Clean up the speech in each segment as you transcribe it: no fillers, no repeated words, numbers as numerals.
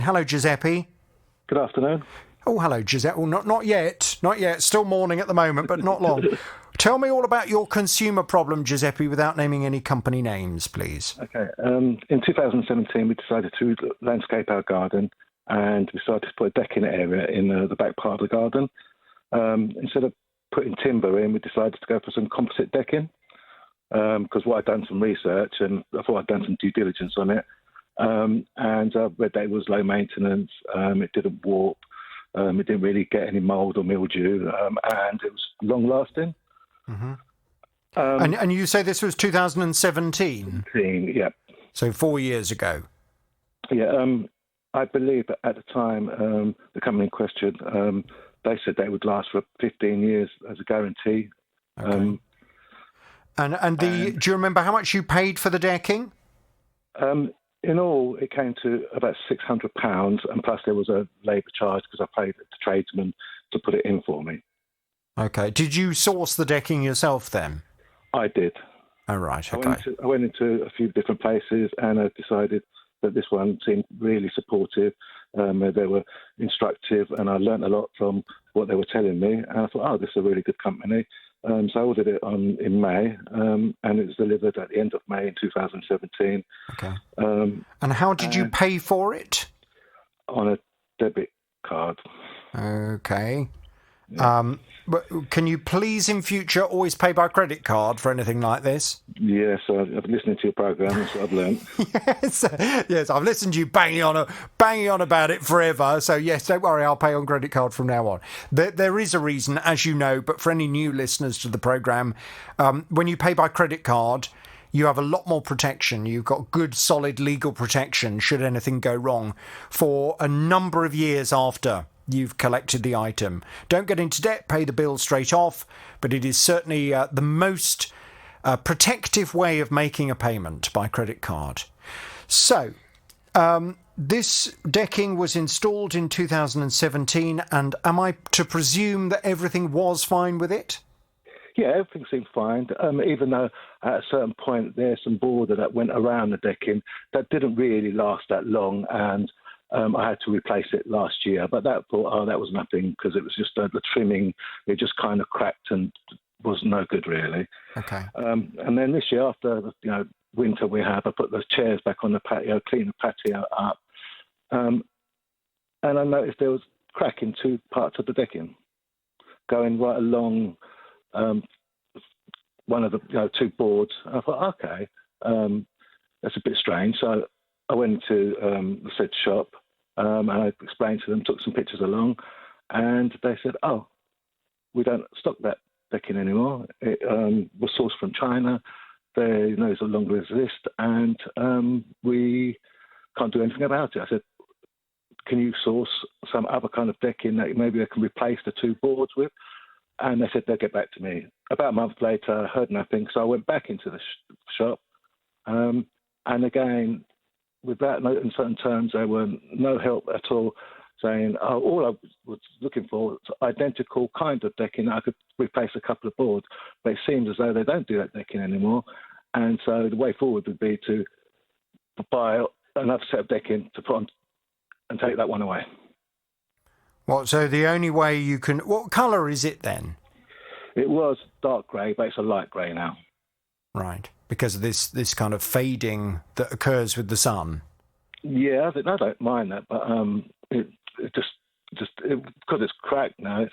Hello, Giuseppe. Good afternoon. Oh, hello, Giuseppe. Well, not yet. Not yet. Still morning at the moment, but not long. Tell me all about your consumer problem, Giuseppe, without naming any company names, please. Okay. In 2017, we decided to landscape our garden, and we started to put a decking area in the back part of the garden. Instead of putting timber in, we decided to go for some composite decking, because I'd done some research and I thought I'd done some due diligence on it. And I read that it was low maintenance, it didn't warp, it didn't really get any mould or mildew, and it was long lasting. Mm-hmm. And you say this was 2017? Yeah. So 4 years ago. Yeah, I believe that at the time, the company in question, they said they would last for 15 years as a guarantee. Okay. Do you remember how much you paid for the decking? In all, it came to about £600, and plus there was a labour charge because I paid the tradesman to put it in for me. Okay. Did you source the decking yourself then? I did. Oh, right. Okay. I went into a few different places, and I decided that this one seemed really supportive. They were instructive, and I learnt a lot from what they were telling me. And I thought, oh, this is a really good company. So I ordered it in May, and it was delivered at the end of May in 2017. Okay. And how did you pay for it? On a debit card. Okay. Yeah. But can you please in future always pay by credit card for anything like this? Yes, I've been listening to your programme, that's what I've learned. Yes, I've listened to you banging on about it forever. So yes, don't worry, I'll pay on credit card from now on. There is a reason, as you know, but for any new listeners to the programme, when you pay by credit card, you have a lot more protection. You've got good, solid legal protection should anything go wrong for a number of years after you've collected the item. Don't get into debt, pay the bill straight off, but it is certainly the most protective way of making a payment by credit card. So, this decking was installed in 2017, and am I to presume that everything was fine with it? Yeah, everything seemed fine, even though at a certain point there's some border that went around the decking that didn't really last that long, and I had to replace it last year, but that was nothing because it was just the trimming. It just kind of cracked and was no good really. Okay. And then this year, after winter, I put the chairs back on the patio, cleaned the patio up, and I noticed there was a crack in two parts of the decking, going right along one of the two boards. I thought, okay, that's a bit strange. So I went to the said shop and I explained to them, took some pictures along, and they said, oh, we don't stock that decking anymore. It was sourced from China. They no longer exist, and we can't do anything about it. I said, can you source some other kind of decking that maybe they can replace the two boards with? And they said they'll get back to me. About a month later, I heard nothing, so I went back into the shop, and again, with that note in certain terms, there were no help at all, saying, oh, all I was looking for was identical kind of decking. I could replace a couple of boards, but it seems as though they don't do that decking anymore. And so the way forward would be to buy another set of decking to put on and take that one away. Well, so the only way you can... What colour is it then? It was dark grey, but it's a light grey now. Right, because of this kind of fading that occurs with the sun. Yeah, I don't mind that, but it just because it's cracked now,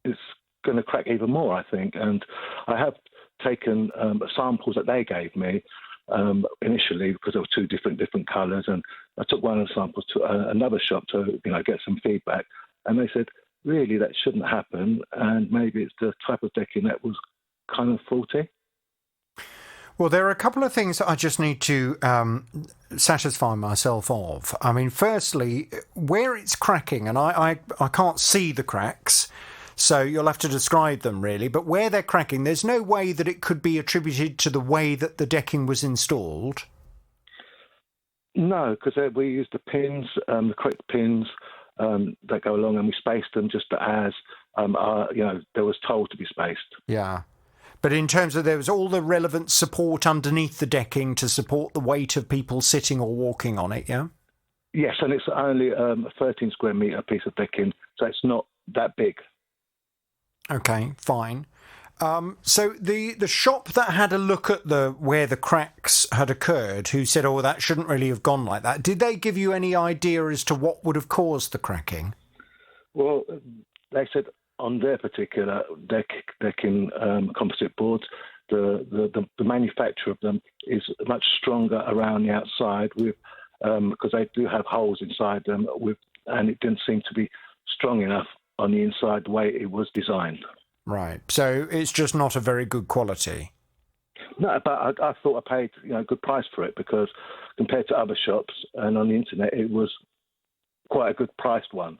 it's going to crack even more, I think. And I have taken samples that they gave me initially because there were two different colours, and I took one of the samples to another shop to get some feedback, and they said really that shouldn't happen, and maybe it's the type of decking that was kind of faulty. Well, there are a couple of things that I just need to satisfy myself of. I mean, firstly, where it's cracking, and I can't see the cracks, so you'll have to describe them really, but where they're cracking, there's no way that it could be attributed to the way that the decking was installed. No, because we used the pins, the correct pins that go along, and we spaced them just as they was told to be spaced. Yeah. But in terms of there was all the relevant support underneath the decking to support the weight of people sitting or walking on it, yeah? Yes, and it's only a 13 square metre piece of decking, so it's not that big. Okay, fine. So the shop that had a look at where the cracks had occurred, who said, "Oh, that shouldn't really have gone like that," did they give you any idea as to what would have caused the cracking? Well, they said on their particular decking composite boards, the manufacture of them is much stronger around the outside with because they do have holes inside them and it didn't seem to be strong enough on the inside the way it was designed. Right. So it's just not a very good quality. No, but I thought I paid a good price for it because compared to other shops and on the internet, it was quite a good priced one.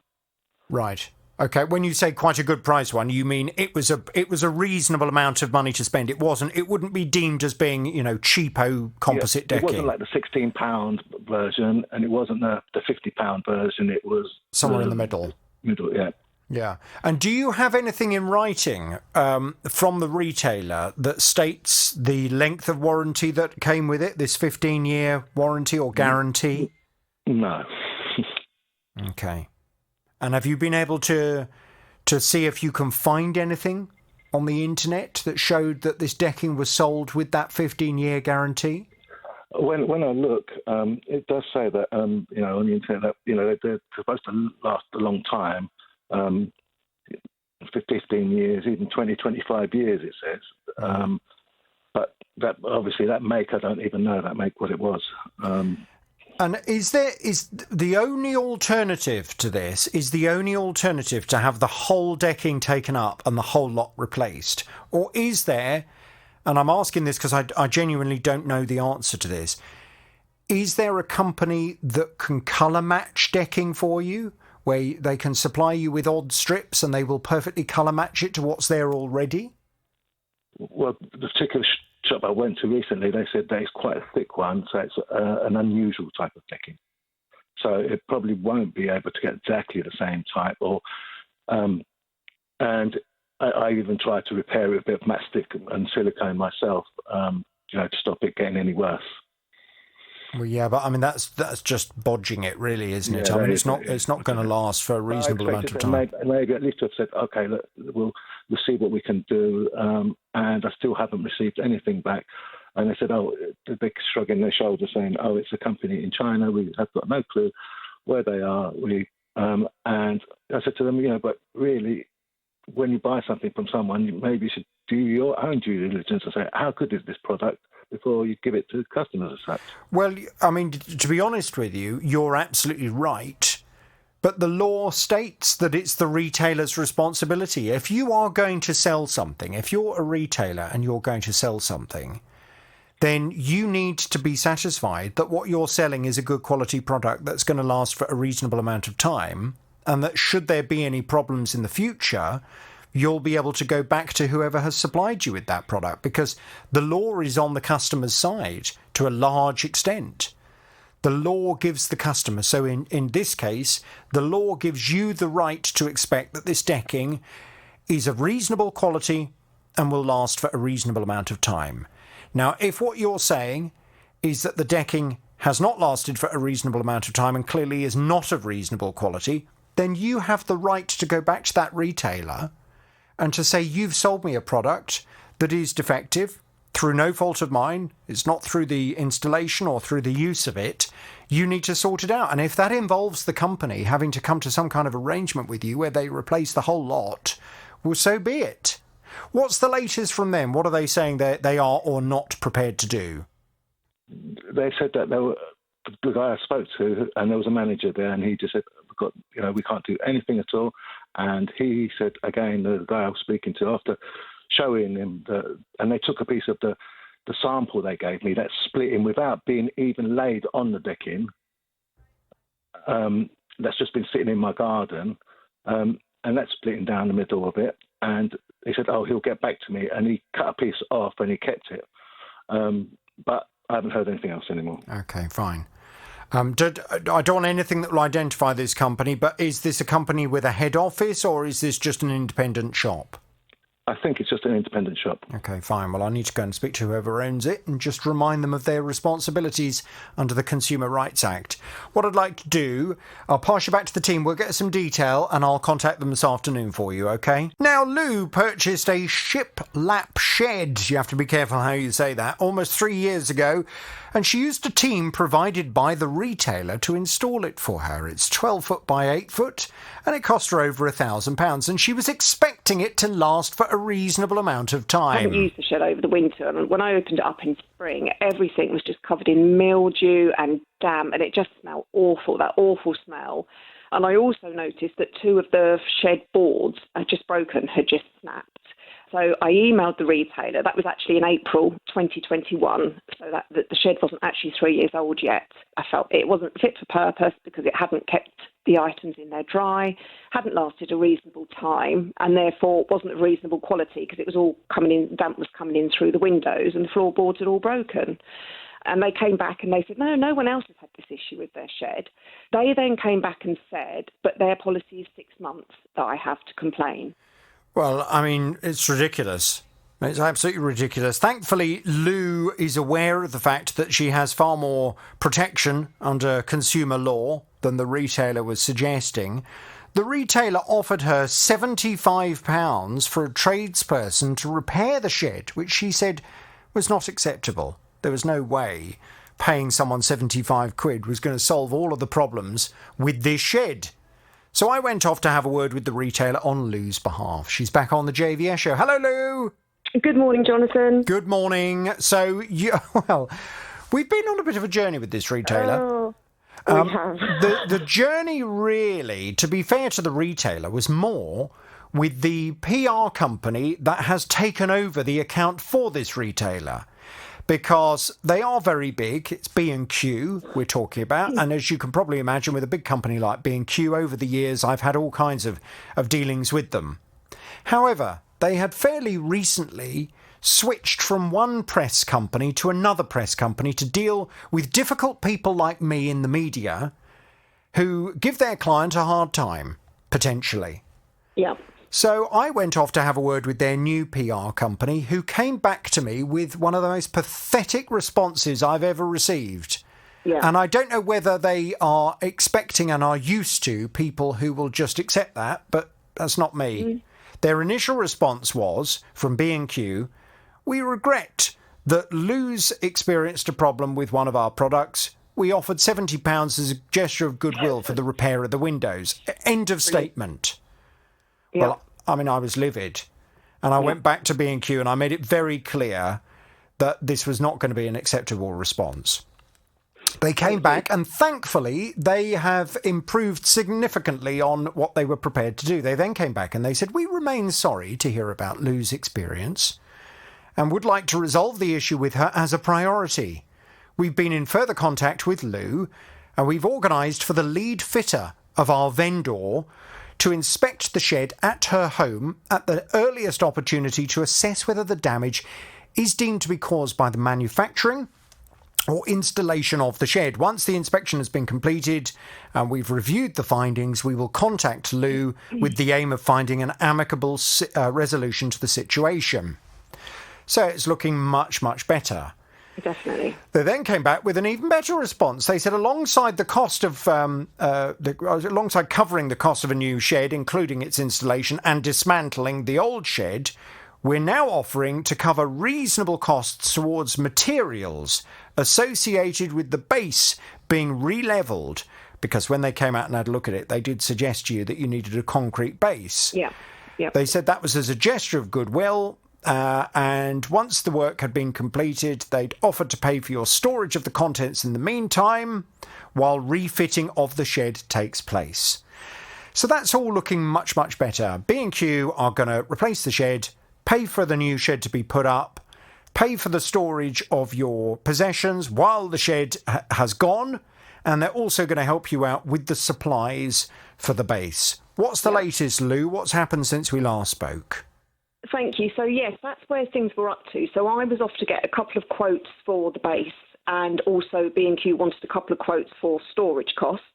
Right. Okay. When you say quite a good price one, you mean it was a reasonable amount of money to spend. It wouldn't be deemed as being cheapo composite decking. It wasn't like the £16 version, and it wasn't the £50 version. It was somewhere in the middle. Yeah. Yeah. And do you have anything in writing from the retailer that states the length of warranty that came with it, this 15-year warranty or guarantee? No. Okay. And have you been able to see if you can find anything on the internet that showed that this decking was sold with that 15-year guarantee? When I look, it does say that on the internet that they're supposed to last a long time. For 15 years, even 20, 25 years, it says. But that obviously that make, I don't even know that make what it was. And is the only alternative to this, to have the whole decking taken up and the whole lot replaced? Or is there, and I'm asking this because I genuinely don't know the answer to this, is there a company that can colour match decking for you, where they can supply you with odd strips and they will perfectly colour match it to what's there already? Well, the particular shop I went to recently, they said that it's quite a thick one, so it's an unusual type of decking. So it probably won't be able to get exactly the same type. And I even tried to repair it with a bit of mastic and silicone myself, to stop it getting any worse. Well, yeah, but I mean that's just bodging it, really, isn't it? I mean, it's not going to last for a reasonable amount of time. Maybe at least have said, okay, look, we'll see what we can do, and I still haven't received anything back. And they said, the big shrug in their shoulder, saying, it's a company in China. We have got no clue where they are. And I said to them, but really, when you buy something from someone, maybe you should do your own due diligence and say, how good is this product, before you give it to customers as such. Well, I mean, to be honest with you, you're absolutely right. But the law states that it's the retailer's responsibility. If you are going to sell something, if you're a retailer and you're going to sell something, then you need to be satisfied that what you're selling is a good quality product that's going to last for a reasonable amount of time, and that should there be any problems in the future, you'll be able to go back to whoever has supplied you with that product, because the law is on the customer's side to a large extent. The law gives the customer, so in this case, the law gives you the right to expect that this decking is of reasonable quality and will last for a reasonable amount of time. Now, if what you're saying is that the decking has not lasted for a reasonable amount of time and clearly is not of reasonable quality, then you have the right to go back to that retailer and to say, you've sold me a product that is defective through no fault of mine. It's not through the installation or through the use of it. You need to sort it out. And if that involves the company having to come to some kind of arrangement with you where they replace the whole lot, well, so be it. What's the latest from them? What are they saying they are or not prepared to do? They said that the guy I spoke to, and there was a manager there, and he just said, we can't do anything at all. And he said, again, the guy I was speaking to, after showing him, and they took a piece of the sample they gave me, that's splitting without being even laid on the decking. That's just been sitting in my garden, and that's splitting down the middle of it. And he said, he'll get back to me. And he cut a piece off and he kept it. But I haven't heard anything else anymore. Okay, fine. I don't want anything that will identify this company, but is this a company with a head office or is this just an independent shop? I think it's just an independent shop. Okay, fine. Well, I need to go and speak to whoever owns it and just remind them of their responsibilities under the Consumer Rights Act. What I'd like to do, I'll pass you back to the team. We'll get some detail and I'll contact them this afternoon for you, okay? Now, Lou purchased a shiplap shed. You have to be careful how you say that. Almost 3 years ago. And she used a team provided by the retailer to install it for her. It's 12 foot by 8 foot, and it cost her over £1,000. And she was expecting it to last for a reasonable amount of time. I haven't used the shed over the winter, and when I opened it up in spring, everything was just covered in mildew and damp, and it just smelled awful, that awful smell. And I also noticed that 2 of the shed boards had just broken, had just snapped. So I emailed the retailer. That was actually in April 2021, so that the shed wasn't actually 3 years old yet. I felt it wasn't fit for purpose because it hadn't kept the items in there dry, hadn't lasted a reasonable time, and therefore wasn't of reasonable quality because it was all coming in, damp was coming in through the windows and the floorboards had all broken. And they came back and they said, no one else has had this issue with their shed. They then came back and said, but their policy is 6 months that I have to complain. Well, I mean, it's ridiculous. It's absolutely ridiculous. Thankfully, Lou is aware of the fact that she has far more protection under consumer law than the retailer was suggesting. The retailer offered her £75 for a tradesperson to repair the shed, which she said was not acceptable. There was no way paying someone 75 quid was going to solve all of the problems with this shed. So I went off to have a word with the retailer on Lou's behalf. She's back on the JVS show. Hello, Lou. Good morning, Jonathan. Good morning. So, well, we've been on a bit of a journey with this retailer. Oh, we have. The journey really, to be fair to the retailer, was more with the PR company that has taken over the account for this retailer. Because they are very big. It's B&Q we're talking about. And as you can probably imagine, with a big company like B&Q, over the years, I've had all kinds of dealings with them. However, they had fairly recently switched from one press company to another press company to deal with difficult people like me in the media who give their client a hard time, potentially. Yeah. So I went off to have a word with their new PR company, who came back to me with one of the most pathetic responses I've ever received. Yeah. And I don't know whether they are expecting and are used to people who will just accept that, but that's not me. Mm. Their initial response was, from B&Q, "We regret that Lou's experienced a problem with one of our products. We offered £70 as a gesture of goodwill for the repair of the windows." End of statement. Yeah. Well, I mean, I was livid. And I went back to B&Q and I made it very clear that this was not going to be an acceptable response. They came back and thankfully they have improved significantly on what they were prepared to do. They then came back and they said, "We remain sorry to hear about Lou's experience and would like to resolve the issue with her as a priority. We've been in further contact with Lou and we've organised for the lead fitter of our vendor to inspect the shed at her home at the earliest opportunity to assess whether the damage is deemed to be caused by the manufacturing or installation of the shed. Once the inspection has been completed and we've reviewed the findings, we will contact Lou with the aim of finding an amicable resolution to the situation." So it's looking much, much better. Definitely. They then came back with an even better response. They said, alongside the cost of, alongside covering the cost of a new shed, including its installation and dismantling the old shed, we're now offering to cover reasonable costs towards materials associated with the base being re-levelled. Because when they came out and had a look at it, they did suggest to you that you needed a concrete base. Yeah. Yeah. They said that was as a gesture of goodwill. And once the work had been completed, they'd offered to pay for your storage of the contents in the meantime, while refitting of the shed takes place. So that's all looking much, much better. B&Q are going to replace the shed, pay for the new shed to be put up, pay for the storage of your possessions while the shed has gone, and they're also going to help you out with the supplies for the base. What's the latest, Lou? What's happened since we last spoke? Thank you. So, yes, that's where things were up to. So I was off to get a couple of quotes for the base, and also B&Q wanted a couple of quotes for storage costs.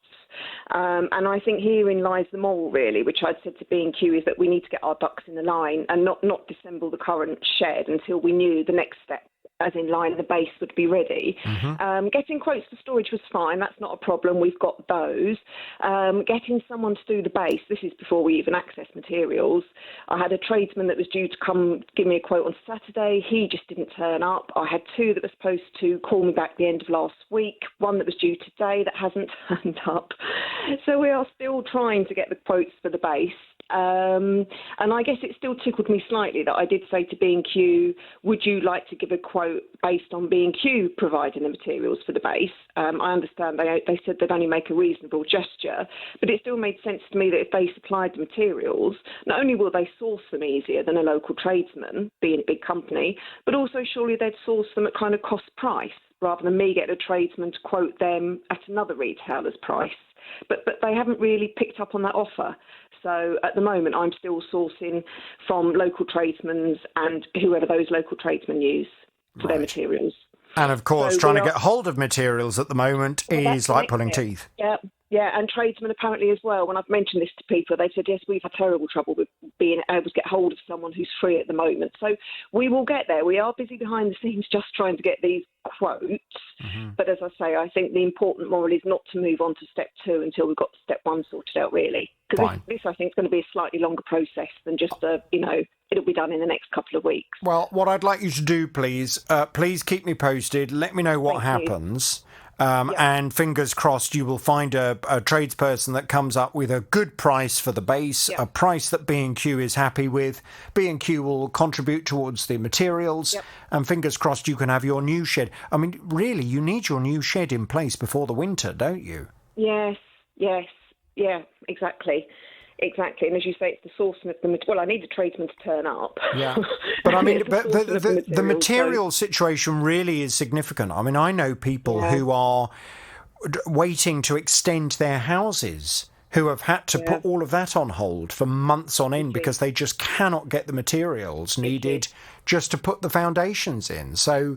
And I think herein lies the moral, really, which I'd said to B&Q, is that we need to get our ducks in a line and not disassemble the current shed until we knew the next step, as in line the base would be ready. Getting quotes for storage was fine. That's not a problem. We've got those. Getting someone to do the base, this is before we even access materials. I had a tradesman that was due to come give me a quote on Saturday. He just didn't turn up. I had two that were supposed to call me back the end of last week, one that was due today that hasn't turned up. So we are still trying to get the quotes for the base. And I guess it still tickled me slightly that I did say to B&Q, would you like to give a quote based on B&Q providing the materials for the base? I understand they said they'd only make a reasonable gesture, but it still made sense to me that if they supplied the materials, not only will they source them easier than a local tradesman, being a big company, but also surely they'd source them at kind of cost price, rather than me get a tradesman to quote them at another retailer's price. But they haven't really picked up on that offer. So at the moment, I'm still sourcing from local tradesmen and whoever those local tradesmen use for their materials. And of course, trying to get hold of materials at the moment is like pulling teeth. Yeah, and tradesmen apparently as well. When I've mentioned this to people, they said, yes, we've had terrible trouble with being able to get hold of someone who's free at the moment. So we will get there. We are busy behind the scenes just trying to get these quotes. But as I say, I think the important moral is not to move on to step 2 until we've got step 1 sorted out, really. Because this, I think, is going to be a slightly longer process than just, it'll be done in the next couple of weeks. Well, what I'd like you to do, please keep me posted. Let me know what happens. And fingers crossed you will find a tradesperson that comes up with a good price for the base, a price that B&Q is happy with. B&Q will contribute towards the materials, and fingers crossed you can have your new shed. I mean, really, you need your new shed in place before the winter, don't you? Yes, yeah, exactly. Exactly, and as you say, it's the sourcing of the material. Well, I need a tradesman to turn up. Yeah, but I mean, but the material situation really is significant. I mean, I know people who are waiting to extend their houses, who have had to put all of that on hold for months on end because they just cannot get the materials needed just to put the foundations in. So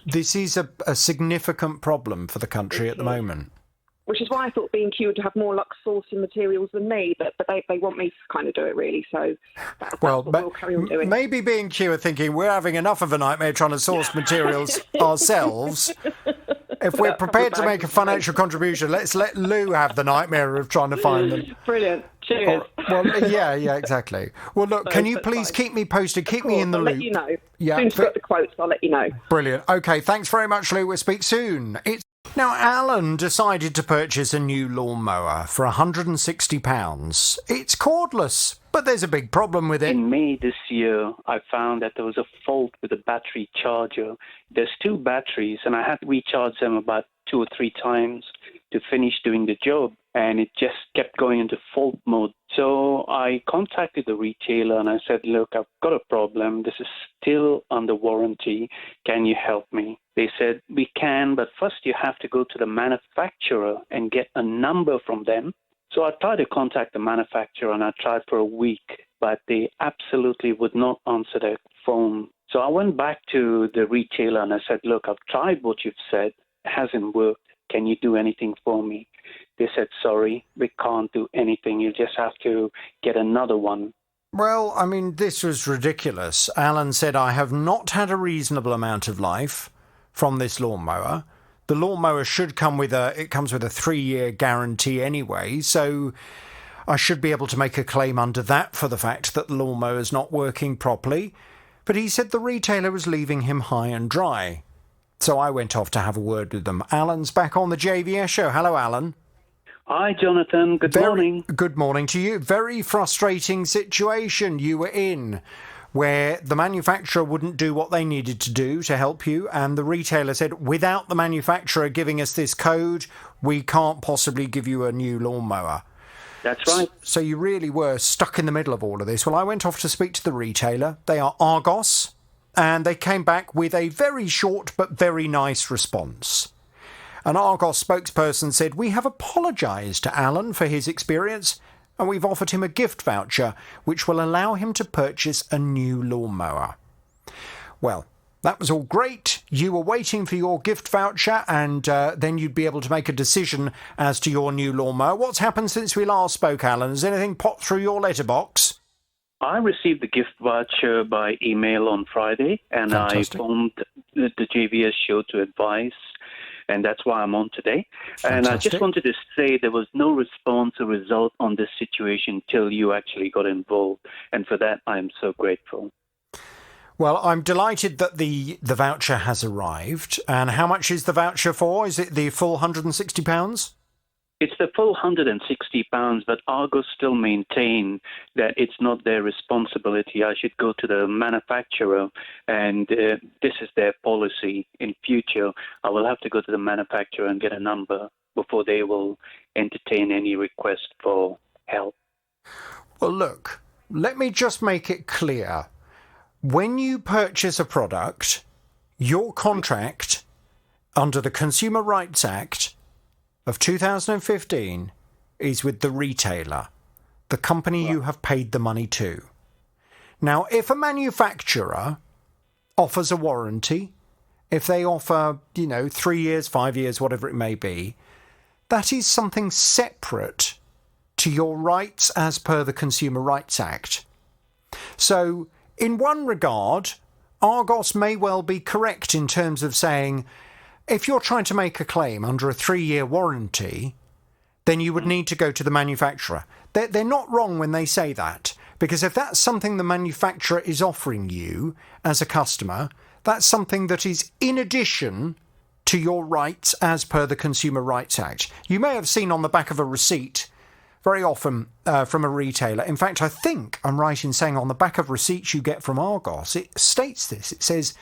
this is a significant problem for the country at the moment. Which is why I thought B&Q would have more luck sourcing materials than me, but they want me to kind of do it, really. So that's what we'll carry on doing. Maybe B&Q are thinking we're having enough of a nightmare trying to source materials ourselves. If we're prepared to make a financial contribution, let's let Lou have the nightmare of trying to find them. Brilliant. Cheers. Well, yeah, exactly. Well, look, can you please keep me posted? Keep me in the loop. I'll let you know. Yeah, as soon as I've got the quotes, I'll let you know. Brilliant. Okay, thanks very much, Lou. We'll speak soon. Now, Alan decided to purchase a new lawnmower for £160. It's cordless, but there's a big problem with it. In May this year, I found that there was a fault with the battery charger. There's 2 batteries, and I had to recharge them about 2 or 3 times to finish doing the job, and it just kept going into fault mode. So I contacted the retailer and I said, look, I've got a problem. This is still under warranty. Can you help me? They said, we can, but first you have to go to the manufacturer and get a number from them. So I tried to contact the manufacturer and I tried for a week, but they absolutely would not answer their phone. So I went back to the retailer and I said, look, I've tried what you've said. It hasn't worked. Can you do anything for me? They said, sorry, we can't do anything. You just have to get another one. Well, I mean, this was ridiculous. Alan said, I have not had a reasonable amount of life from this lawnmower. The lawnmower should come with it comes with a 3-year guarantee anyway, so I should be able to make a claim under that for the fact that the lawnmower is not working properly. But he said the retailer was leaving him high and dry. So I went off to have a word with them. Alan's back on the JVS show. Hello, Alan. Hi, Jonathan. Good morning. Good morning to you. Very frustrating situation you were in, where the manufacturer wouldn't do what they needed to do to help you, and the retailer said, without the manufacturer giving us this code, we can't possibly give you a new lawnmower. That's right. So you really were stuck in the middle of all of this. Well, I went off to speak to the retailer. They are Argos, and they came back with a very short but very nice response. An Argos spokesperson said, we have apologised to Alan for his experience, and we've offered him a gift voucher which will allow him to purchase a new lawnmower. Well, That was all great. You were waiting for your gift voucher, and then you'd be able to make a decision as to your new lawnmower. What's happened since we last spoke, Alan? Has anything popped through your letterbox? I received the gift voucher by email on Friday, and Fantastic. I phoned the JVS show to advise, and that's why I'm on today. And I just wanted to say there was no response or result on this situation till you actually got involved, and for that I'm so grateful. Well, I'm delighted that the voucher has arrived. And how much is the voucher for? Is it the full £160? It's the full £160, but Argos still maintain that it's not their responsibility. I should go to the manufacturer, and this is their policy. In future, I will have to go to the manufacturer and get a number before they will entertain any request for help. Well, look, let me just make it clear. When you purchase a product, your contract under the Consumer Rights Act of 2015 is with the retailer, the company you have paid the money to. Now, if a manufacturer offers a warranty, if they offer, 3 years, 5 years, whatever it may be, that is something separate to your rights as per the Consumer Rights Act. So, in one regard, Argos may well be correct in terms of saying, if you're trying to make a claim under a 3-year warranty, then you would need to go to the manufacturer. They're not wrong when they say that, because if that's something the manufacturer is offering you as a customer, that's something that is in addition to your rights as per the Consumer Rights Act. You may have seen on the back of a receipt, very often from a retailer. In fact, I think I'm right in saying on the back of receipts you get from Argos, it states this. It says,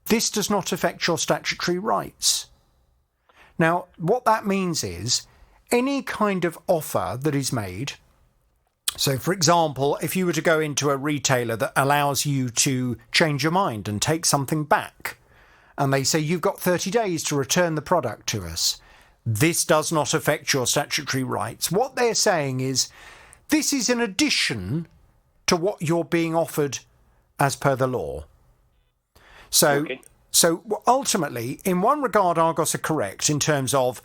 this does not affect your statutory rights. Now, what that means is any kind of offer that is made. So, for example, if you were to go into a retailer that allows you to change your mind and take something back, and they say you've got 30 days to return the product to us, this does not affect your statutory rights. What they're saying is this is in addition to what you're being offered as per the law. So ultimately, in one regard, Argos are correct in terms of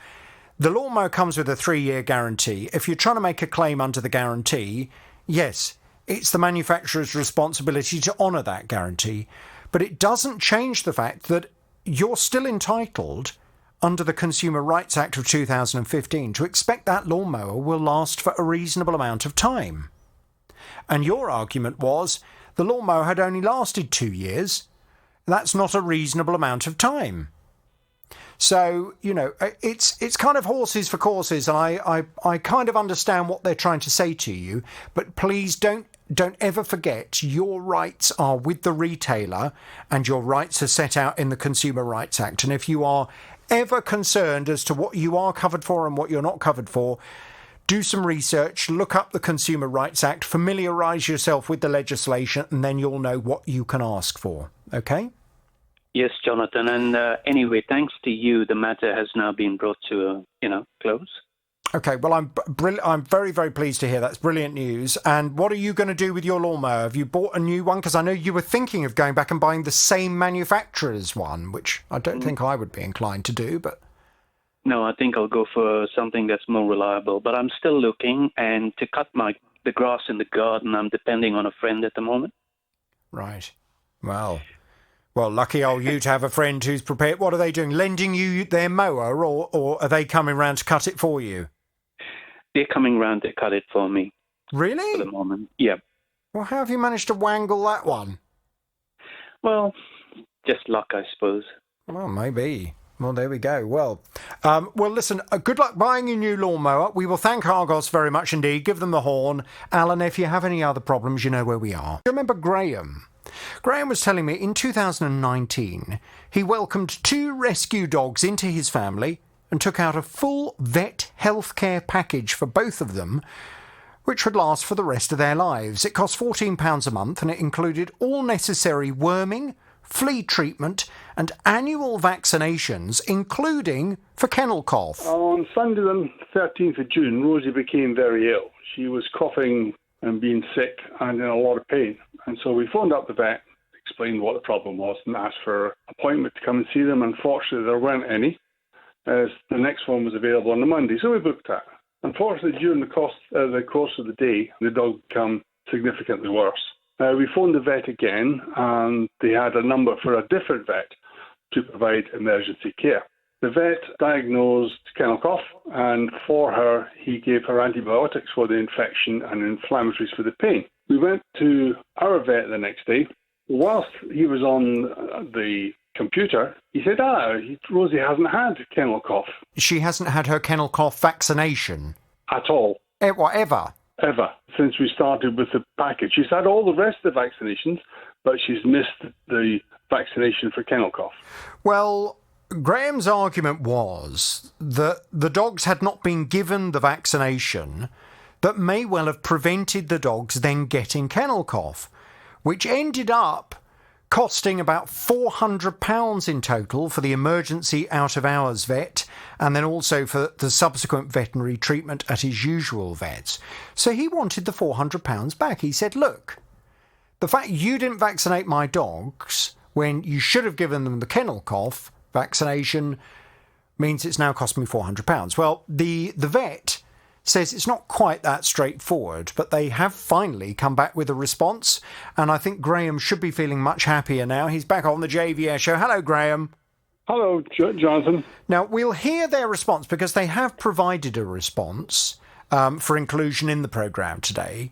the lawnmower comes with a 3-year guarantee. If you're trying to make a claim under the guarantee, yes, it's the manufacturer's responsibility to honour that guarantee. But it doesn't change the fact that you're still entitled under the Consumer Rights Act of 2015 to expect that lawnmower will last for a reasonable amount of time. And your argument was the lawnmower had only lasted 2 years. That's not a reasonable amount of time. So, it's kind of horses for courses. And I kind of understand what they're trying to say to you, but please don't ever forget your rights are with the retailer and your rights are set out in the Consumer Rights Act. And if you are ever concerned as to what you are covered for and what you're not covered for, do some research, look up the Consumer Rights Act, familiarise yourself with the legislation, and then you'll know what you can ask for. Okay? Yes, Jonathan. And anyway, thanks to you, the matter has now been brought to a close. Okay, well, I'm very, very pleased to hear. That's brilliant news. And what are you going to do with your lawnmower? Have you bought a new one? Because I know you were thinking of going back and buying the same manufacturer's one, which I don't think I would be inclined to do, but... No, I think I'll go for something that's more reliable. But I'm still looking, and to cut the grass in the garden, I'm depending on a friend at the moment. Right. Well, lucky old you to have a friend who's prepared. What are they doing? Lending you their mower, or are they coming round to cut it for you? They're coming round to cut it for me. Really? For the moment, yeah. Well, how have you managed to wangle that one? Well, just luck, I suppose. Well, maybe. Well, there we go. Well, listen, good luck buying your new lawnmower. We will thank Argos very much indeed. Give them the horn. Alan, if you have any other problems, you know where we are. You remember Graham? Graham was telling me in 2019 he welcomed 2 rescue dogs into his family and took out a full vet healthcare package for both of them, which would last for the rest of their lives. It cost £14 a month and it included all necessary worming, flea treatment and annual vaccinations, including for kennel cough. On Sunday the 13th of June, Rosie became very ill. She was coughing and being sick and in a lot of pain. And so we phoned up the vet, explained what the problem was and asked for an appointment to come and see them. Unfortunately, there weren't any, as the next one was available on the Monday, so we booked that. Unfortunately, during the course of the day, the dog became significantly worse. We phoned the vet again, and they had a number for a different vet to provide emergency care. The vet diagnosed kennel cough, and for her, he gave her antibiotics for the infection and inflammatories for the pain. We went to our vet the next day. Whilst he was on the computer, he said, Rosie hasn't had kennel cough. She hasn't had her kennel cough vaccination? At all. Whatever? Ever, since we started with the package. She's had all the rest of the vaccinations, but she's missed the vaccination for kennel cough. Well, Graham's argument was that the dogs had not been given the vaccination that may well have prevented the dogs then getting kennel cough, which ended up costing about £400 in total for the emergency out-of-hours vet, and then also for the subsequent veterinary treatment at his usual vets. So he wanted the £400 back. He said, look, the fact you didn't vaccinate my dogs when you should have given them the kennel cough vaccination means it's now cost me £400. Well, the vet says it's not quite that straightforward, but they have finally come back with a response, and I think Graham should be feeling much happier now. He's back on the JVS show. Hello, Graham. Hello, Jonathan. Now, we'll hear their response because they have provided a response for inclusion in the programme today.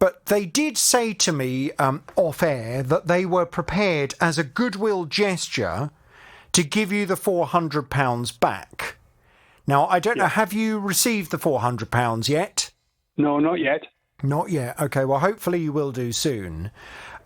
But they did say to me off air that they were prepared as a goodwill gesture to give you the £400 back. Now, I don't know, have you received the £400 yet? No, not yet. Not yet. OK, well, hopefully you will do soon.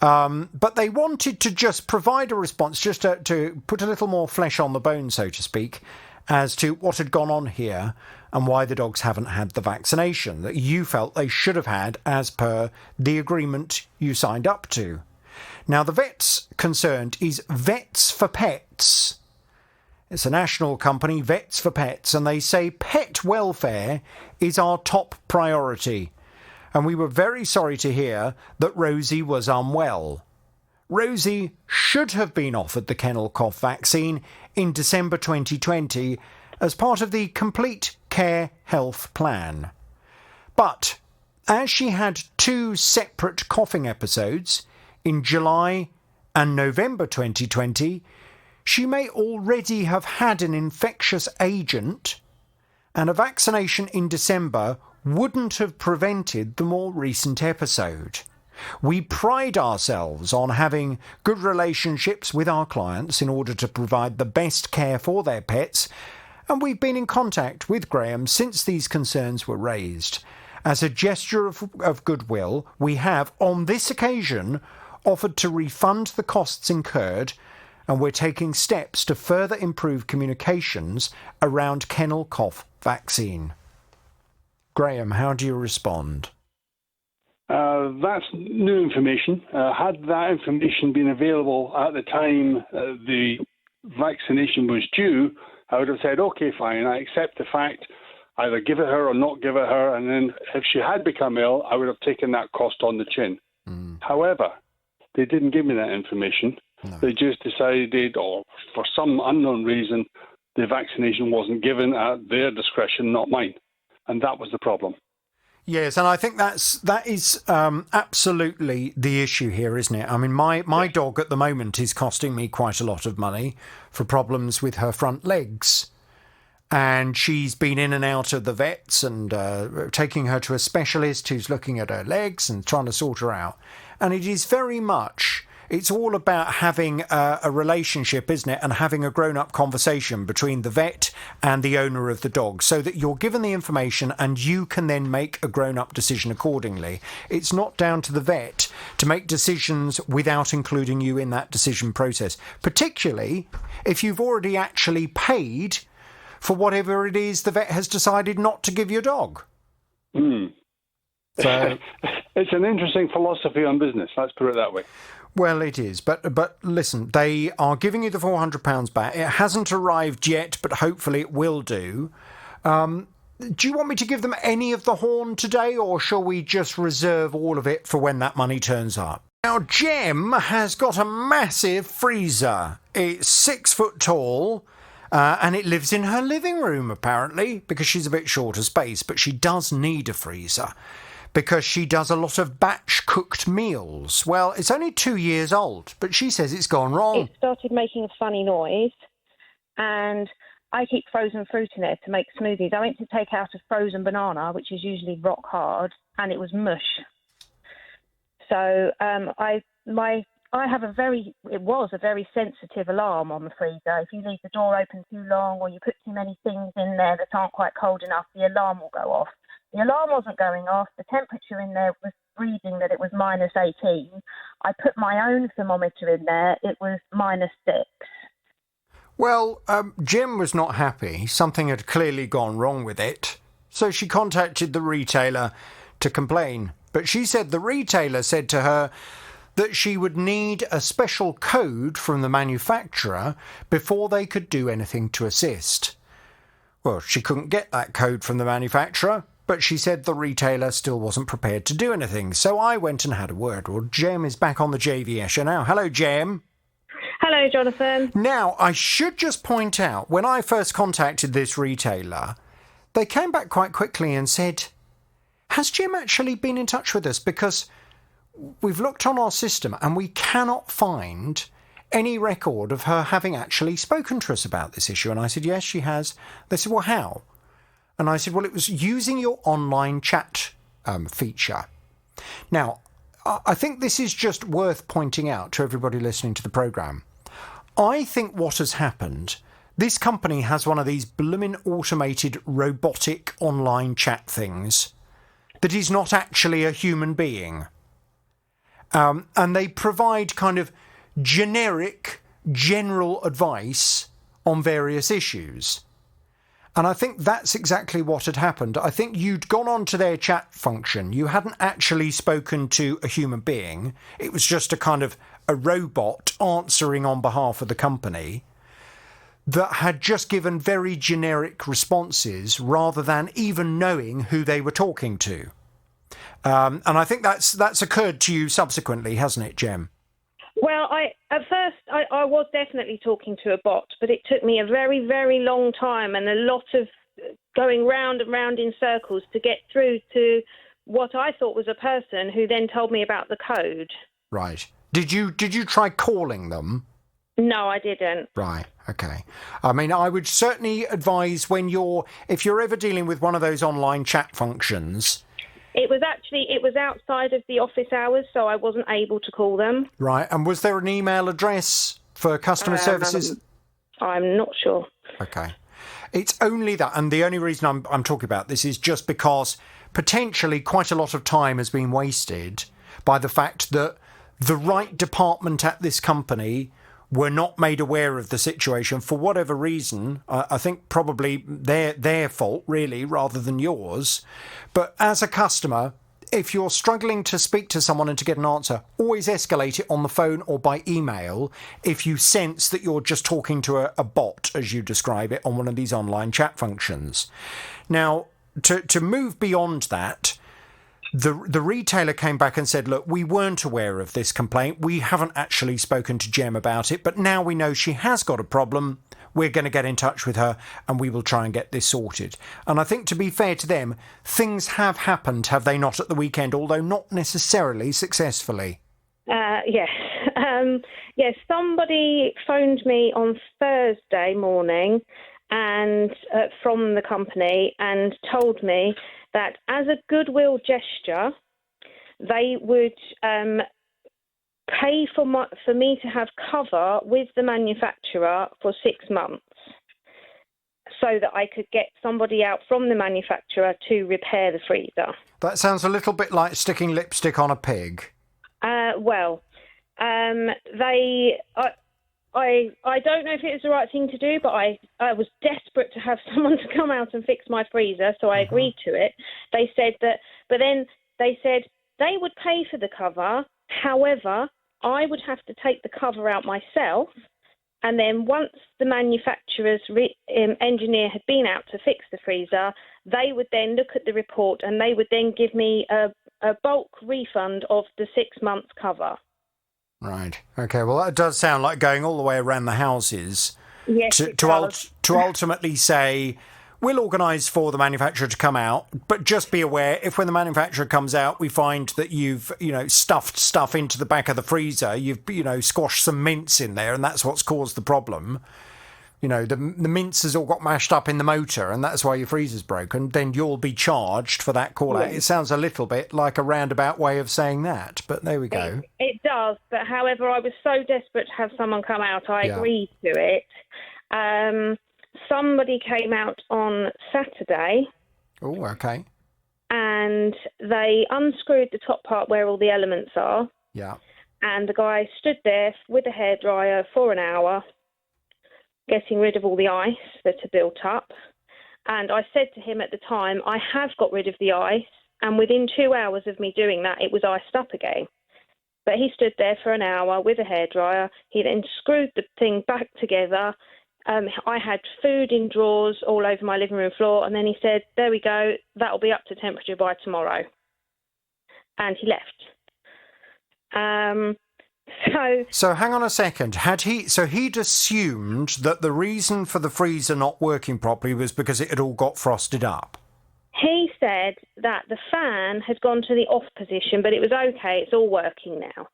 But they wanted to just provide a response, just to put a little more flesh on the bone, so to speak, as to what had gone on here and why the dogs haven't had the vaccination that you felt they should have had as per the agreement you signed up to. Now, the vet's concerned is Vets for Pets. It's a national company, Vets for Pets, and they say pet welfare is our top priority. And we were very sorry to hear that Rosie was unwell. Rosie should have been offered the kennel cough vaccine in December 2020 as part of the Complete Care Health Plan. But as she had 2 separate coughing episodes in July and November 2020, she may already have had an infectious agent, and a vaccination in December wouldn't have prevented the more recent episode. We pride ourselves on having good relationships with our clients in order to provide the best care for their pets, and we've been in contact with Graham since these concerns were raised. As a gesture of goodwill, we have, on this occasion, offered to refund the costs incurred, and we're taking steps to further improve communications around kennel cough vaccine. Graham, how do you respond? That's new information. Had that information been available at the time the vaccination was due, I would have said, OK, fine, I accept the fact, either give it her or not give it her, and then if she had become ill, I would have taken that cost on the chin. However, they didn't give me that information. No. They just decided, or for some unknown reason, the vaccination wasn't given at their discretion, not mine. And that was the problem. Yes, and I think that is absolutely the issue here, isn't it? I mean, my dog at the moment is costing me quite a lot of money for problems with her front legs. And she's been in and out of the vets and taking her to a specialist who's looking at her legs and trying to sort her out. And it is very much... It's all about having a relationship, isn't it? And having a grown-up conversation between the vet and the owner of the dog so that you're given the information and you can then make a grown-up decision accordingly. It's not down to the vet to make decisions without including you in that decision process, particularly if you've already actually paid for whatever it is the vet has decided not to give your dog. So it's an interesting philosophy on business, let's put it that way. Well, it is, but listen, they are giving you the £400 back. It hasn't arrived yet, but hopefully it will do. Do you want me to give them any of the horn today, or shall we just reserve all of it for when that money turns up? Now, Jem has got a massive freezer. It's 6 foot tall, and it lives in her living room, apparently, because she's a bit short of space, but she does need a freezer because she does a lot of batch-cooked meals. Well, it's only 2 years old, but she says it's gone wrong. It started making a funny noise, and I keep frozen fruit in there to make smoothies. I went to take out a frozen banana, which is usually rock hard, and it was mush. So it was a very sensitive alarm on the freezer. If you leave the door open too long or you put too many things in there that aren't quite cold enough, the alarm will go off. The alarm wasn't going off. The temperature in there was reading that it was -18. I put my own thermometer in there. It was -6. Well, Jem was not happy. Something had clearly gone wrong with it. So she contacted the retailer to complain. But she said the retailer said to her that she would need a special code from the manufacturer before they could do anything to assist. Well, she couldn't get that code from the manufacturer, but she said the retailer still wasn't prepared to do anything. So I went and had a word. Well, Jem is back on the JVS show now. Hello, Jem. Hello, Jonathan. Now, I should just point out, when I first contacted this retailer, they came back quite quickly and said, has Jem actually been in touch with us? Because we've looked on our system and we cannot find any record of her having actually spoken to us about this issue. And I said, yes, she has. They said, well, how? And I said, well, it was using your online chat feature. Now, I think this is just worth pointing out to everybody listening to the programme. I think what has happened, this company has one of these blooming automated robotic online chat things that is not actually a human being. And they provide kind of generic, general advice on various issues. And I think that's exactly what had happened. I think you'd gone on to their chat function. You hadn't actually spoken to a human being. It was just a kind of a robot answering on behalf of the company that had just given very generic responses rather than even knowing who they were talking to. And I think that's occurred to you subsequently, hasn't it, Jem? Well, at first I was definitely talking to a bot, but it took me a very, very long time and a lot of going round and round in circles to get through to what I thought was a person who then told me about the code. Right. Did you try calling them? No, I didn't. Right. Okay. I mean, I would certainly advise if you're ever dealing with one of those online chat functions. It was outside of the office hours, so I wasn't able to call them. Right. And was there an email address for customer services? I'm not sure. Okay. It's only that, and the only reason I'm talking about this is just because potentially quite a lot of time has been wasted by the fact that the right department at this company were not made aware of the situation for whatever reason. I think probably their fault, really, rather than yours. But as a customer, if you're struggling to speak to someone and to get an answer, always escalate it on the phone or by email if you sense that you're just talking to a bot, as you describe it, on one of these online chat functions. Now, to move beyond that, the retailer came back and said, look, we weren't aware of this complaint. We haven't actually spoken to Jem about it, but now we know she has got a problem. We're going to get in touch with her and we will try and get this sorted. And I think, to be fair to them, things have happened, have they not, at the weekend, although not necessarily successfully? Yes. Yes, somebody phoned me on Thursday morning and from the company and told me that as a goodwill gesture, they would pay for me to have cover with the manufacturer for 6 months so that I could get somebody out from the manufacturer to repair the freezer. That sounds a little bit like sticking lipstick on a pig. I don't know if it was the right thing to do, but I was desperate to have someone to come out and fix my freezer, so I agreed to it. They said that, but then they said they would pay for the cover. However, I would have to take the cover out myself, and then once the manufacturer's engineer had been out to fix the freezer, they would then look at the report and they would then give me a bulk refund of the 6 months cover. Right. Okay. Well, that does sound like going all the way around the houses Yes, it does. to ultimately say, we'll organise for the manufacturer to come out, but just be aware if when the manufacturer comes out, we find that you've, stuffed stuff into the back of the freezer, you've, squashed some mince in there, and that's what's caused the problem. The mince has all got mashed up in the motor, and that's why your freezer's broken. Then you'll be charged for that call out. It sounds a little bit like a roundabout way of saying that, but there we go. It does, but however, I was so desperate to have someone come out, I agreed to it. Somebody came out on Saturday. Oh, okay. And they unscrewed the top part where all the elements are. Yeah. And the guy stood there with a hairdryer for an hour, getting rid of all the ice that had built up. And I said to him at the time, I have got rid of the ice. And within 2 hours of me doing that, it was iced up again. But he stood there for an hour with a hairdryer. He then screwed the thing back together. I had food in drawers all over my living room floor. And then he said, there we go, that'll be up to temperature by tomorrow. And he left. So hang on a second. He'd assumed that the reason for the freezer not working properly was because it had all got frosted up. He said that the fan had gone to the off position, but it was okay. It's all working now.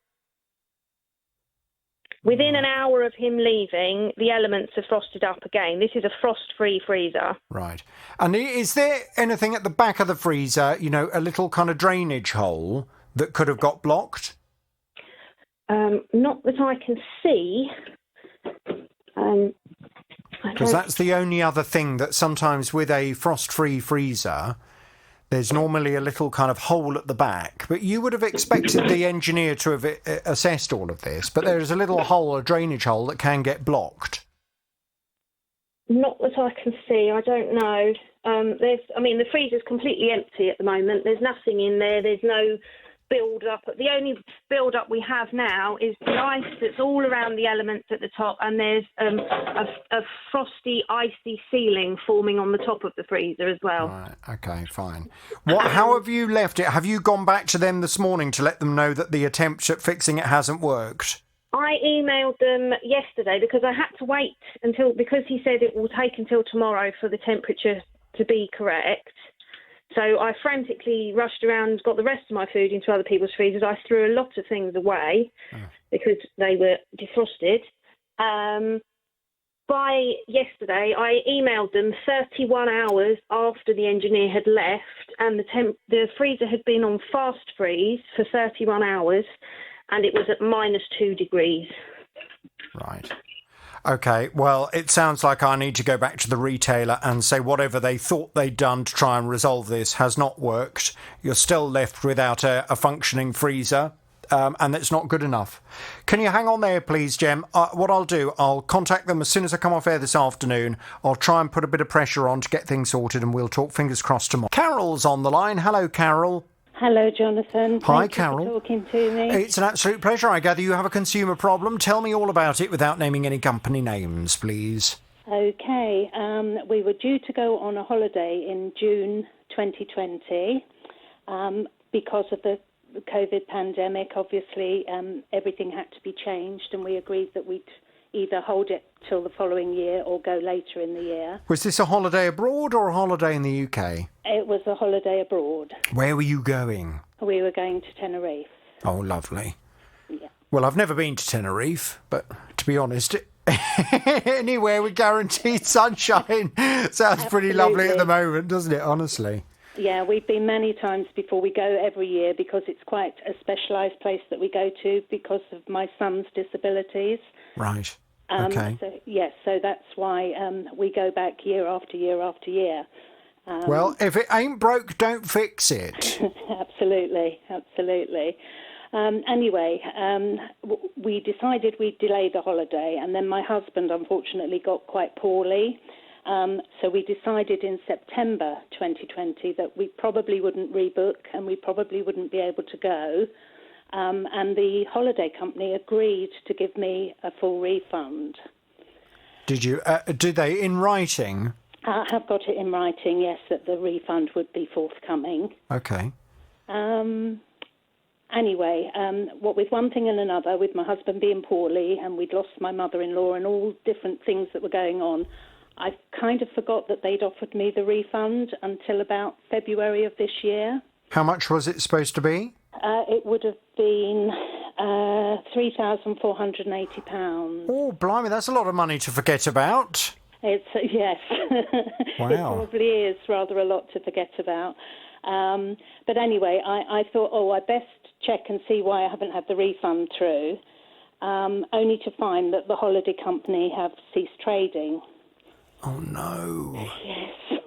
Within an hour of him leaving, the elements have frosted up again. This is a frost-free freezer. Right. And is there anything at the back of the freezer, a little kind of drainage hole that could have got blocked? Not that I can see. Because that's the only other thing that sometimes with a frost-free freezer, there's normally a little kind of hole at the back. But you would have expected the engineer to have assessed all of this. But there is a little hole, a drainage hole, that can get blocked. Not that I can see. I don't know. The freezer's completely empty at the moment. There's nothing in there. There's no build-up. The only build-up we have now is the ice that's all around the elements at the top, and there's a frosty, icy ceiling forming on the top of the freezer as well. Right, okay, fine. How have you left it? Have you gone back to them this morning to let them know that the attempt at fixing it hasn't worked? I emailed them yesterday because I had to wait because he said it will take until tomorrow for the temperature to be correct. So I frantically rushed around, got the rest of my food into other people's freezers. I threw a lot of things away because they were defrosted. By yesterday, I emailed them 31 hours after the engineer had left, and the freezer had been on fast freeze for 31 hours, and it was at -2 degrees. Right. Okay, well, it sounds like I need to go back to the retailer and say whatever they thought they'd done to try and resolve this has not worked. You're still left without a functioning freezer, and it's not good enough. Can you hang on there, please, Jem? What I'll do, I'll contact them as soon as I come off air this afternoon. I'll try and put a bit of pressure on to get things sorted, and we'll talk fingers crossed tomorrow. Carol's on the line. Hello, Carol. Hello, Jonathan. Hi, Thank Carol. you for talking to me. It's an absolute pleasure. I gather you have a consumer problem. Tell me all about it without naming any company names, please. Okay. We were due to go on a holiday in June 2020. Because of the COVID pandemic, obviously, everything had to be changed, and we agreed that we'd either hold it till the following year or go later in the year. Was this a holiday abroad or a holiday in the UK? It was a holiday abroad. Where were you going? We were going to Tenerife. Oh, lovely. Yeah. Well, I've never been to Tenerife, but to be honest, anywhere with guaranteed sunshine sounds pretty lovely at the moment, doesn't it, honestly? Yeah, we've been many times before. We go every year because it's quite a specialised place that we go to because of my son's disabilities. Right. Okay. So that's why we go back year after year after year. Well, if it ain't broke, don't fix it. Absolutely. Anyway, we decided we'd delay the holiday, and then my husband unfortunately got quite poorly. So we decided in September 2020 that we probably wouldn't rebook and we probably wouldn't be able to go. And the holiday company agreed to give me a full refund. Did you? Did they in writing? I have got it in writing, yes, that the refund would be forthcoming. Okay. Anyway, what with one thing and another, with my husband being poorly and we'd lost my mother-in-law and all different things that were going on, I kind of forgot that they'd offered me the refund until about February of this year. How much was it supposed to be? It would have been £3,480. Oh, blimey, that's a lot of money to forget about. It's yes, Wow. It probably is rather a lot to forget about. But anyway, I thought, I best check and see why I haven't had the refund through, only to find that the holiday company have ceased trading. Oh, no. Yes.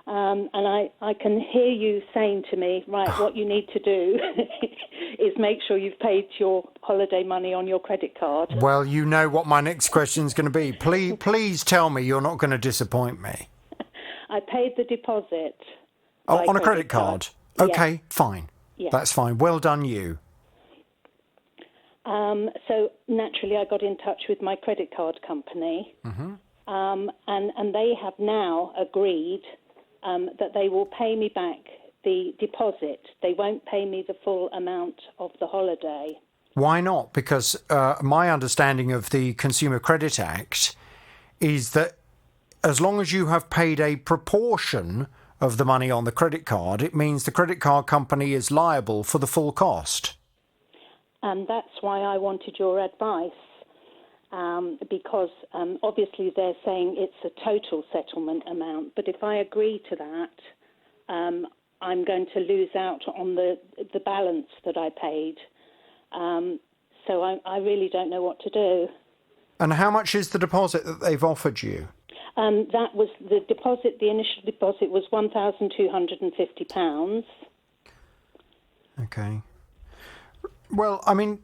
And I can hear you saying to me, right, what you need to do is make sure you've paid your holiday money on your credit card. Well, you know what my next question is going to be. Please tell me you're not going to disappoint me. I paid the deposit. Oh, on a credit card? Okay, Yes. fine. Yes. That's fine. Well done, you. So naturally, I got in touch with my credit card company, and they have now agreed that they will pay me back the deposit. They won't pay me the full amount of the holiday. Why not? Because my understanding of the Consumer Credit Act is that as long as you have paid a proportion of the money on the credit card, it means the credit card company is liable for the full cost. And that's why I wanted your advice, because obviously they're saying it's a total settlement amount. But if I agree to that, I'm going to lose out on the balance that I paid. So I really don't know what to do. And how much is the deposit that they've offered you? That was the deposit. The initial deposit was £1,250. Okay. Well, I mean,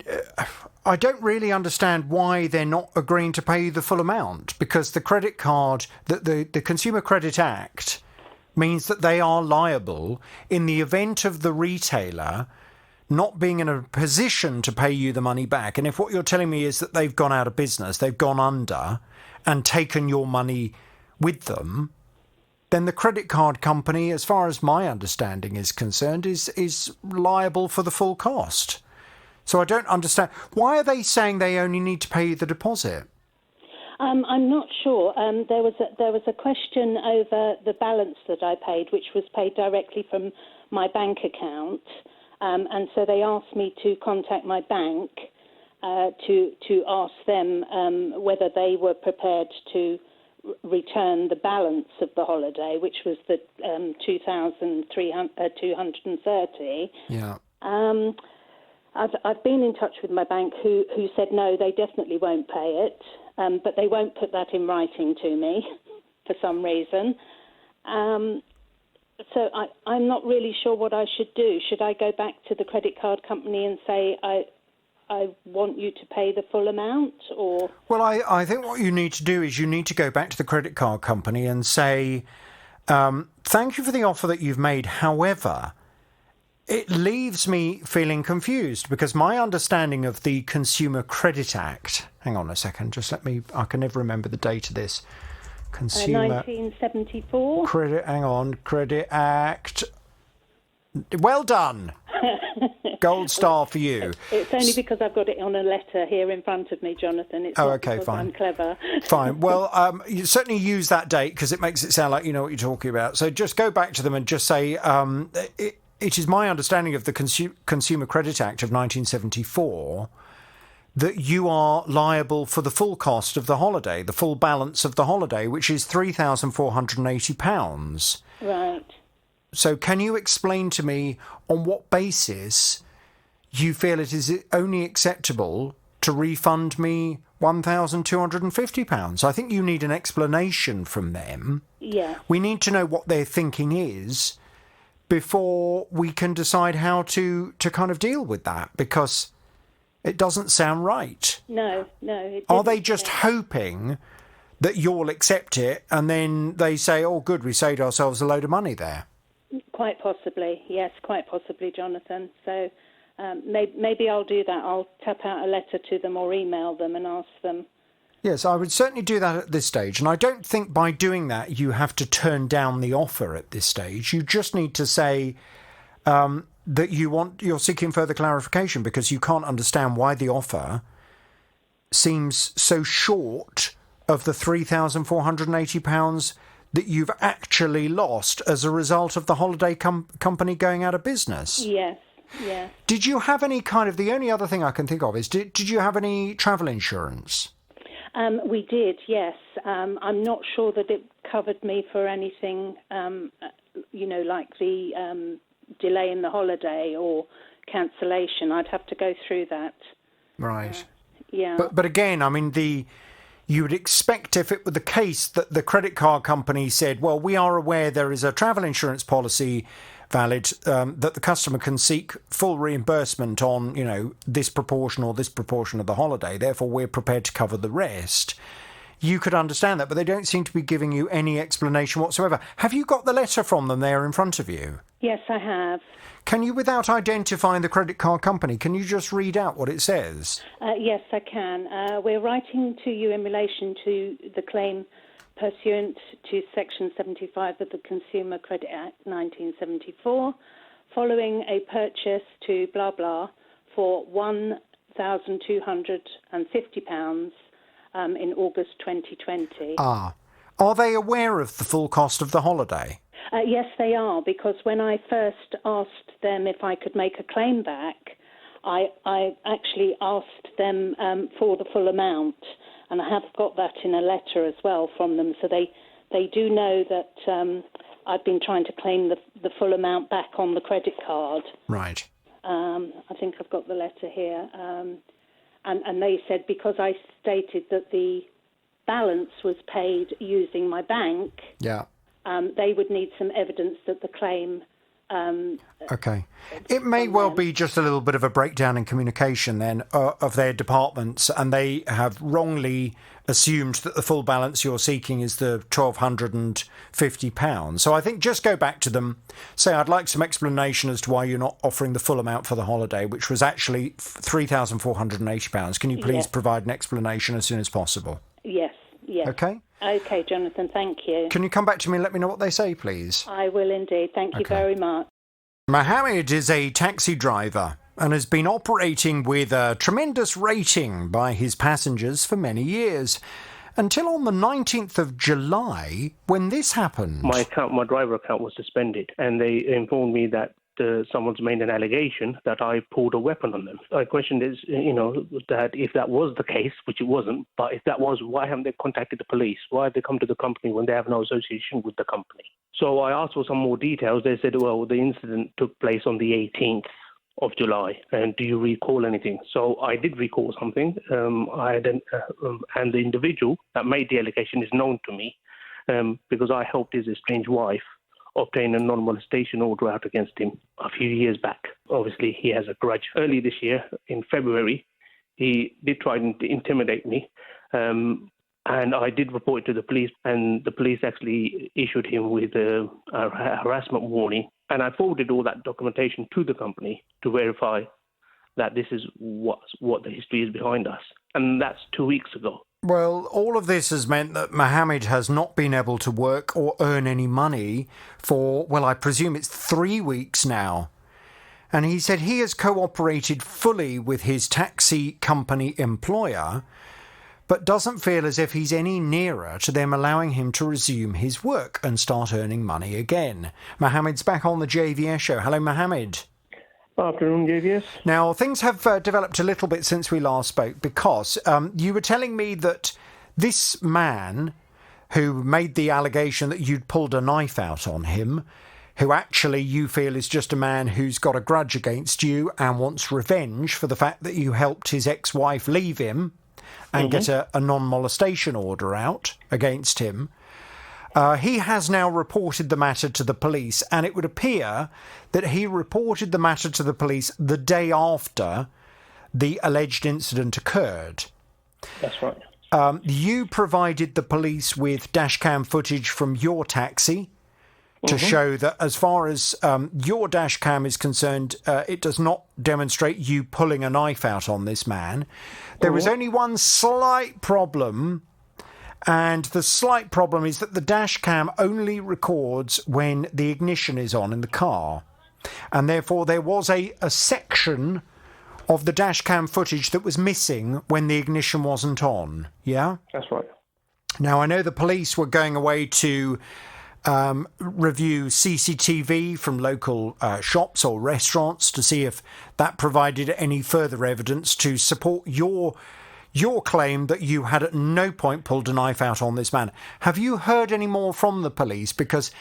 I don't really understand why they're not agreeing to pay you the full amount, because the credit card, the Consumer Credit Act means that they are liable in the event of the retailer not being in a position to pay you the money back. And if what you're telling me is that they've gone out of business, they've gone under and taken your money with them, then the credit card company, as far as my understanding is concerned, is liable for the full cost. So I don't understand. Why are they saying they only need to pay you the deposit? I'm not sure. There was a question over the balance that I paid, which was paid directly from my bank account, and so they asked me to contact my bank to ask them whether they were prepared to return the balance of the holiday, which was the $2,230. Yeah. I've been in touch with my bank who said no, they definitely won't pay it, but they won't put that in writing to me for some reason. So I'm not really sure what I should do. Should I go back to the credit card company and say I want you to pay the full amount, or? Well, I think what you need to do is you need to go back to the credit card company and say, thank you for the offer that you've made. However, it leaves me feeling confused because my understanding of the Consumer Credit Act, hang on a second, I can never remember the date of this. Consumer 1974. Credit Act. Well done. Gold star for you. It's only because I've got it on a letter here in front of me, Jonathan. It's not okay, because fine. I'm clever. Fine. Well, you certainly use that date because it makes it sound like you know what you're talking about. So just go back to them and just say, it is my understanding of the Consumer Credit Act of 1974 that you are liable for the full cost of the holiday, the full balance of the holiday, which is £3,480. Right. So can you explain to me on what basis you feel it is only acceptable to refund me £1,250? I think you need an explanation from them. Yeah. We need to know what their thinking is before we can decide how to kind of deal with that, because it doesn't sound right. No. Are they just hoping that you'll accept it and then they say, oh, good, we saved ourselves a load of money there? Quite possibly, yes, quite possibly, Jonathan. So maybe I'll do that. I'll tap out a letter to them or email them and ask them. Yes, I would certainly do that at this stage. And I don't think by doing that you have to turn down the offer at this stage. You just need to say, that you're seeking further clarification because you can't understand why the offer seems so short of the £3,480 that you've actually lost as a result of the holiday company going out of business. Yes. Did you have any the only other thing I can think of is, did you have any travel insurance? We did, yes. I'm not sure that it covered me for anything, like the delay in the holiday or cancellation. I'd have to go through that. Right. Yeah. But again, I mean, you would expect if it were the case that the credit card company said, well, we are aware there is a travel insurance policy valid, that the customer can seek full reimbursement on, this proportion or this proportion of the holiday. Therefore, we're prepared to cover the rest. You could understand that, but they don't seem to be giving you any explanation whatsoever. Have you got the letter from them there in front of you? Yes, I have. Can you, without identifying the credit card company, can you just read out what it says? Yes, I can. We're writing to you in relation to the claim pursuant to Section 75 of the Consumer Credit Act 1974, following a purchase to blah blah for £1,250 in August 2020. Are they aware of the full cost of the holiday? Yes, they are, because when I first asked them if I could make a claim back, I actually asked them for the full amount, and I have got that in a letter as well from them, so they do know that I've been trying to claim the full amount back on the credit card. Right. I think I've got the letter here. And they said because I stated that the balance was paid using my bank, they would need some evidence that the claim... Okay. It may well be just a little bit of a breakdown in communication then of their departments, and they have wrongly assumed that the full balance you're seeking is the £1,250. So I think just go back to them, say I'd like some explanation as to why you're not offering the full amount for the holiday, which was actually £3,480. Can you please provide an explanation as soon as possible? Yes. Okay? Okay, Jonathan, thank you. Can you come back to me and let me know what they say, please? I will indeed. Thank you very much. Mohammed is a taxi driver and has been operating with a tremendous rating by his passengers for many years, until on the 19th of July, when this happened. My driver account was suspended, and they informed me that someone's made an allegation that I pulled a weapon on them. My question is, that if that was the case, which it wasn't, but if that was, why haven't they contacted the police? Why have they come to the company when they have no association with the company? So I asked for some more details. They said, well, the incident took place on the 18th of July, and do you recall anything? So I did recall something. And the individual that made the allegation is known to me, because I helped his estranged wife obtain a non-molestation order out against him a few years back. Obviously, he has a grudge. Early this year, in February, he did try to intimidate me, and I did report it to the police, and the police actually issued him with a harassment warning. And I forwarded all that documentation to the company to verify that this is what the history is behind us. And that's 2 weeks ago. Well, all of this has meant that Mohammed has not been able to work or earn any money for, well, I presume it's 3 weeks now. And he said he has cooperated fully with his taxi company employer, but doesn't feel as if he's any nearer to them allowing him to resume his work and start earning money again. Mohammed's back on the JVS show. Hello, Mohammed. Afternoon, JVS. Now, things have developed a little bit since we last spoke, because you were telling me that this man who made the allegation that you'd pulled a knife out on him, who actually you feel is just a man who's got a grudge against you and wants revenge for the fact that you helped his ex-wife leave him and get a non-molestation order out against him. He has now reported the matter to the police, and it would appear that he reported the matter to the police the day after the alleged incident occurred. That's right. You provided the police with dashcam footage from your taxi to show that, as far as your dashcam is concerned, it does not demonstrate you pulling a knife out on this man. There was only one slight problem. And the slight problem is that the dash cam only records when the ignition is on in the car. and therefore there was a section of the dash cam footage that was missing when the ignition wasn't on. Yeah? That's right. Now, I know the police were going away to review CCTV from local shops or restaurants to see if that provided any further evidence to support your claim that you had at no point pulled a knife out on this man. Have you heard any more from the police? Because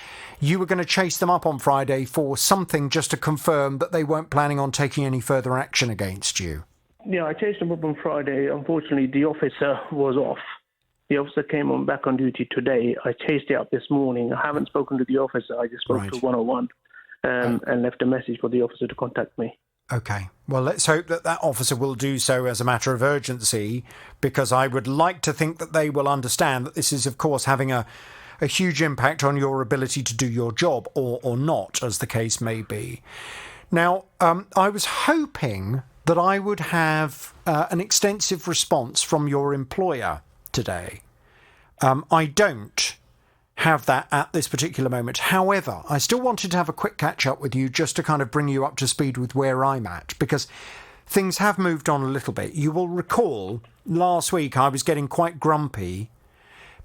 you were going to chase them up on Friday for something just to confirm that they weren't planning on taking any further action against you. Yeah, I chased them up on Friday. Unfortunately, the officer was off. The officer came back on duty today. I chased it up this morning. I haven't spoken to the officer. I just spoke to 101 and left a message for the officer to contact me. Okay. Well, let's hope that officer will do so as a matter of urgency, because I would like to think that they will understand that this is, of course, having a huge impact on your ability to do your job, or not, as the case may be. Now, I was hoping that I would have an extensive response from your employer today. I don't have that at this particular moment. However, I still wanted to have a quick catch up with you just to kind of bring you up to speed with where I'm at, because things have moved on a little bit. You will recall last week I was getting quite grumpy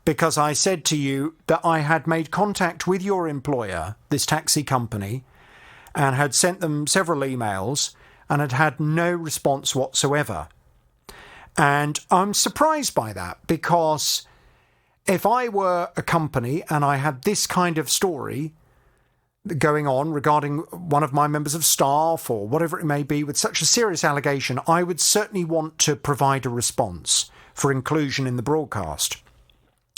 because I said to you that I had made contact with your employer, this taxi company, and had sent them several emails and had had no response whatsoever. And I'm surprised by that, because if I were a company and I had this kind of story going on regarding one of my members of staff or whatever it may be with such a serious allegation, I would certainly want to provide a response for inclusion in the broadcast.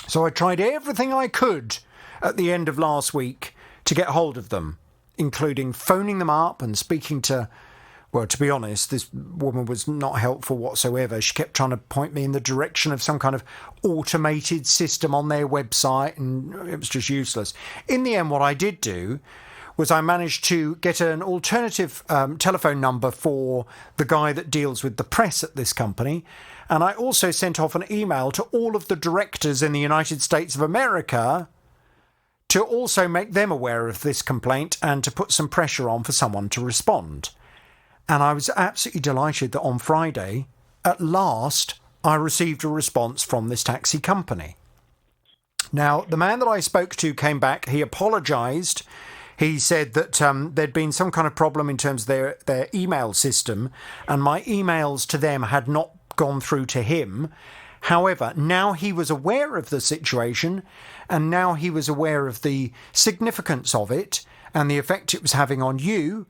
So I tried everything I could at the end of last week to get hold of them, including phoning them up and speaking to... Well, to be honest, this woman was not helpful whatsoever. She kept trying to point me in the direction of some kind of automated system on their website, and it was just useless. In the end, what I did do was I managed to get an alternative telephone number for the guy that deals with the press at this company, and I also sent off an email to all of the directors in the United States of America to also make them aware of this complaint and to put some pressure on for someone to respond. And I was absolutely delighted that on Friday, at last, I received a response from this taxi company. Now, the man that I spoke to came back. He apologised. He said that there'd been some kind of problem in terms of their email system, and my emails to them had not gone through to him. However, now he was aware of the situation, and now he was aware of the significance of it and the effect it was having on you.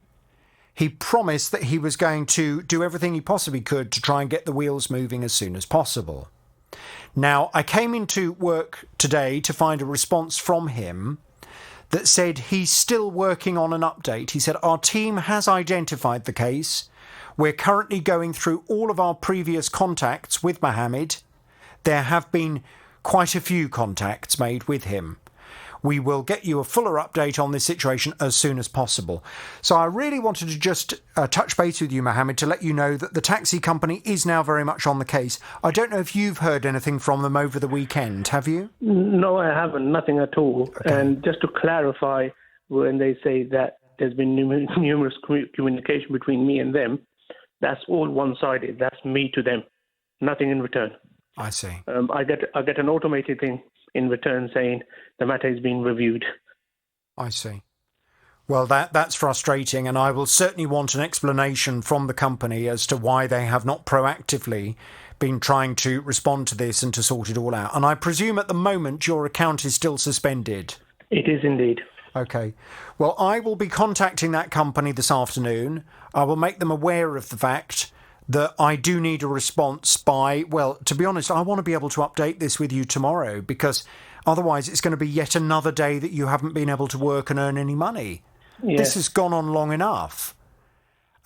He promised that he was going to do everything he possibly could to try and get the wheels moving as soon as possible. Now, I came into work today to find a response from him that said he's still working on an update. He said, our team has identified the case. We're currently going through all of our previous contacts with Mohammed. There have been quite a few contacts made with him. We will get you a fuller update on this situation as soon as possible. So I really wanted to just touch base with you, Mohammed, to let you know that the taxi company is now very much on the case. I don't know if you've heard anything from them over the weekend, have you? No, I haven't. Nothing at all. Okay. And just to clarify, when they say that there's been numerous communication between me and them, that's all one-sided. That's me to them. Nothing in return. I see. I get an automated thing in return saying the matter is being reviewed. I see. Well, that's frustrating, and I will certainly want an explanation from the company as to why they have not proactively been trying to respond to this and to sort it all out. And I presume at the moment your account is still suspended. It is indeed. Okay. Well, I will be contacting that company this afternoon. I will make them aware of the fact that I do need a response by, well, to be honest, I want to be able to update this with you tomorrow, because otherwise it's going to be yet another day that you haven't been able to work and earn any money. Yes. This has gone on long enough.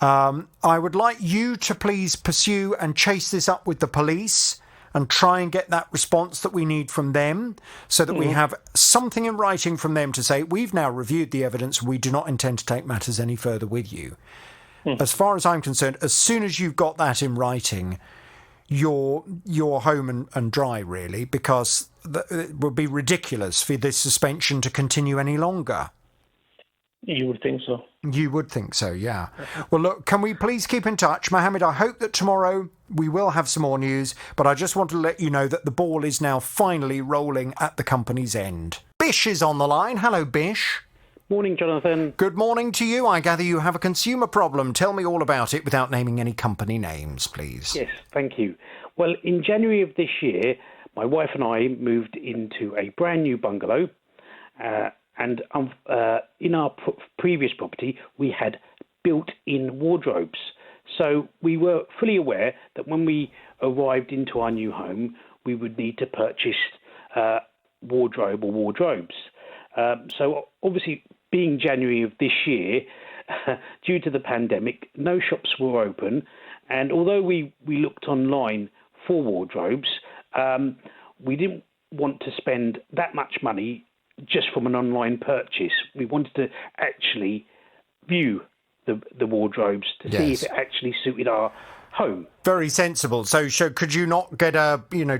I would like you to please pursue and chase this up with the police and try and get that response that we need from them, so that we have something in writing from them to say, we've now reviewed the evidence, we do not intend to take matters any further with you. As far as I'm concerned, as soon as you've got that in writing, you're home and dry, really, because it would be ridiculous for this suspension to continue any longer. You would think so. You would think so, yeah. Well, look, can we please keep in touch? Mohammed, I hope that tomorrow we will have some more news, but I just want to let you know that the ball is now finally rolling at the company's end. Bish is on the line. Hello, Bish. Morning, Jonathan. Good morning to you. I gather you have a consumer problem. Tell me all about it without naming any company names, please. Yes, thank you. Well, in January of this year, my wife and I moved into a brand new bungalow. And in our previous property, we had built-in wardrobes. So we were fully aware that when we arrived into our new home, we would need to purchase wardrobe or wardrobes. So obviously, being January of this year, due to the pandemic, no shops were open. And although we looked online for wardrobes, we didn't want to spend that much money just from an online purchase. We wanted to actually view the wardrobes to see if it actually suited our home. Very sensible. So could you not get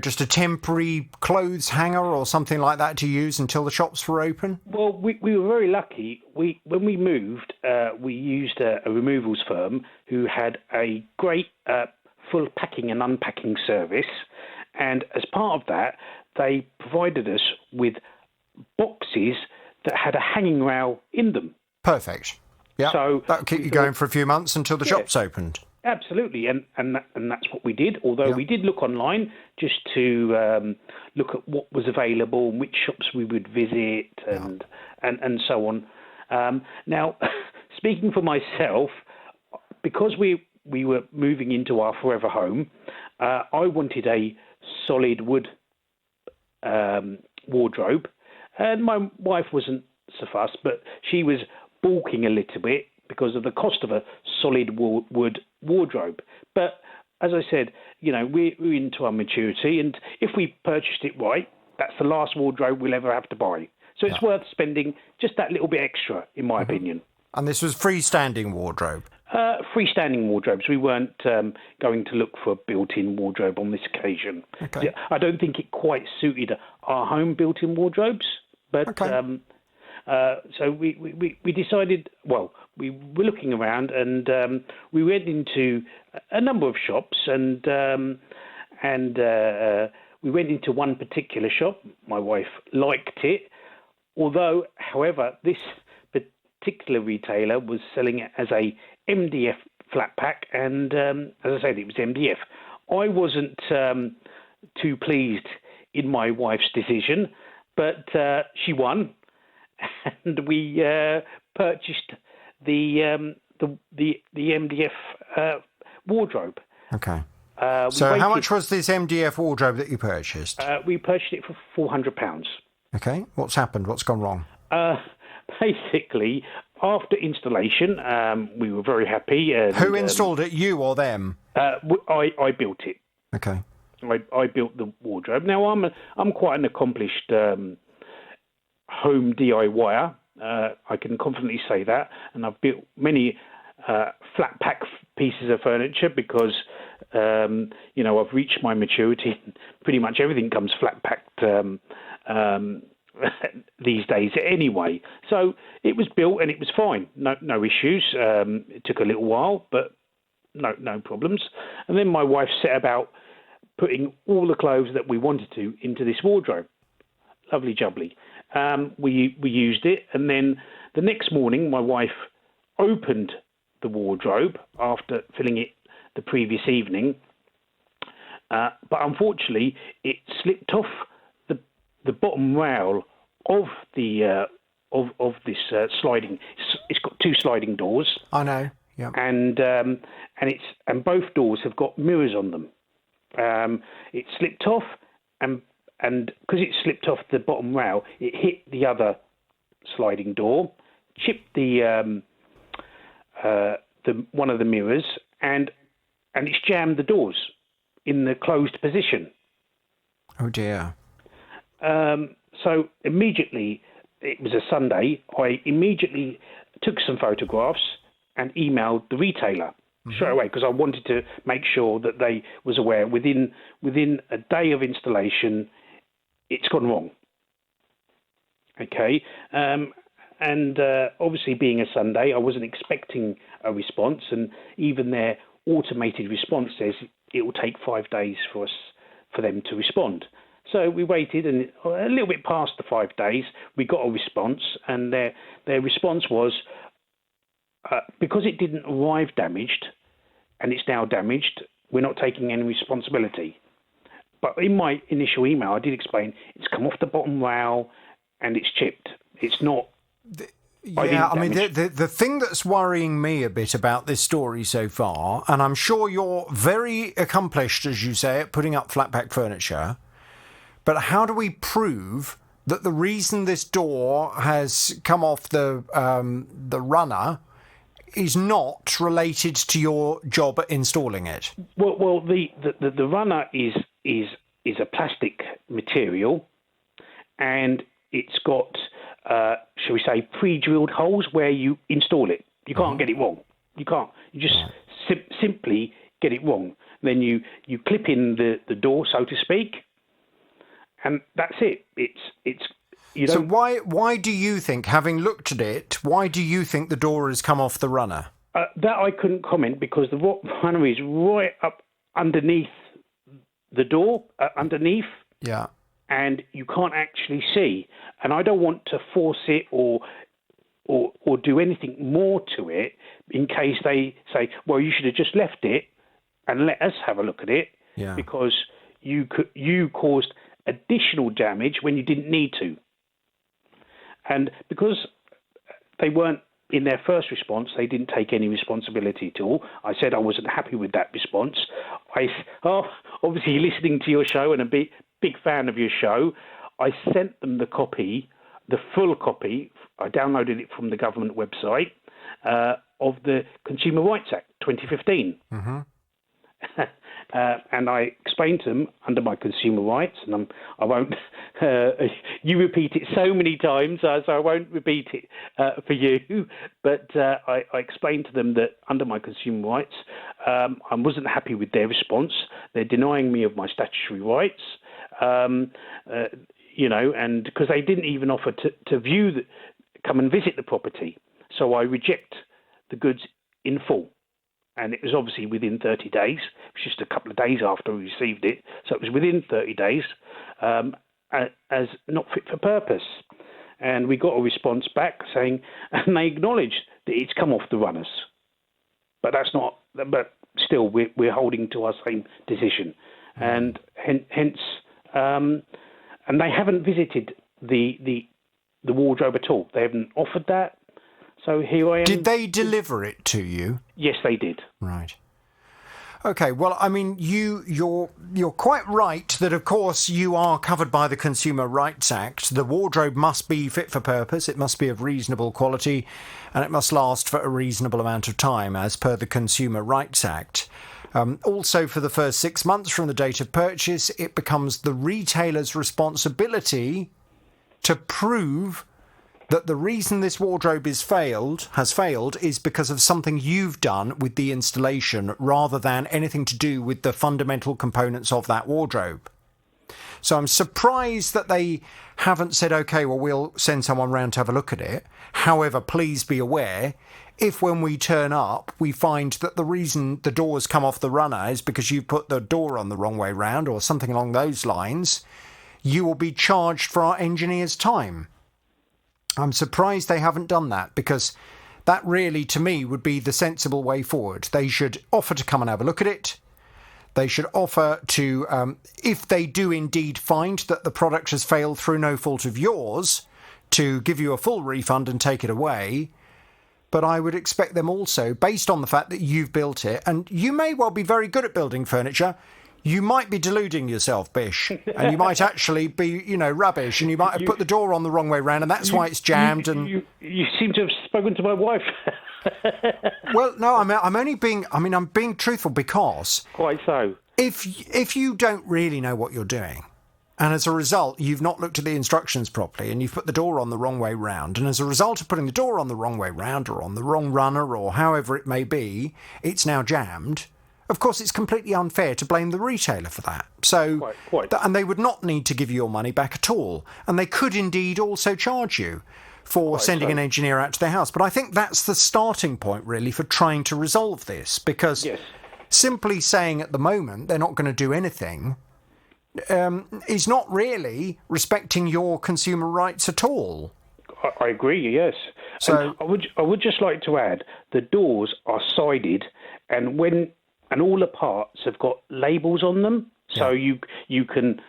just a temporary clothes hanger or something like that to use until the shops were open? Well, we were very lucky. When we moved, we used a removals firm who had a great full packing and unpacking service. And as part of that, they provided us with boxes that had a hanging rail in them. Perfect. Yeah. So that'll keep you going for a few months until the shops opened. Absolutely, and that's what we did. Although we did look online just to look at what was available, which shops we would visit, and so on. Now, speaking for myself, because we were moving into our forever home, I wanted a solid wood wardrobe. And my wife wasn't so fussed, but she was balking a little bit because of the cost of a solid wood wardrobe. But as I said, we're into our maturity, and if we purchased it right, that's the last wardrobe we'll ever have to buy. So it's worth spending just that little bit extra, in my opinion. And this was freestanding wardrobe? Freestanding wardrobes. We weren't going to look for a built-in wardrobe on this occasion. Okay. I don't think it quite suited our home built-in wardrobes. But so we decided, well, we were looking around, and we went into a number of shops, and we went into one particular shop. My wife liked it, however, this particular retailer was selling it as a MDF flat pack, and as I said, it was MDF. I wasn't too pleased in my wife's decision, but she won, and we purchased the MDF wardrobe. Okay. So how much was this MDF wardrobe that you purchased? We purchased it for £400. Okay. What's happened? What's gone wrong? Basically, after installation, we were very happy. Who installed it, you or them? I built it. Okay. I built the wardrobe. Now I'm quite an accomplished home DIYer. I can confidently say that, and I've built many flat pack pieces of furniture because I've reached my maturity. Pretty much everything comes flat packed these days anyway. So it was built and it was fine. No issues. It took a little while, but no problems. And then my wife set about putting all the clothes that we wanted to into this wardrobe. Lovely jubbly. We used it, and then the next morning my wife opened the wardrobe after filling it the previous evening, but unfortunately it slipped off the bottom rail of the of this sliding. It's got two sliding doors. I know. Yeah. And both doors have got mirrors on them. It slipped off, and because it slipped off the bottom rail, it hit the other sliding door, chipped the one of the mirrors, and it's jammed the doors in the closed position. Oh dear. So immediately, it was a Sunday, I immediately took some photographs and emailed the retailer straight away, because I wanted to make sure that they was aware within a day of installation, it's gone wrong. Okay. And obviously, being a Sunday, I wasn't expecting a response. And even their automated response says it will take 5 days for them to respond. So we waited, and a little bit past the 5 days, we got a response. And their response was, because it didn't arrive damaged, and it's now damaged, we're not taking any responsibility. But in my initial email, I did explain it's come off the bottom rail and it's chipped. It's not. The thing that's worrying me a bit about this story so far, and I'm sure you're very accomplished, as you say, at putting up flat-pack furniture, but how do we prove that the reason this door has come off the runner is not related to your job at installing it? Well, the runner is a plastic material, and it's got, shall we say, pre-drilled holes where you install it. You can't get it wrong. You can't. You just simply get it wrong. Then you clip in the door, so to speak, and that's it. It's. So why do you think, having looked at it, why do you think the door has come off the runner? That I couldn't comment, because the runner is right up underneath the door, underneath. Yeah. And you can't actually see. And I don't want to force it or do anything more to it in case they say, well, you should have just left it and let us have a look at it, because you caused additional damage when you didn't need to. And because they weren't in their first response, they didn't take any responsibility at all. I said I wasn't happy with that response. Obviously listening to your show and a big fan of your show, I sent them the full copy. I downloaded it from the government website of the Consumer Rights Act 2015. Mm-hmm. And I explained to them under my consumer rights, and I won't. You repeat it so many times, so I won't repeat it for you. But I explained to them that under my consumer rights, I wasn't happy with their response. They're denying me of my statutory rights, and because they didn't even offer to come and visit the property. So I reject the goods in full. And it was obviously within 30 days. It was just a couple of days after we received it. So it was within 30 days as not fit for purpose. And we got a response back saying, and they acknowledged that it's come off the runners. But still, we're holding to our same decision. And hence, and they haven't visited the wardrobe at all. They haven't offered that. So here I am. Did they deliver it to you? Yes, they did. Right. Okay. Well, I mean, you're quite right that, of course, you are covered by the Consumer Rights Act. The wardrobe must be fit for purpose. It must be of reasonable quality, and it must last for a reasonable amount of time, as per the Consumer Rights Act. Also, for the first 6 months from the date of purchase, it becomes the retailer's responsibility to prove that the reason this wardrobe has failed is because of something you've done with the installation, rather than anything to do with the fundamental components of that wardrobe. So I'm surprised that they haven't said, OK, well, we'll send someone round to have a look at it. However, please be aware, if when we turn up, we find that the reason the door's come off the runner is because you've put the door on the wrong way round or something along those lines, you will be charged for our engineer's time. I'm surprised they haven't done that, because that really, to me, would be the sensible way forward. They should offer to come and have a look at it. They should offer to, if they do indeed find that the product has failed through no fault of yours, to give you a full refund and take it away. But I would expect them also, based on the fact that you've built it, and you may well be very good at building furniture, you might be deluding yourself, Bish, and you might actually be, rubbish, and you might have put the door on the wrong way round, and that's why it's jammed. You seem to have spoken to my wife. Well, no, I'm being truthful, because quite so. If you don't really know what you're doing, and as a result you've not looked at the instructions properly, and you've put the door on the wrong way round, and as a result of putting the door on the wrong way round, or on the wrong runner, or however it may be, it's now jammed. Of course, it's completely unfair to blame the retailer for that. So, quite. And they would not need to give you your money back at all. And they could indeed also charge you for sending an engineer out to their house. But I think that's the starting point, really, for trying to resolve this, because simply saying at the moment they're not going to do anything is not really respecting your consumer rights at all. I agree, yes. So I would just like to add, the doors are sided, and all the parts have got labels on them. So you can,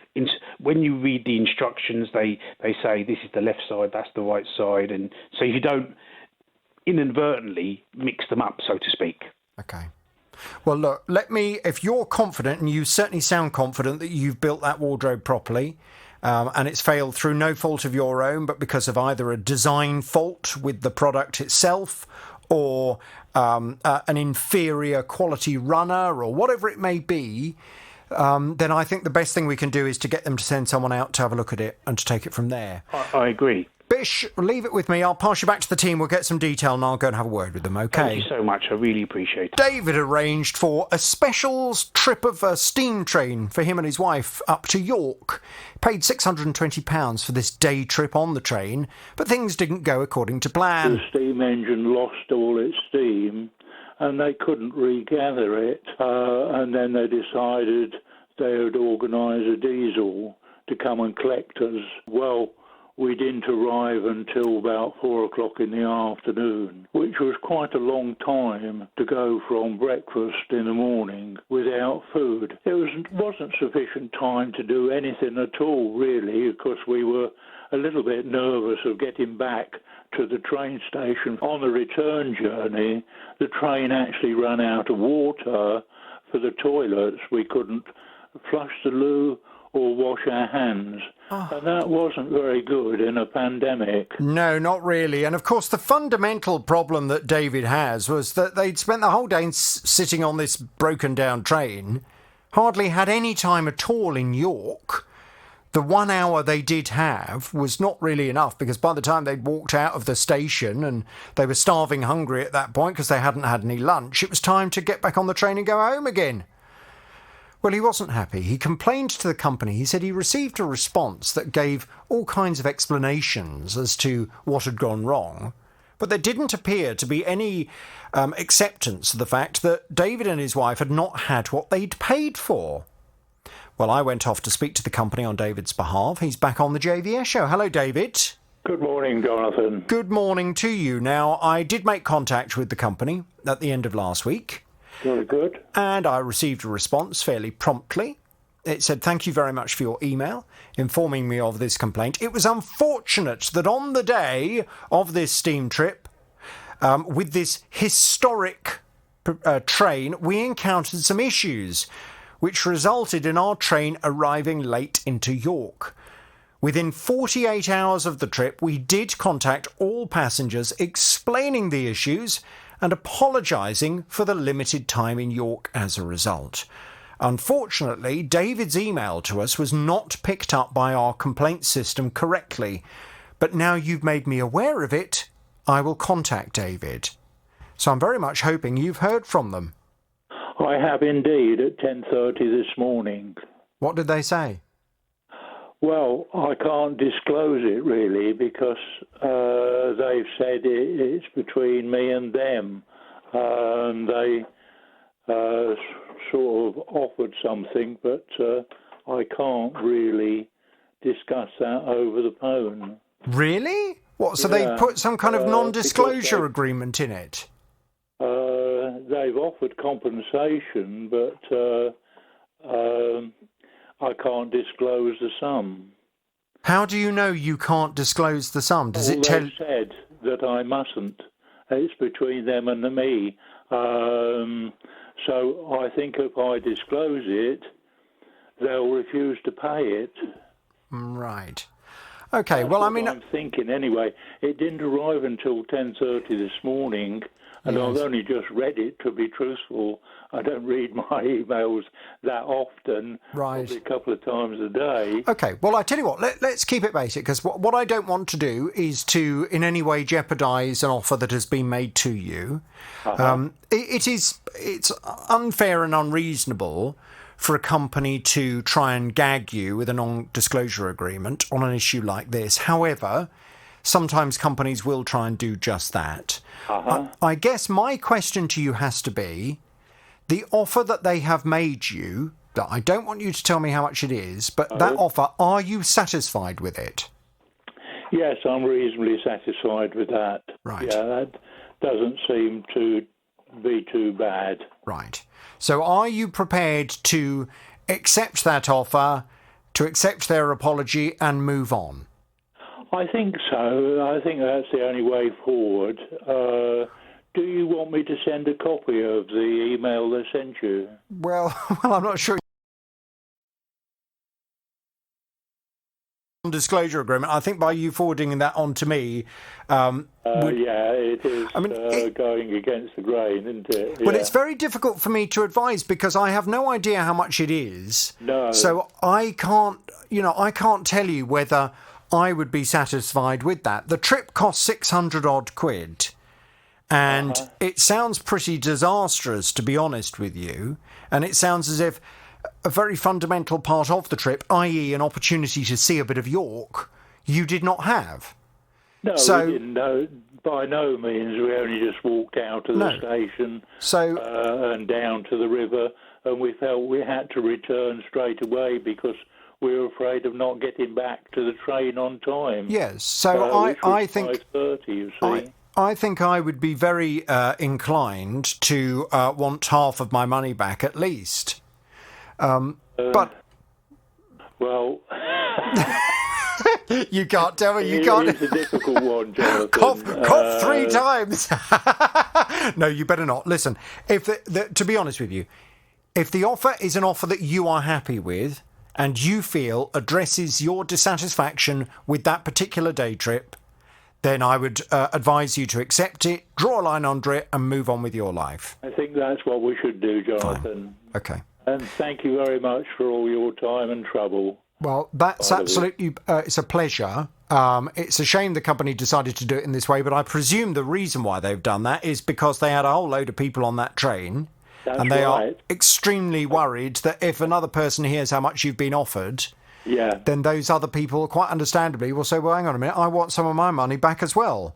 when you read the instructions, they say this is the left side, that's the right side, and so you don't inadvertently mix them up, so to speak. Okay. Well, look, if you're confident, and you certainly sound confident that you've built that wardrobe properly, and it's failed through no fault of your own, but because of either a design fault with the product itself, or an inferior quality runner, or whatever it may be, then I think the best thing we can do is to get them to send someone out to have a look at it and to take it from there. I agree. Bish, leave it with me. I'll pass you back to the team. We'll get some detail and I'll go and have a word with them, okay? Thank you so much. I really appreciate it. David arranged for a specials trip of a steam train for him and his wife up to York. Paid £620 for this day trip on the train, but things didn't go according to plan. The steam engine lost all its steam and they couldn't regather it. And then they decided they would organise a diesel to come and collect us. Well, we didn't arrive until about 4 o'clock in the afternoon, which was quite a long time to go from breakfast in the morning without food. It wasn't sufficient time to do anything at all, really, because we were a little bit nervous of getting back to the train station. On the return journey, the train actually ran out of water for the toilets. We couldn't flush the loo or wash our hands. And that wasn't very good in a pandemic. No, not really. And of course, the fundamental problem that David has was that they'd spent the whole day sitting on this broken down train, hardly had any time at all in York. The 1 hour they did have was not really enough, because by the time they'd walked out of the station and they were starving hungry at that point because they hadn't had any lunch, it was time to get back on the train and go home again. Well, he wasn't happy. He complained to the company. He said he received a response that gave all kinds of explanations as to what had gone wrong, but there didn't appear to be any acceptance of the fact that David and his wife had not had what they'd paid for. Well, I went off to speak to the company on David's behalf. He's back on the JVS show. Hello, David. Good morning, Jonathan. Good morning to you. Now, I did make contact with the company at the end of last week. Very good. And I received a response fairly promptly. It said, thank you very much for your email, informing me of this complaint. It was unfortunate that on the day of this steam trip, with this historic train, we encountered some issues, which resulted in our train arriving late into York. Within 48 hours of the trip, we did contact all passengers explaining the issues and apologising for the limited time in York as a result. Unfortunately, David's email to us was not picked up by our complaint system correctly, but now you've made me aware of it, I will contact David. So I'm very much hoping you've heard from them. I have indeed, at 10:30 this morning. What did they say? Well, I can't disclose it really, because they've said it's between me and them. They sort of offered something, but I can't really discuss that over the phone. Really? What, so they put some kind of non-disclosure agreement in it? They've offered compensation, but I can't disclose the sum. How do you know you can't disclose the sum? Does it tell? They've said that I mustn't. It's between them and me. So I think if I disclose it, they'll refuse to pay it. Right. Okay. That's well, I what mean, I'm thinking anyway. It didn't arrive until 10:30 this morning. And yes. I've only just read it, to be truthful. I don't read my emails that often, right. Probably a couple of times a day. Okay, well, I tell you what, let's keep it basic, because what I don't want to do is to in any way jeopardise an offer that has been made to you. It's unfair and unreasonable for a company to try and gag you with a non-disclosure agreement on an issue like this. However, sometimes companies will try and do just that. I guess my question to you has to be, the offer that they have made you, that I don't want you to tell me how much it is, but that offer, are you satisfied with it? Yes, I'm reasonably satisfied with that. Right. Yeah, that doesn't seem to be too bad. Right. So are you prepared to accept that offer, to accept their apology and move on? I think so. I think that's the only way forward. Do you want me to send a copy of the email they sent you? Well, I'm not sure. Disclosure agreement. I think by you forwarding that on to me, yeah, it is. I mean, going against the grain, isn't it? Well, yeah. It's very difficult for me to advise because I have no idea how much it is. No. So I can't tell you whether I would be satisfied with that. The trip cost 600 odd quid, and it sounds pretty disastrous, to be honest with you. And it sounds as if a very fundamental part of the trip, i.e. an opportunity to see a bit of York, you did not have. No, we didn't know. By no means. We only just walked out of the station and down to the river, and we felt we had to return straight away because we were afraid of not getting back to the train on time. Yes, so I think 5:30, you see. I think I would be very inclined to want half of my money back at least. But well, you can't tell me. You can't. It's a difficult one, Jonathan. Cough 3 times. No, you better not. Listen, if to be honest with you, if the offer is an offer that you are happy with and you feel addresses your dissatisfaction with that particular day trip, then I would advise you to accept it, draw a line under it, and move on with your life. I think that's what we should do, Jonathan. Fine. Okay. And thank you very much for all your time and trouble. Well, that's absolutely, it's a pleasure. It's a shame the company decided to do it in this way, but I presume the reason why they've done that is because they had a whole load of people on that train. That's and they right. are extremely worried that if another person hears how much you've been offered, then those other people, quite understandably, will say, well, hang on a minute, I want some of my money back as well.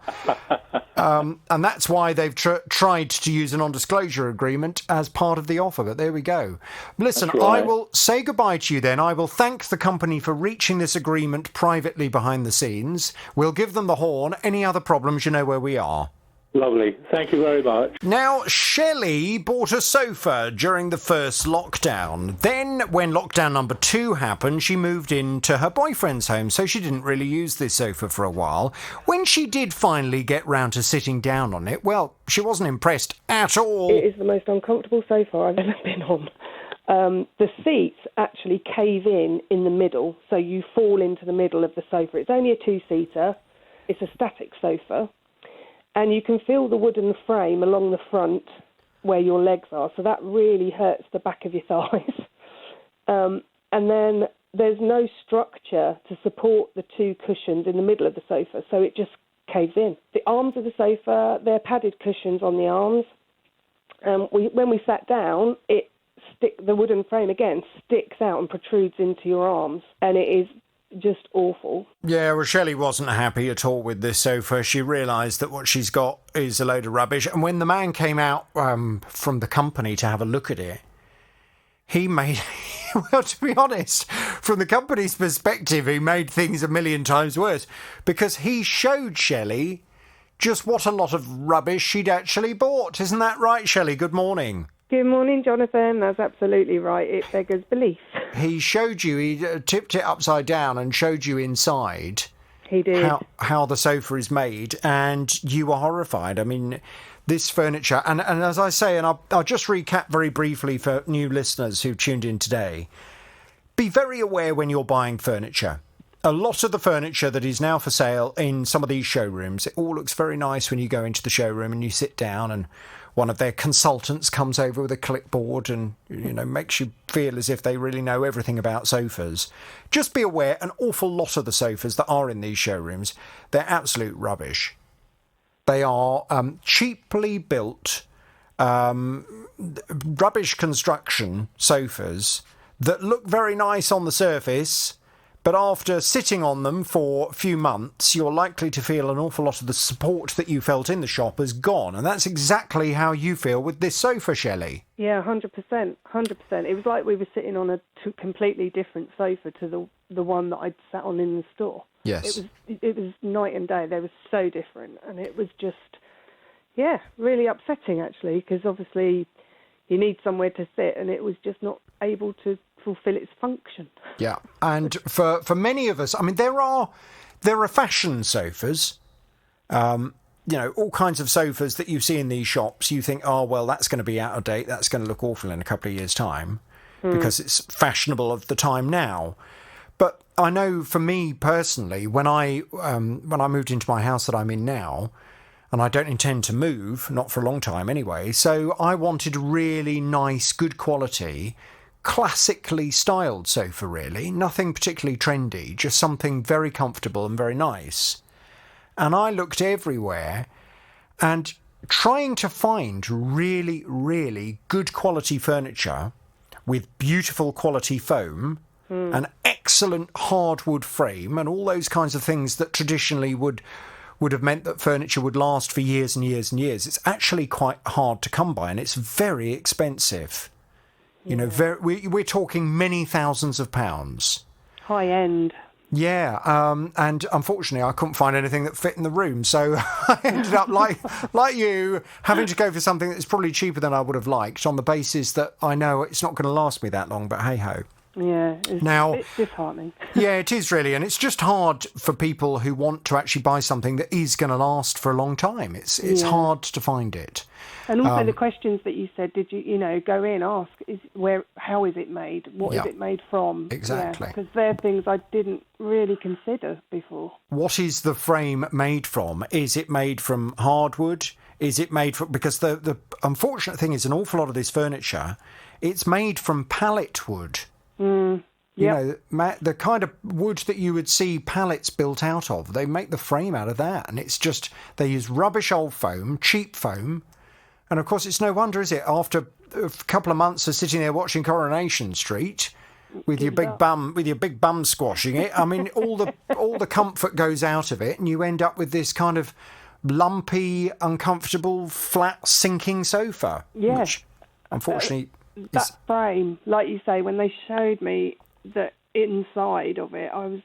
And that's why they've tried to use a non-disclosure agreement as part of the offer. But there we go. Listen, I will say goodbye to you then. I will thank the company for reaching this agreement privately behind the scenes. We'll give them the horn. Any other problems, you know where we are. Lovely. Thank you very much. Now, Shelley bought a sofa during the first lockdown. Then, when lockdown number 2 happened, she moved into her boyfriend's home, so she didn't really use this sofa for a while. When she did finally get round to sitting down on it, well, she wasn't impressed at all. It is the most uncomfortable sofa I've ever been on. The seats actually cave in the middle, so you fall into the middle of the sofa. It's only a 2-seater. It's a static sofa. And you can feel the wooden frame along the front where your legs are, so that really hurts the back of your thighs. And then there's no structure to support the 2 cushions in the middle of the sofa, so it just caves in. The arms of the sofa, they're padded cushions on the arms. When we sat down, the wooden frame again sticks out and protrudes into your arms, and it is just awful. Yeah, well, Shelley wasn't happy at all with this sofa. She realised that what she's got is a load of rubbish. And when the man came out from the company to have a look at it, he made, well, to be honest, from the company's perspective, he made things a million times worse because he showed Shelley just what a lot of rubbish she'd actually bought. Isn't that right, Shelley? Good morning. Good morning, Jonathan. That's absolutely right. It beggars belief. He showed you, he tipped it upside down and showed you inside. He did. How the sofa is made, and you were horrified. I mean, this furniture, and as I say, and I'll just recap very briefly for new listeners who tuned in today, be very aware when you're buying furniture. A lot of the furniture that is now for sale in some of these showrooms, it all looks very nice when you go into the showroom and you sit down and one of their consultants comes over with a clipboard and, makes you feel as if they really know everything about sofas. Just be aware, an awful lot of the sofas that are in these showrooms, they're absolute rubbish. They are cheaply built, rubbish construction sofas that look very nice on the surface, But after sitting on them for a few months, you're likely to feel an awful lot of the support that you felt in the shop has gone. And that's exactly how you feel with this sofa, Shelley. Yeah, 100%. 100%. It was like we were sitting on a completely different sofa to the one that I'd sat on in the store. Yes. It was night and day. They were so different. And it was just, yeah, really upsetting, actually, because obviously you need somewhere to sit and it was just not able to fulfill its function. Yeah, and for many of us, I mean, there are fashion sofas, all kinds of sofas that you see in these shops. You think, oh, well, that's going to be out of date. That's going to look awful in a couple of years' time because it's fashionable of the time now. But I know for me personally, when I moved into my house that I'm in now, and I don't intend to move, not for a long time anyway, so I wanted really nice, good quality, classically styled sofa, really. Nothing particularly trendy, just something very comfortable and very nice. And I looked everywhere and trying to find really, really good quality furniture with beautiful quality foam, an excellent hardwood frame, and all those kinds of things that traditionally would have meant that furniture would last for years and years and years. It's actually quite hard to come by, and it's very expensive. You know, we're talking many thousands of pounds. High end. Yeah, and unfortunately I couldn't find anything that fit in the room, so I ended up like you, having to go for something that's probably cheaper than I would have liked, on the basis that I know it's not going to last me that long, but hey-ho. Yeah, it's disheartening. Yeah, it is really, and it's just hard for people who want to actually buy something that is going to last for a long time. It's hard to find it. And also the questions that you said, did you go in, ask, how is it made? What is it made from? Exactly. Because they're things I didn't really consider before. What is the frame made from? Is it made from hardwood? Is it made from... Because the unfortunate thing is an awful lot of this furniture, it's made from pallet wood. You know, the kind of wood that you would see pallets built out of. They make the frame out of that, and it's just... They use rubbish old foam, cheap foam. And of course, it's no wonder, is it, after a couple of months of sitting there watching Coronation Street with your big bum squashing it, I mean, all the comfort goes out of it, and you end up with this kind of lumpy, uncomfortable, flat, sinking sofa. Yeah. Which, unfortunately, that frame, like you say, when they showed me the inside of it, I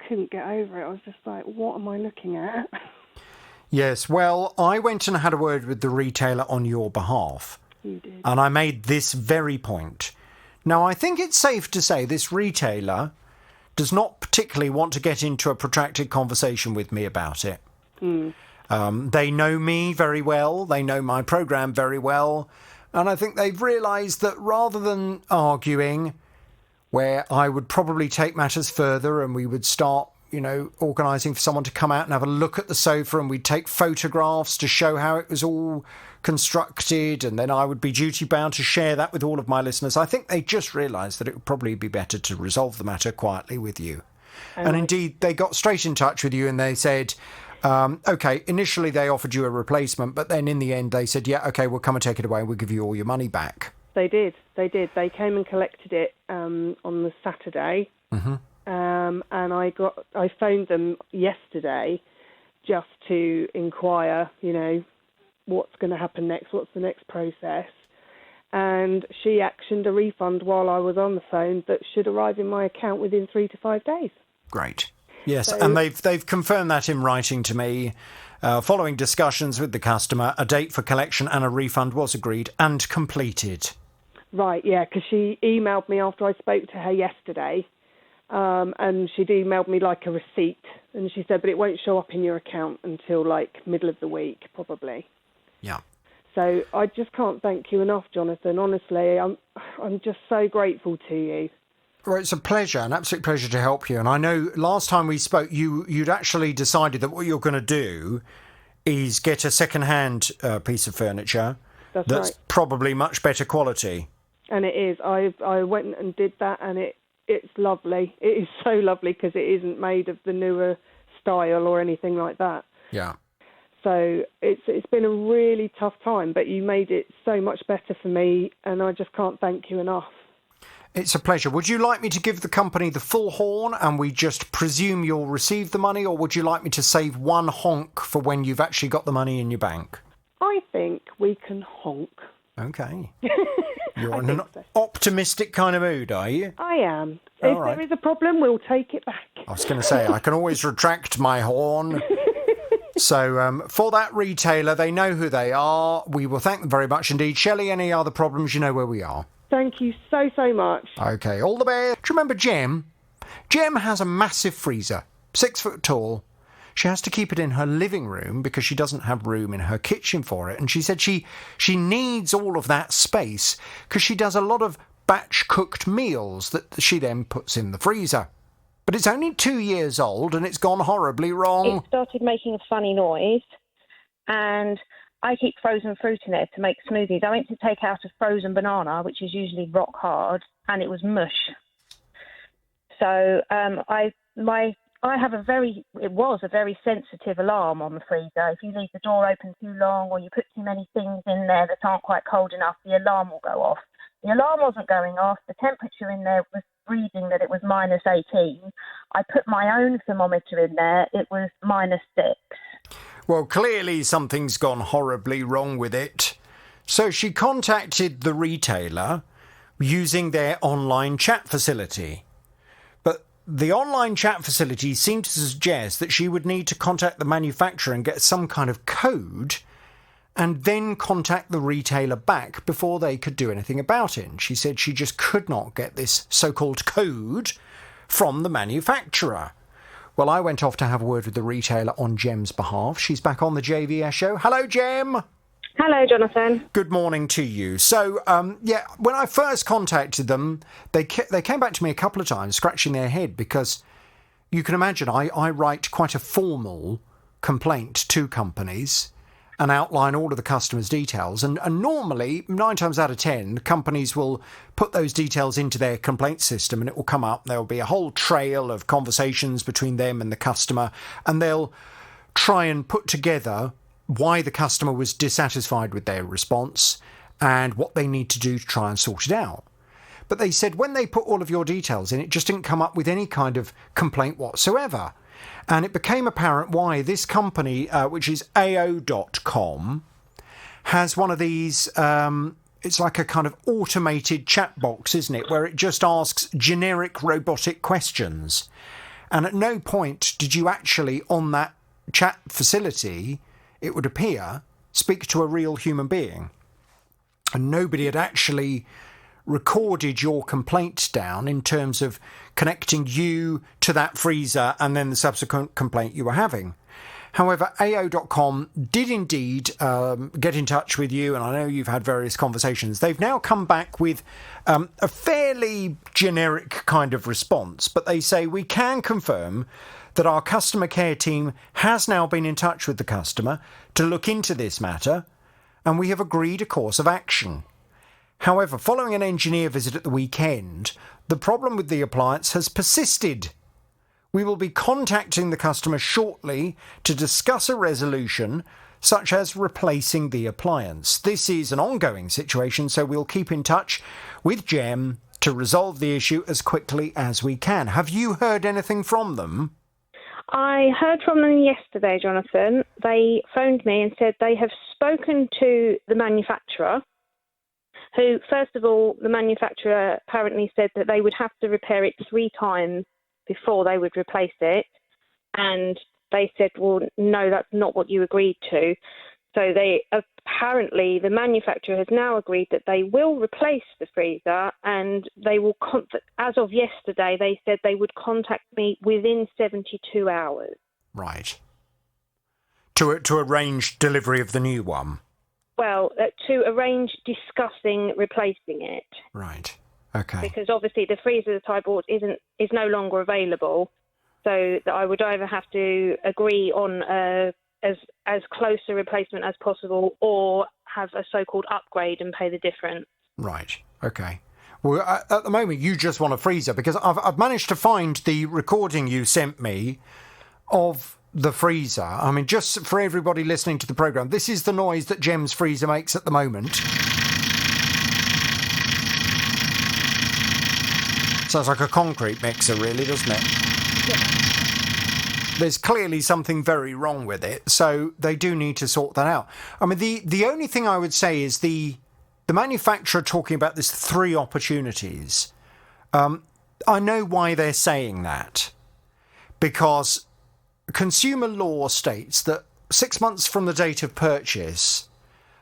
couldn't get over it. I was just like, what am I looking at? Yes, well, I went and had a word with the retailer on your behalf. You did. And I made this very point. Now, I think it's safe to say this retailer does not particularly want to get into a protracted conversation with me about it. They know me very well. They know my programme very well. And I think they've realised that rather than arguing, where I would probably take matters further and we would start organising for someone to come out and have a look at the sofa, and we'd take photographs to show how it was all constructed, and then I would be duty-bound to share that with all of my listeners. I think they just realised that it would probably be better to resolve the matter quietly with you. And indeed, they got straight in touch with you and they said, OK, initially they offered you a replacement, but then in the end they said, yeah, OK, we'll come and take it away and we'll give you all your money back. They did. They came and collected it on the Saturday. And I phoned them yesterday just to inquire, what's going to happen next, what's the next process. And she actioned a refund while I was on the phone that should arrive in my account within 3 to 5 days. Great. Yes, and they've confirmed that in writing to me. Following discussions with the customer, a date for collection and a refund was agreed and completed. Right, yeah, because she emailed me after I spoke to her yesterday. And she'd emailed me like a receipt, and she said, but it won't show up in your account until middle of the week, probably. Yeah. So I just can't thank you enough, Jonathan. Honestly, I'm just so grateful to you. Well, it's a pleasure, an absolute pleasure to help you. And I know last time we spoke, you'd actually decided that what you're going to do is get a second-hand piece of furniture that's right. Probably much better quality. And it is. I went and did that, and it's lovely. It is so lovely because it isn't made of the newer style or anything like that. Yeah. So it's been a really tough time, but you made it so much better for me, and I just can't thank you enough. It's a pleasure. Would you like me to give the company the full horn and we just presume you'll receive the money, or would you like me to save one honk for when you've actually got the money in your bank? I think we can honk. Okay. You're in an optimistic kind of mood, are you? I am. If there is a problem, we'll take it back. I was going to say, I can always retract my horn. So for that retailer, they know who they are. We will thank them very much indeed. Shelley, any other problems, you know where we are. Thank you so, so much. OK, all the best. Do you remember Jem? Jem has a massive freezer, 6 foot tall. She has to keep it in her living room because she doesn't have room in her kitchen for it. And she said she needs all of that space because she does a lot of batch cooked meals that she then puts in the freezer. But it's only 2 years old and it's gone horribly wrong. It started making a funny noise, and I keep frozen fruit in there to make smoothies. I went to take out a frozen banana, which is usually rock hard, and it was mush. So it was a very sensitive alarm on the freezer. If you leave the door open too long or you put too many things in there that aren't quite cold enough, the alarm will go off. The alarm wasn't going off. The temperature in there was reading that it was -18. I put my own thermometer in there. It was -6. Well, clearly something's gone horribly wrong with it. So she contacted the retailer using their online chat facility. But the online chat facility seemed to suggest that she would need to contact the manufacturer and get some kind of code and then contact the retailer back before they could do anything about it. And she said she just could not get this so-called code from the manufacturer. Well, I went off to have a word with the retailer on Jem's behalf. She's back on the JVS show. Hello, Jem. Hello, Jonathan. Good morning to you. So, when I first contacted them, they came back to me a couple of times, scratching their head, because you can imagine I write quite a formal complaint to companies and outline all of the customers' details. And normally, 9 times out of 10, companies will put those details into their complaint system and it will come up. There will be a whole trail of conversations between them and the customer, and they'll try and put together why the customer was dissatisfied with their response and what they need to do to try and sort it out. But they said when they put all of your details in, it just didn't come up with any kind of complaint whatsoever. And it became apparent why this company, which is AO.com, has one of these, it's like a kind of automated chat box, isn't it, where it just asks generic robotic questions. And at no point did you actually, on that chat facility, it would appear, speak to a real human being. And nobody had actually recorded your complaint down in terms of connecting you to that freezer and then the subsequent complaint you were having. However, AO.com did indeed get in touch with you, and I know you've had various conversations. They've now come back with a fairly generic kind of response, but they say we can confirm that our customer care team has now been in touch with the customer to look into this matter, and we have agreed a course of action. However, following an engineer visit at the weekend, the problem with the appliance has persisted. We will be contacting the customer shortly to discuss a resolution, such as replacing the appliance. This is an ongoing situation, so we'll keep in touch with Jem to resolve the issue as quickly as we can. Have you heard anything from them? I heard from them yesterday, Jonathan. They phoned me and said they have spoken to the manufacturer, who, first of all, the manufacturer apparently said that they would have to repair it 3 times before they would replace it. And they said, well, no, that's not what you agreed to. So the manufacturer has now agreed that they will replace the freezer, and they will, as of yesterday, they said they would contact me within 72 hours. Right. To arrange delivery of the new one? Well, to arrange discussing replacing it. Right. Okay. Because obviously the freezer that I bought is no longer available, so that I would either have to agree on as close a replacement as possible, or have a so-called upgrade and pay the difference. Right. Okay. Well, at the moment, you just want a freezer, because I've managed to find the recording you sent me of the freezer. I mean, just for everybody listening to the programme, this is the noise that Jem's freezer makes at the moment. Sounds like a concrete mixer, really, doesn't it? There's clearly something very wrong with it, so they do need to sort that out. I mean, the only thing I would say is the manufacturer talking about this 3 opportunities. I know why they're saying that, because consumer law states that 6 months from the date of purchase,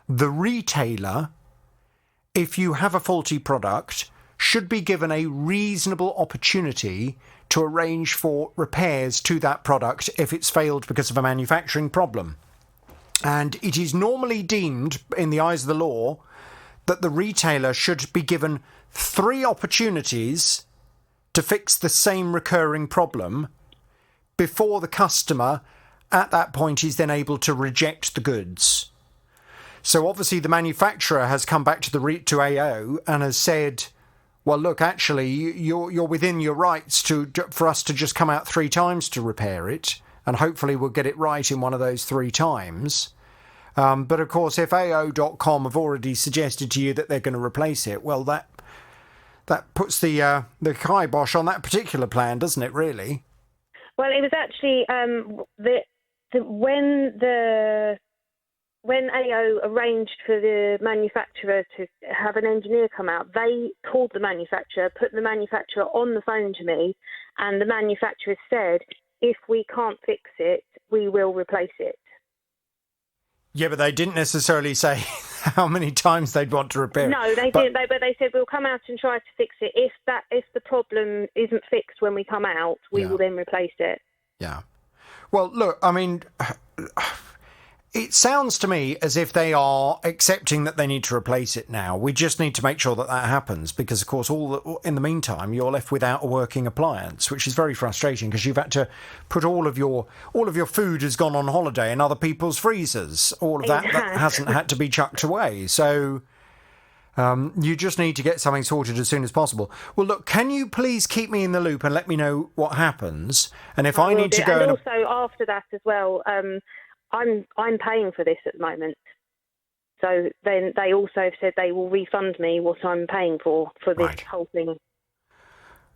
the retailer, if you have a faulty product, should be given a reasonable opportunity to arrange for repairs to that product if it's failed because of a manufacturing problem. And it is normally deemed, in the eyes of the law, that the retailer should be given 3 opportunities to fix the same recurring problem before the customer, at that point, is then able to reject the goods. So obviously the manufacturer has come back to AO and has said, well, look, actually, you're within your rights for us to just come out 3 times to repair it, and hopefully we'll get it right in one of those 3 times. But of course, if AO.com have already suggested to you that they're going to replace it, well, that puts the kibosh on that particular plan, doesn't it? Really? Well, it was actually when AO arranged for the manufacturer to have an engineer come out, they called the manufacturer, put the manufacturer on the phone to me, and the manufacturer said, if we can't fix it, we will replace it. Yeah, but they didn't necessarily say how many times they'd want to repair it. No, they didn't. But they said, we'll come out and try to fix it. If the problem isn't fixed when we come out, we will then replace it. Yeah. Well, look, I mean, it sounds to me as if they are accepting that they need to replace it now. We just need to make sure that happens because, of course, in the meantime, you're left without a working appliance, which is very frustrating because you've had to put all of your food has gone on holiday in other people's freezers. All of that hasn't had to be chucked away. So you just need to get something sorted as soon as possible. Well, look, can you please keep me in the loop and let me know what happens? And if I need to go... And also, after that as well... I'm paying for this at the moment. So then they also have said they will refund me what I'm paying for this whole thing.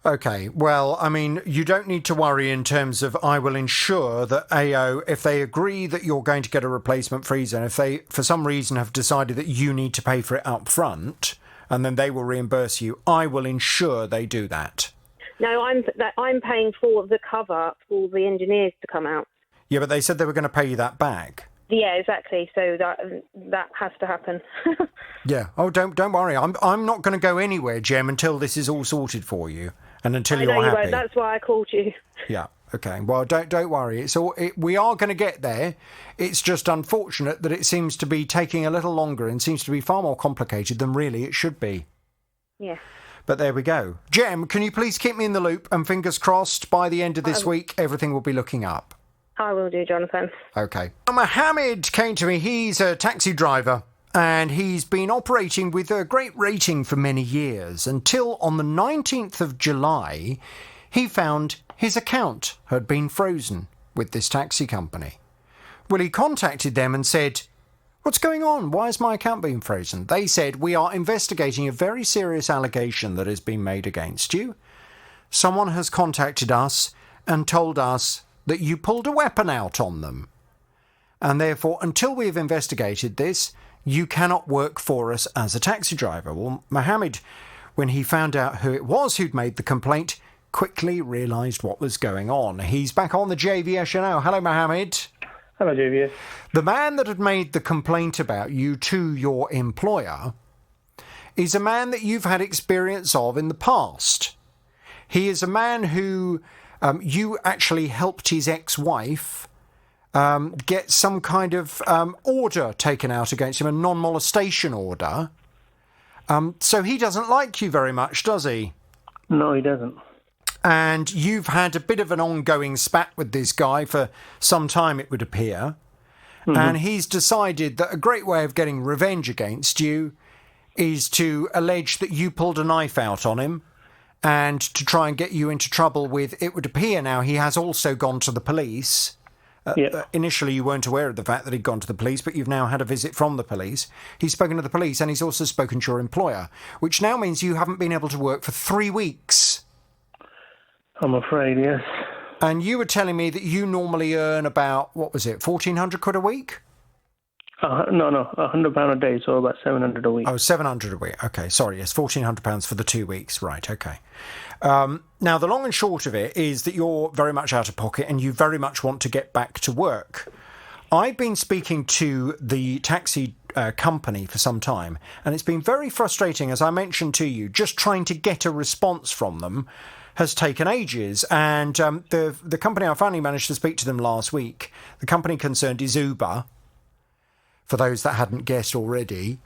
Okay, well, I mean, you don't need to worry in terms of I will ensure that AO, if they agree that you're going to get a replacement freezer, and if they, for some reason, have decided that you need to pay for it up front, and then they will reimburse you, I will ensure they do that. No, I'm paying for the cover for the engineers to come out. Yeah, but they said they were going to pay you that back. Yeah, exactly. So that has to happen. Yeah. Oh, don't worry. I'm not going to go anywhere, Jem, until this is all sorted for you, and until you're happy. Won't. That's why I called you. Yeah. Okay. Well, don't worry. We are going to get there. It's just unfortunate that it seems to be taking a little longer and seems to be far more complicated than really it should be. Yeah. But there we go. Jem, can you please keep me in the loop? And fingers crossed, by the end of this week, everything will be looking up. I will do, Jonathan. Okay. Mohammed came to me. He's a taxi driver and he's been operating with a great rating for many years until on the 19th of July, he found his account had been frozen with this taxi company. Well, he contacted them and said, what's going on? Why is my account being frozen? They said, we are investigating a very serious allegation that has been made against you. Someone has contacted us and told us that you pulled a weapon out on them. And therefore, until we have investigated this, you cannot work for us as a taxi driver. Well, Mohammed, when he found out who it was who'd made the complaint, quickly realised what was going on. He's back on the JVS now. Hello, Mohammed. Hello, JVS. The man that had made the complaint about you to your employer is a man that you've had experience of in the past. He is a man who... you actually helped his ex-wife get some kind of order taken out against him, a non-molestation order. So he doesn't like you very much, does he? No, he doesn't. And you've had a bit of an ongoing spat with this guy for some time, it would appear. Mm-hmm. And he's decided that a great way of getting revenge against you is to allege that you pulled a knife out on him, and to try and get you into trouble with, it would appear now, he has also gone to the police. Initially, you weren't aware of the fact that he'd gone to the police, but you've now had a visit from the police. He's spoken to the police, and he's also spoken to your employer, which now means you haven't been able to work for 3 weeks. I'm afraid, yes. And you were telling me that you normally earn about, what was it, 1,400 quid a week? No, £100 a day, so about 700 a week. Oh, 700 a week. Okay, sorry, yes, £1,400 for the 2 weeks. Right, okay. Now, the long and short of it is that you're very much out of pocket and you very much want to get back to work. I've been speaking to the taxi company for some time, and it's been very frustrating, as I mentioned to you. Just trying to get a response from them has taken ages, and the company, I finally managed to speak to them last week. The company concerned is Uber, for those that hadn't guessed already.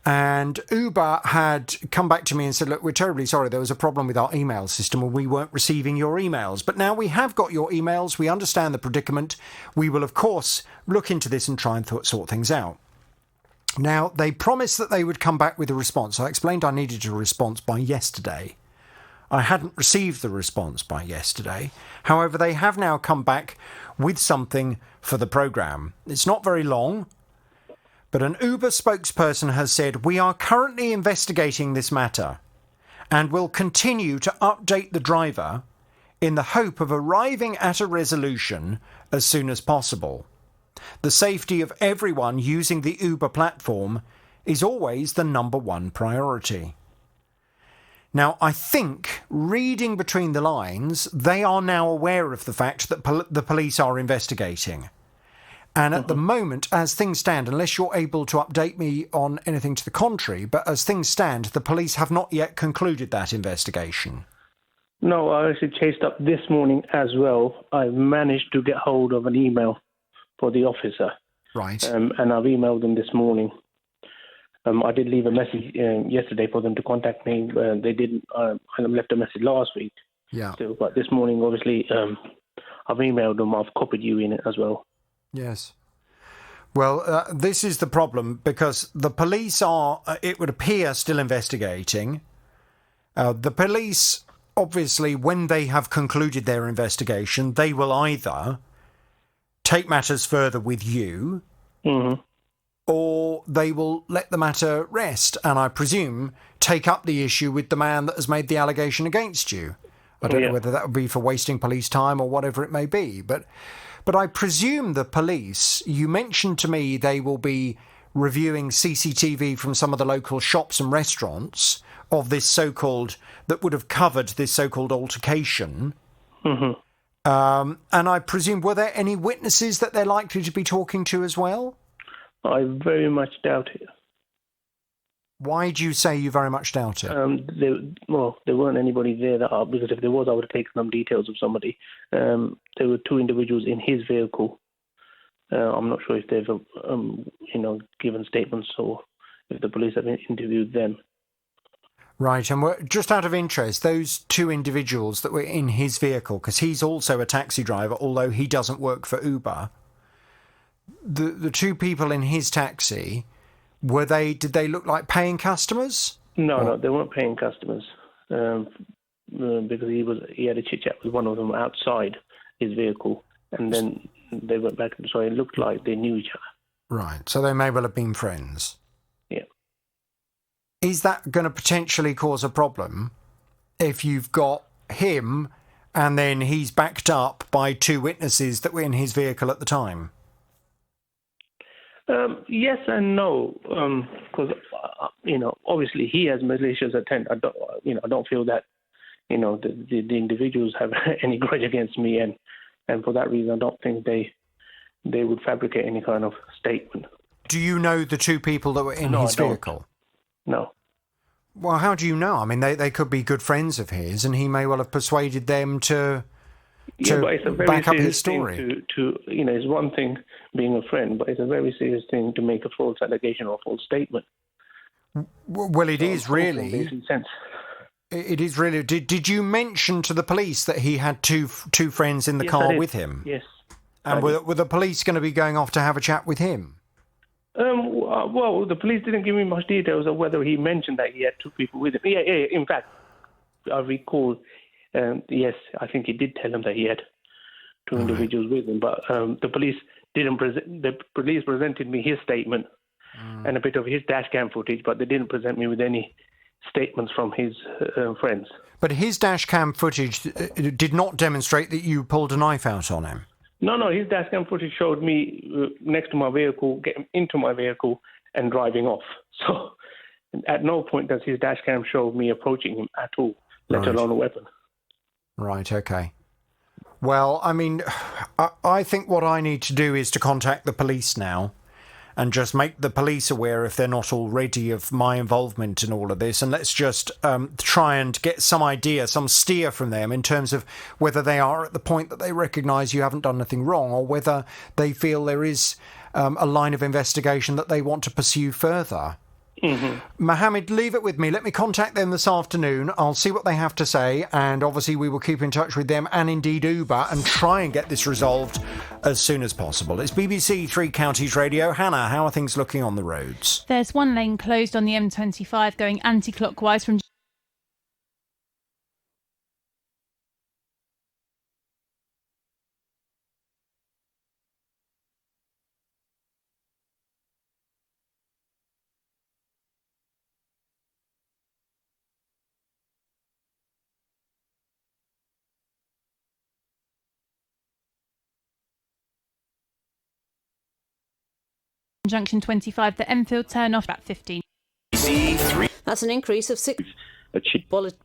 And Uber had come back to me and said, look, we're terribly sorry, there was a problem with our email system and we weren't receiving your emails. But now we have got your emails, we understand the predicament. We will, of course, look into this and try and sort things out. Now, they promised that they would come back with a response. I explained I needed a response by yesterday. I hadn't received the response by yesterday. However, they have now come back with something for the programme. It's not very long, but an Uber spokesperson has said, we are currently investigating this matter and will continue to update the driver in the hope of arriving at a resolution as soon as possible. The safety of everyone using the Uber platform is always the number one priority. Now, I think, reading between the lines, they are now aware of the fact that the police are investigating. And at the moment, as things stand, unless you're able to update me on anything to the contrary, but as things stand, the police have not yet concluded that investigation. No, I actually chased up this morning as well. I managed to get hold of an email for the officer. Right. And I've emailed them this morning. I did leave a message yesterday for them to contact me. They didn't. I left a message last week. Yeah. So, but this morning, obviously, I've emailed them. I've copied you in it as well. Yes. Well, this is the problem, because the police are, it would appear, still investigating. The police, obviously, when they have concluded their investigation, they will either take matters further with you, or they will let the matter rest, and I presume take up the issue with the man that has made the allegation against you. I don't know whether that would be for wasting police time or whatever it may be, but I presume the police, you mentioned to me they will be reviewing CCTV from some of the local shops and restaurants of this so-called, that would have covered this so-called altercation. And I presume, were there any witnesses that they're likely to be talking to as well? I very much doubt it. Why do you say you very much doubt it? There weren't anybody there because if there was, I would have taken some details of somebody. There were two individuals in his vehicle. I'm not sure if they've, given statements or if the police have interviewed them. Right, and just out of interest, those two individuals that were in his vehicle, because he's also a taxi driver, although he doesn't work for Uber, the two people in his taxi, did they look like paying customers? No, they weren't paying customers, because he had a chit-chat with one of them outside his vehicle, and then they went back, so it looked like they knew each other. Right, so they may well have been friends. Yeah. Is that going to potentially cause a problem if you've got him and then he's backed up by two witnesses that were in his vehicle at the time? Yes and no, because obviously he has malicious intent. I don't feel that the individuals have any grudge against me, and for that reason, I don't think they would fabricate any kind of statement. Do you know the two people that were in his vehicle? No. Well, how do you know? I mean, they could be good friends of his, and he may well have persuaded them to but it's a very back up serious his story. Thing to it's one thing being a friend, but it's a very serious thing to make a false allegation or a false statement. Well, it is really. Sense. It is really. Did you mention to the police that he had two friends in the car with him? Yes. And were the police going to be going off to have a chat with him? Well, the police didn't give me much details of whether he mentioned that he had two people with him. Yeah. In fact, I recall. Yes, I think he did tell them that he had two individuals with him, but the police didn't present. The police presented me his statement and a bit of his dash cam footage, but they didn't present me with any statements from his friends. But his dash cam footage did not demonstrate that you pulled a knife out on him. No, his dash cam footage showed me next to my vehicle, getting into my vehicle and driving off. So at no point does his dash cam show me approaching him at all, let alone a weapon. Right, okay. Well, I mean, I think what I need to do is to contact the police now and just make the police aware, if they're not already, of my involvement in all of this. And let's just try and get some idea, some steer from them in terms of whether they are at the point that they recognise you haven't done anything wrong, or whether they feel there is a line of investigation that they want to pursue further. Mm-hmm. Mohammed, leave it with me. Let me contact them this afternoon. I'll see what they have to say, and obviously we will keep in touch with them and indeed Uber and try and get this resolved as soon as possible. It's BBC Three Counties Radio. Hannah, how are things looking on the roads? There's one lane closed on the M25 going anti-clockwise from Junction 25, the Enfield turn off at 15. That's an increase of 6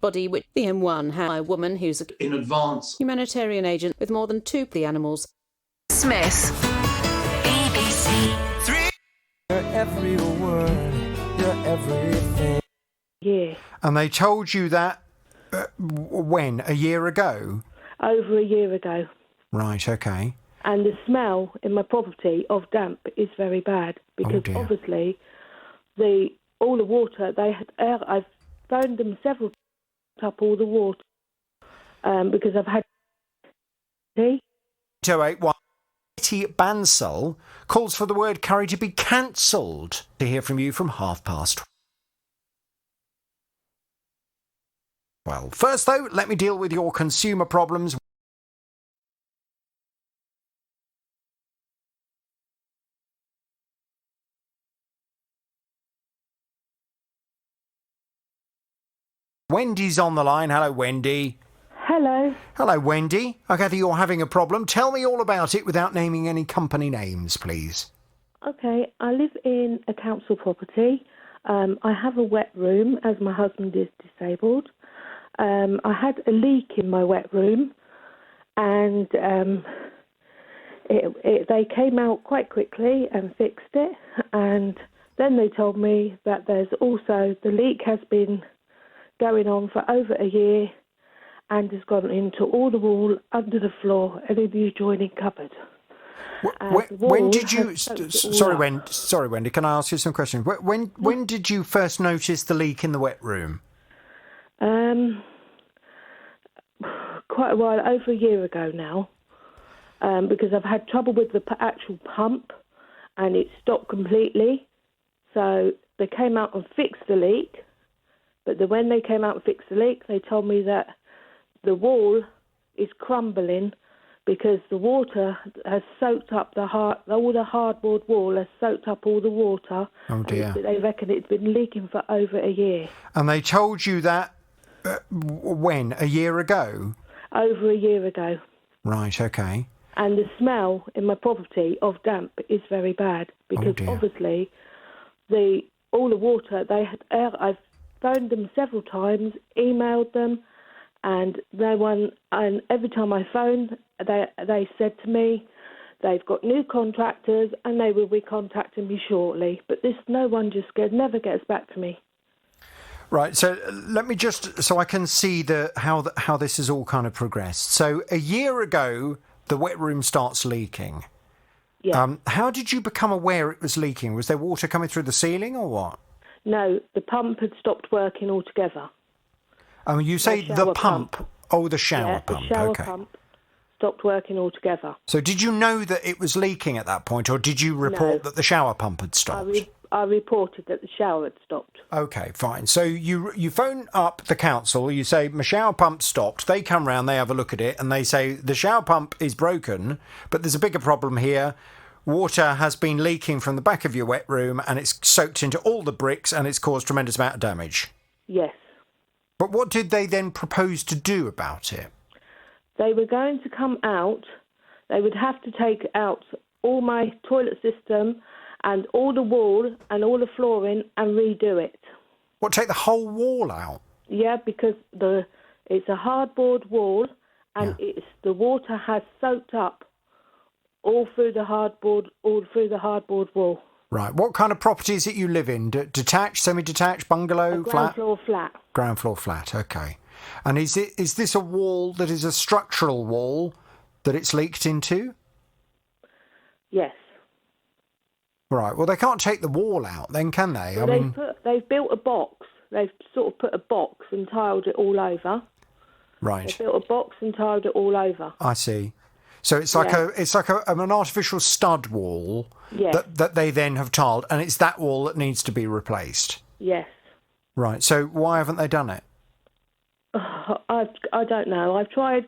body with the M1 had a woman who's in advance humanitarian agent with more than 2 the animals. Smith, BBC Three. You're every word, you're everything. Yeah. And they told you that when? A year ago? Over a year ago. Right, okay. And the smell in my property of damp is very bad because obviously all the water I've phoned them several times up all the water because I've had 281 Betty Bansal calls for the word curry to be cancelled. To hear from you from 12:30. Well, first though, let me deal with your consumer problems. Wendy's on the line. Hello, Wendy. Hello. Hello, Wendy. I gather you're having a problem. Tell me all about it without naming any company names, please. Okay, I live in a council property. I have a wet room as my husband is disabled. I had a leak in my wet room and they came out quite quickly and fixed it. And then they told me that there's also, the leak has been going on for over a year and has gone into all the wall, under the floor, and in the adjoining cupboard. When did you... Sorry, Wendy, can I ask you some questions? When did you first notice the leak in the wet room? Quite a while, over a year ago now, because I've had trouble with the actual pump and it stopped completely. So they came out and fixed the leak. But when they came out and fixed the leak, they told me that the wall is crumbling because the water has soaked up all the hardboard wall has soaked up all the water. Oh dear. They reckon it's been leaking for over a year. And they told you that when? A year ago? Over a year ago. Right, okay. And the smell in my property of damp is very bad because obviously all the water I've phoned them several times, emailed them, and and every time I phoned, they said to me they've got new contractors and they will be contacting me shortly. But no one never gets back to me. Right, so let me so I can see how this has all kind of progressed. So a year ago, the wet room starts leaking. Yeah. How did you become aware it was leaking? Was there water coming through the ceiling or what? No, the pump had stopped working altogether. You say the pump? Oh, the shower pump. The shower pump stopped working altogether. So did you know that it was leaking at that point, or did you report that the shower pump had stopped? I reported that the shower had stopped. Okay, fine. So you phone up the council, you say, my shower pump stopped. They come round, they have a look at it, and they say, the shower pump is broken, but there's a bigger problem here. Water has been leaking from the back of your wet room and it's soaked into all the bricks and it's caused a tremendous amount of damage. Yes. But what did they then propose to do about it? They were going to come out. They would have to take out all my toilet system and all the wall and all the flooring and redo it. What, take the whole wall out? Yeah, because it's a hardboard wall and the water has soaked up all through the hardboard wall. Right. What kind of property is it you live in? Detached, semi-detached, bungalow, flat? Ground floor flat. Ground floor flat, okay. And is this a wall that is a structural wall that it's leaked into? Yes. Right. Well, they can't take the wall out then, can they? Well, they've built a box. They've sort of put a box and tiled it all over. Right. They built a box and tiled it all over. I see. So it's like an artificial stud wall that they then have tiled, and it's that wall that needs to be replaced. Yes. Right. So why haven't they done it? I don't know. I've tried.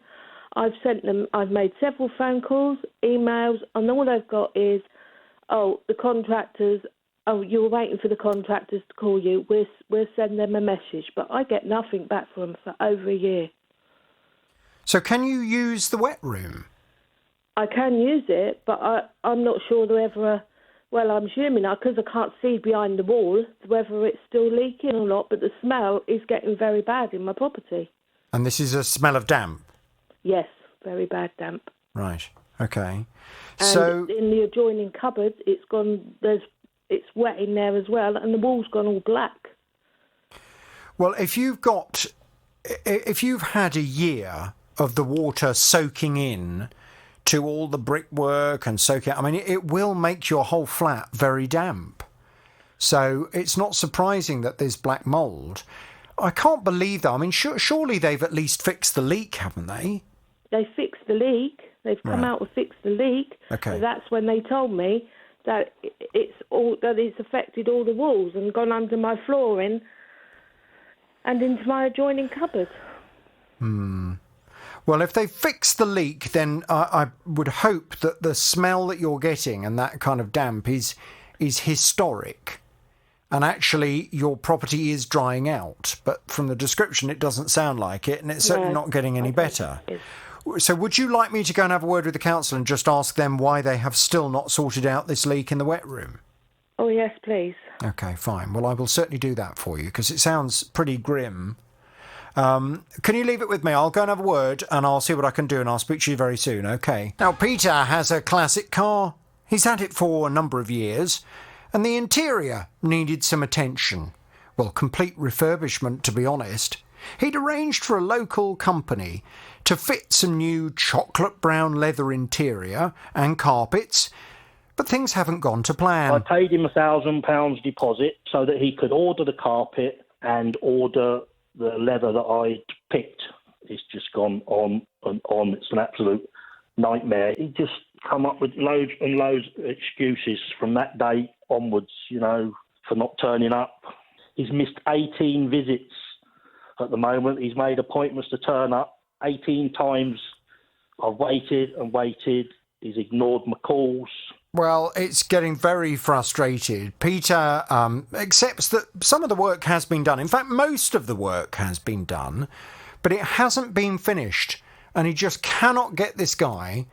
I've sent them. I've made several phone calls, emails, and all they've got is, the contractors. Oh, you're waiting for the contractors to call you. We'll send them a message, but I get nothing back from them for over a year. So can you use the wet room? I can use it, but I'm not sure whether. Well, I'm assuming because I can't see behind the wall whether it's still leaking or not. But the smell is getting very bad in my property. And this is a smell of damp. Yes, very bad damp. Right. Okay. And so in the adjoining cupboard, it's gone. It's wet in there as well, and the wall's gone all black. Well, if you've had a year of the water soaking in to all the brickwork and soaking, I mean, it will make your whole flat very damp. So it's not surprising that there's black mould. I can't believe that. I mean, surely they've at least fixed the leak, haven't they? They fixed the leak. They've come out and fixed the leak. Okay. So that's when they told me that it's affected all the walls and gone under my flooring and into my adjoining cupboard. Well, if they fix the leak, then I would hope that the smell that you're getting and that kind of damp is historic. And actually, your property is drying out. But from the description, it doesn't sound like it, and it's certainly not getting any better. So would you like me to go and have a word with the council and just ask them why they have still not sorted out this leak in the wet room? Oh, yes, please. OK, fine. Well, I will certainly do that for you, because it sounds pretty grim. Can you leave it with me? I'll go and have a word, and I'll see what I can do, and I'll speak to you very soon, OK? Now, Peter has a classic car. He's had it for a number of years, and the interior needed some attention. Well, complete refurbishment, to be honest. He'd arranged for a local company to fit some new chocolate brown leather interior and carpets, but things haven't gone to plan. I paid him £1,000 deposit so that he could order the carpet and order the leather that I'd picked. It's just gone on and on. It's an absolute nightmare. He just come up with loads and loads of excuses from that day onwards, for not turning up. He's missed 18 visits at the moment. He's made appointments to turn up 18 times. I've waited and waited. He's ignored my calls. Well, it's getting very frustrated. Peter accepts that some of the work has been done. In fact, most of the work has been done, but it hasn't been finished. And he just cannot get this guy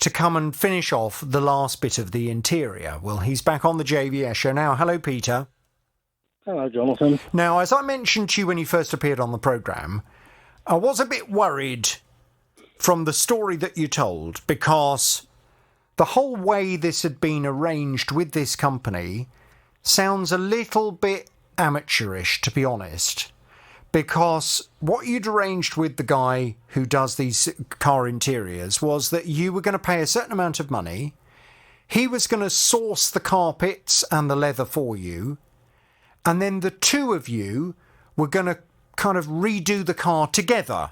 to come and finish off the last bit of the interior. Well, he's back on the JVS show now. Hello, Peter. Hello, Jonathan. Now, as I mentioned to you when you first appeared on the programme, I was a bit worried from the story that you told, because the whole way this had been arranged with this company sounds a little bit amateurish, to be honest, because what you'd arranged with the guy who does these car interiors was that you were going to pay a certain amount of money, he was going to source the carpets and the leather for you, and then the two of you were going to kind of redo the car together.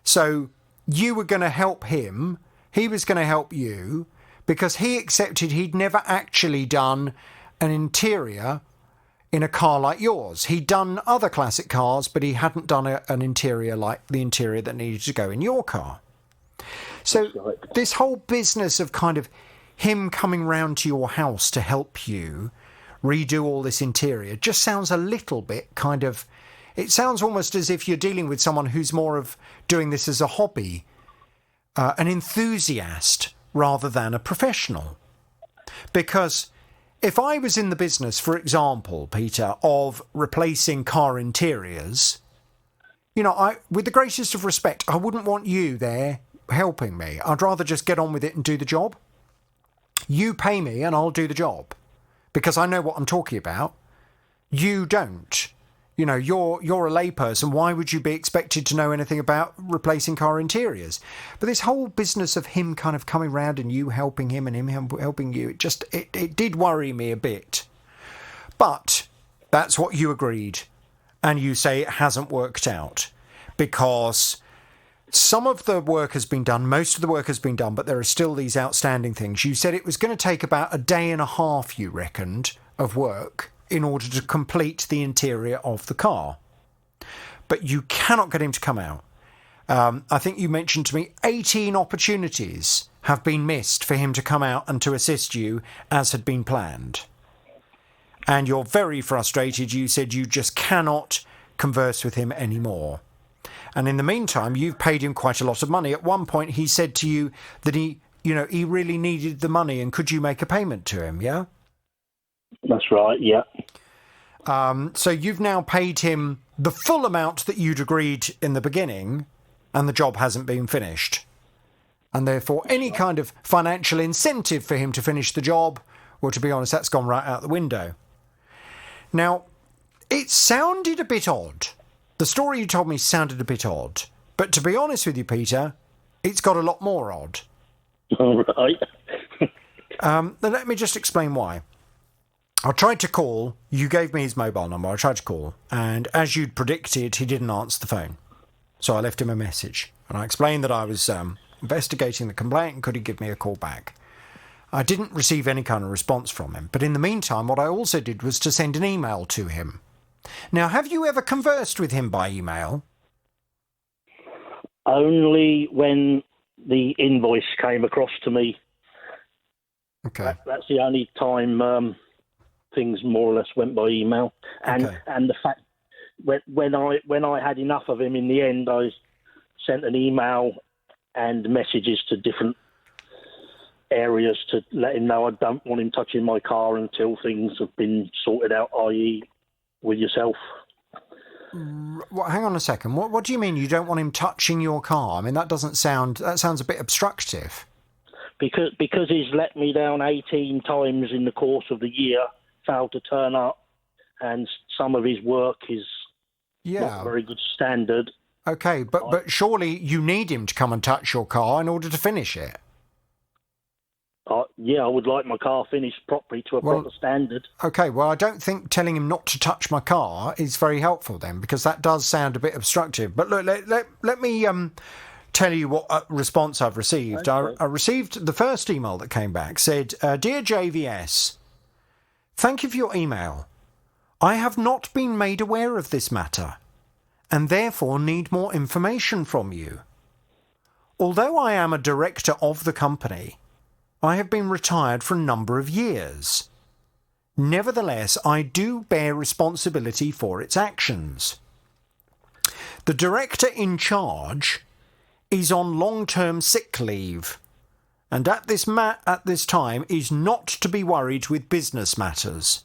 So you were going to help him, he was going to help you, because he accepted he'd never actually done an interior in a car like yours. He'd done other classic cars, but he hadn't done an interior like the interior that needed to go in your car. So this whole business of kind of him coming round to your house to help you redo all this interior just sounds a little bit kind of it sounds almost as if you're dealing with someone who's more of doing this as a hobby, an enthusiast rather than a professional. Because if I was in the business, for example, Peter, of replacing car interiors, you know, with the greatest of respect, I wouldn't want you there helping me. I'd rather just get on with it and do the job. You pay me and I'll do the job because I know what I'm talking about. You don't. You know, you're a layperson. Why would you be expected to know anything about replacing car interiors? But this whole business of him kind of coming round and you helping him and him helping you, it did worry me a bit. But that's what you agreed. And you say it hasn't worked out because some of the work has been done, most of the work has been done, but there are still these outstanding things. You said it was going to take about a day and a half, you reckoned, of work in order to complete the interior of the car. But you cannot get him to come out. I think you mentioned to me 18 opportunities have been missed for him to come out and to assist you as had been planned. And you're very frustrated. You said you just cannot converse with him anymore. And in the meantime, you've paid him quite a lot of money. At one point, he said to you that he really needed the money and could you make a payment to him, yeah? That's right, yeah. So you've now paid him the full amount that you'd agreed in the beginning and the job hasn't been finished. And therefore, any kind of financial incentive for him to finish the job, well, to be honest, that's gone right out the window. Now, it sounded a bit odd. The story you told me sounded a bit odd. But to be honest with you, Peter, it's got a lot more odd. All right. Let me just explain why. I tried to call. You gave me his mobile number. I tried to call. And as you'd predicted, he didn't answer the phone. So I left him a message. And I explained that I was investigating the complaint and could he give me a call back. I didn't receive any kind of response from him. But in the meantime, what I also did was to send an email to him. Now, have you ever conversed with him by email? Only when the invoice came across to me. Okay. That's the only time things more or less went by email. And Okay. and the fact when I had enough of him in the end, I sent an email and messages to different areas to let him know I don't want him touching my car until things have been sorted out, i.e. with yourself. Well, hang on a second. What do you mean you don't want him touching your car? I mean, that sounds a bit obstructive. Because he's let me down 18 times in the course of the year, failed to turn up, and some of his work is not very good standard. Okay, but surely you need him to come and touch your car in order to finish it. Yeah, I would like my car finished properly to a proper standard. Okay, well, I don't think telling him not to touch my car is very helpful then, because that does sound a bit obstructive. But look, let me tell you what response I've received. Okay. I received the first email that came back, said, Dear JVS, thank you for your email. I have not been made aware of this matter, and therefore need more information from you. Although I am a director of the company, I have been retired for a number of years. Nevertheless, I do bear responsibility for its actions. The director in charge is on long-term sick leave, and at this time is not to be worried with business matters.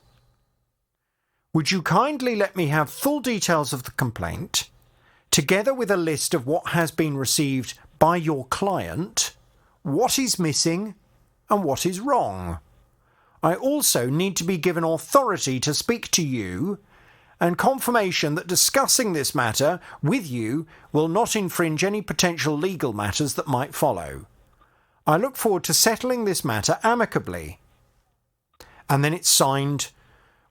Would you kindly let me have full details of the complaint, together with a list of what has been received by your client, what is missing, and what is wrong? I also need to be given authority to speak to you and confirmation that discussing this matter with you will not infringe any potential legal matters that might follow. I look forward to settling this matter amicably. And then it's signed,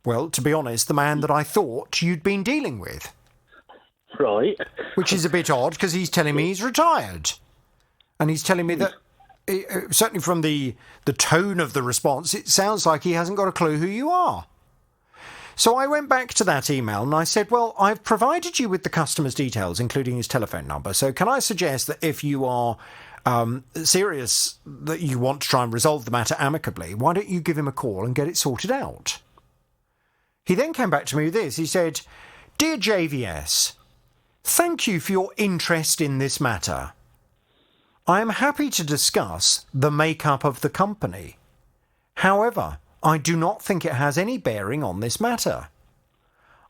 well, to be honest, the man that I thought you'd been dealing with. Right. Which is a bit odd because he's telling me he's retired. And he's telling me that certainly from the tone of the response, it sounds like he hasn't got a clue who you are. So I went back to that email and I said, well, I've provided you with the customer's details, including his telephone number. So can I suggest that if you are serious that you want to try and resolve the matter amicably, why don't you give him a call and get it sorted out? He then came back to me with this. He said, Dear JVS, thank you for your interest in this matter. I am happy to discuss the makeup of the company. However, I do not think it has any bearing on this matter.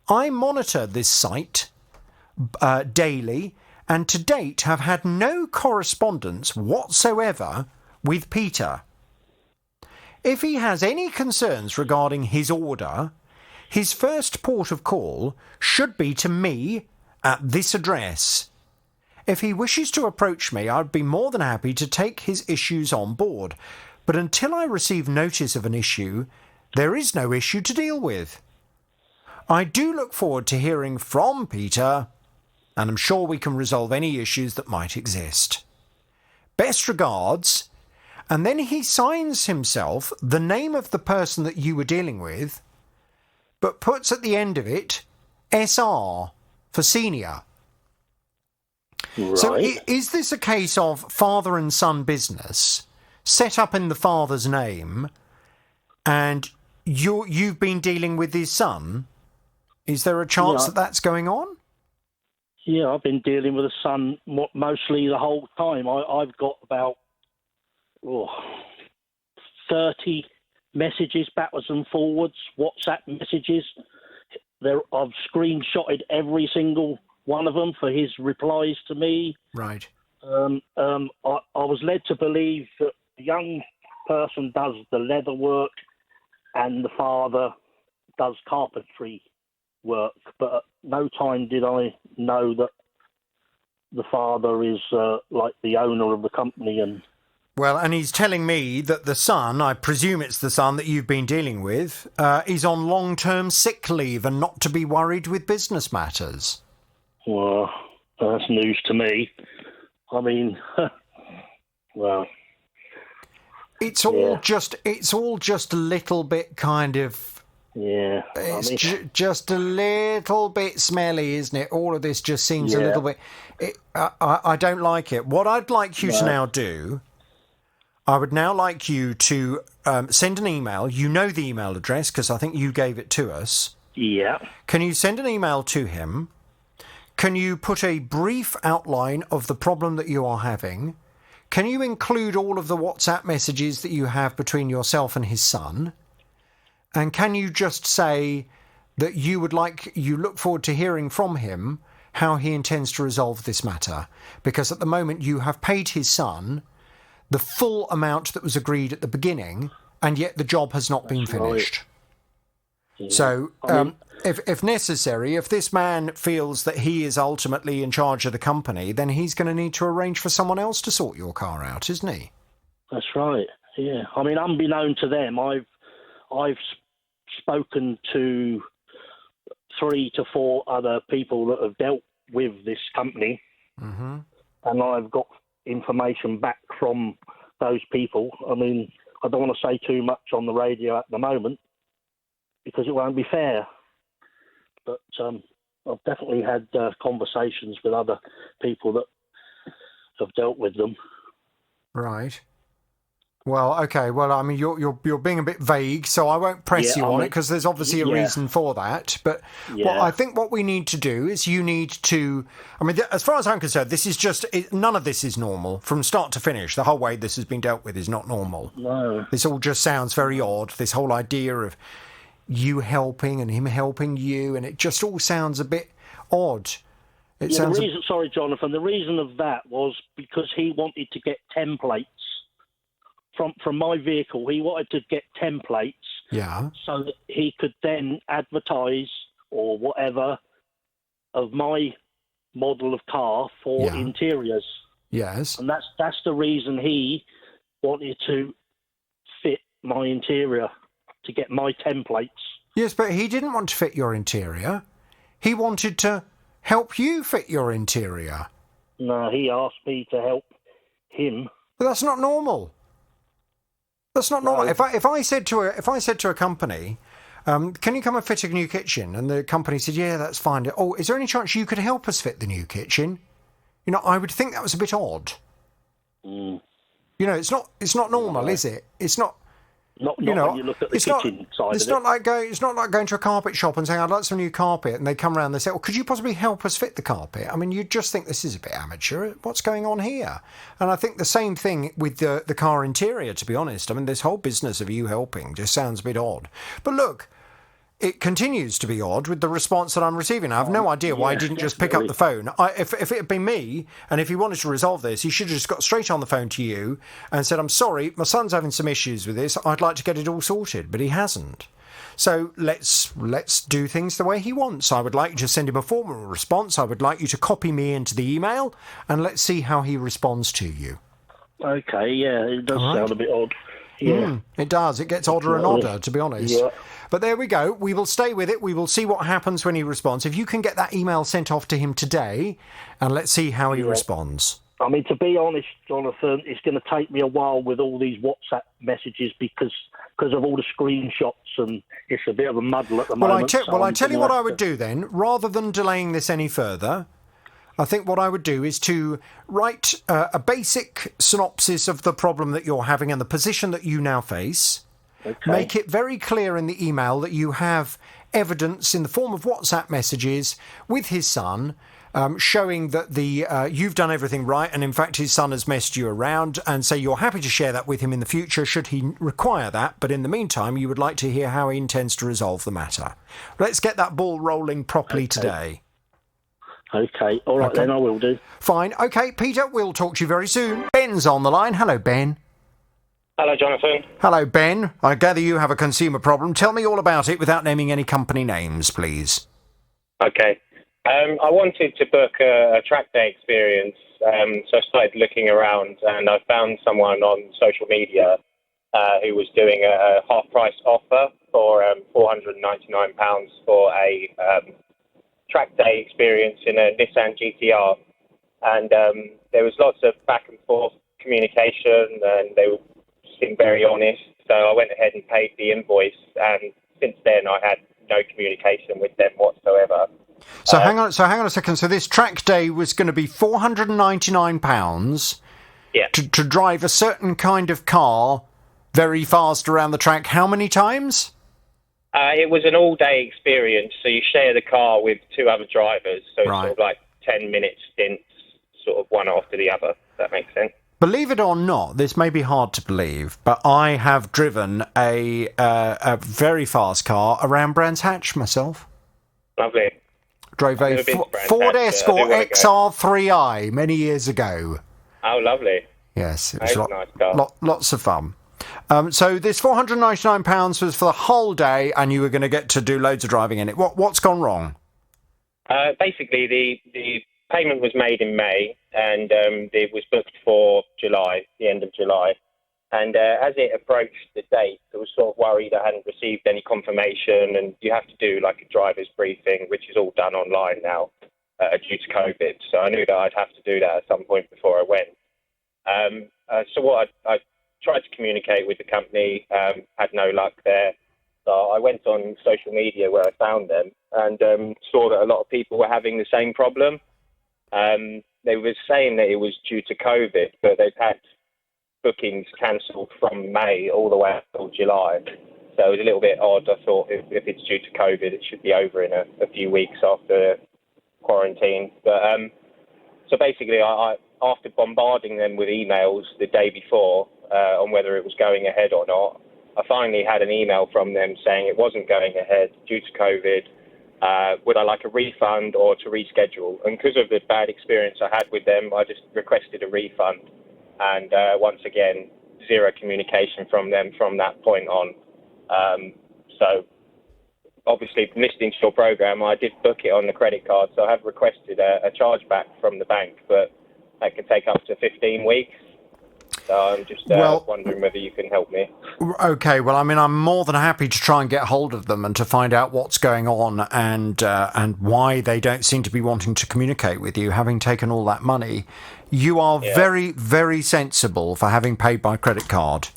I monitor this site daily and to date have had no correspondence whatsoever with Peter. If he has any concerns regarding his order, his first port of call should be to me at this address. If he wishes to approach me, I'd be more than happy to take his issues on board, but until I receive notice of an issue, there is no issue to deal with. I do look forward to hearing from Peter, and I'm sure we can resolve any issues that might exist. Best regards, and then he signs himself the name of the person that you were dealing with, but puts at the end of it SR for senior. Right. So is this a case of father and son business set up in the father's name, and you've been dealing with his son? Is there a chance that that's going on? Yeah, I've been dealing with the son mostly the whole time. I've got about 30 messages backwards and forwards, WhatsApp messages. I've screenshotted every single one of them for his replies to me. Right. I was led to believe that the young person does the leather work and the father does carpentry work, but at no time did I know that the father is like the owner of the company. And well, and he's telling me that the son, I presume it's the son that you've been dealing with, is on long-term sick leave and not to be worried with business matters. Well, that's news to me. I mean, well, it's all just a little bit kind of. Yeah. It's just a little bit smelly, isn't it? All of this just seems a little bit. I don't like it. What I'd like you to now do, I would now like you to send an email. You know the email address because I think you gave it to us. Yeah. Can you send an email to him? Can you put a brief outline of the problem that you are having? Can you include all of the WhatsApp messages that you have between yourself and his son? And can you just say that you look forward to hearing from him how he intends to resolve this matter? Because at the moment you have paid his son the full amount that was agreed at the beginning, and yet the job has not been finished. Right. So, if necessary, if this man feels that he is ultimately in charge of the company, then he's going to need to arrange for someone else to sort your car out, isn't he? That's right. Yeah. I mean, unbeknown to them, I've spoken to 3 to 4 other people that have dealt with this company, and I've got information back from those people. I mean, I don't want to say too much on the radio at the moment because it won't be fair. But I've definitely had conversations with other people that have dealt with them. Right. Well, okay. Well, I mean, you're being a bit vague, so I won't press you on it because there's obviously a reason for that. But I think what we need to do is you need to. I mean, as far as I'm concerned, this is just none of this is normal from start to finish. The whole way this has been dealt with is not normal. No. This all just sounds very odd. This whole idea of you helping and him helping you, and it just all sounds a bit odd. Sorry, Jonathan. The reason of that was because he wanted to get templates. From my vehicle, he wanted to get templates so that he could then advertise or whatever of my model of car for interiors. Yes. And that's the reason he wanted to fit my interior, to get my templates. Yes, but he didn't want to fit your interior. He wanted to help you fit your interior. No, he asked me to help him. But that's not normal. That's not normal. If I said to a company, can you come and fit a new kitchen? And the company said, yeah, that's fine. Oh, is there any chance you could help us fit the new kitchen? You know, I would think that was a bit odd. You know, it's not normal, is it? It's not. Not you know, when you look at the it's kitchen side it's of not it. like it's not like going to a carpet shop and saying, I'd like some new carpet, and they come around and they say, well, could you possibly help us fit the carpet? I mean, you just think this is a bit amateur. What's going on here? And I think the same thing with the car interior, to be honest. I mean, this whole business of you helping just sounds a bit odd. But look, it continues to be odd with the response that I'm receiving. I have no idea why he didn't just pick up the phone. If it had been me, and if he wanted to resolve this, he should have just got straight on the phone to you and said, I'm sorry, my son's having some issues with this. I'd like to get it all sorted, but he hasn't. So let's do things the way he wants. I would like you to send him a formal response. I would like you to copy me into the email, and let's see how he responds to you. Okay, yeah, it does sound a bit odd. Yeah. It does. It gets odder and odder, to be honest. Yeah. But there we go. We will stay with it. We will see what happens when he responds. If you can get that email sent off to him today, and let's see how he responds. I mean, to be honest, Jonathan, it's going to take me a while with all these WhatsApp messages because of all the screenshots, and it's a bit of a muddle at the moment. I tell you what I would do then. Rather than delaying this any further, I think what I would do is to write a basic synopsis of the problem that you're having and the position that you now face. Okay. Make it very clear in the email that you have evidence in the form of WhatsApp messages with his son, showing that you've done everything right, and in fact his son has messed you around, and say you're happy to share that with him in the future should he require that, but in the meantime you would like to hear how he intends to resolve the matter. Let's get that ball rolling properly today. Okay, all right then, I will do. Fine. Okay, Peter, we'll talk to you very soon. Ben's on the line. Hello, Ben. Hello, Jonathan. Hello, Ben. I gather you have a consumer problem. Tell me all about it without naming any company names, please. Okay. I wanted to book a track day experience, so I started looking around, and I found someone on social media who was doing a half-price offer for £499 for a track day experience in a Nissan GTR. And there was lots of back and forth communication, and they seemed very honest. So I went ahead and paid the invoice, and since then I had no communication with them whatsoever. So hang on a second. So this track day was going to be £499 to drive a certain kind of car very fast around the track. How many times? It was an all-day experience, so you share the car with two other drivers, so it's sort of like 10-minute stints, sort of one after the other, if that makes sense. Believe it or not, this may be hard to believe, but I have driven a very fast car around Brands Hatch myself. Lovely. Drove a Ford Escort XR3i many years ago. Oh, lovely. Yes, it was a nice car. Lots of fun. So this £499 was for the whole day, and you were going to get to do loads of driving in it. What's gone wrong? Basically, the payment was made in May, and it was booked for July, the end of July. And as it approached the date, I was sort of worried I hadn't received any confirmation, and you have to do like a driver's briefing, which is all done online now due to COVID. So I knew that I'd have to do that at some point before I went. So what I tried to communicate with the company, had no luck there. So I went on social media where I found them and saw that a lot of people were having the same problem. They were saying that it was due to COVID, but they've had bookings cancelled from May all the way up till July. So it was a little bit odd. I thought if it's due to COVID, it should be over in a few weeks after quarantine. But so basically, I after bombarding them with emails the day before on whether it was going ahead or not, I finally had an email from them saying it wasn't going ahead due to COVID. Would I like a refund or to reschedule? And because of the bad experience I had with them, I just requested a refund. And once again, zero communication from them from that point on. So obviously, listening to your program, I did book it on the credit card, so I have requested a chargeback from the bank, but that can take up to 15 weeks. So I'm just wondering whether you can help me. Okay, well, I mean, I'm more than happy to try and get hold of them and to find out what's going on and why they don't seem to be wanting to communicate with you, having taken all that money. You are very, very sensible for having paid by credit card.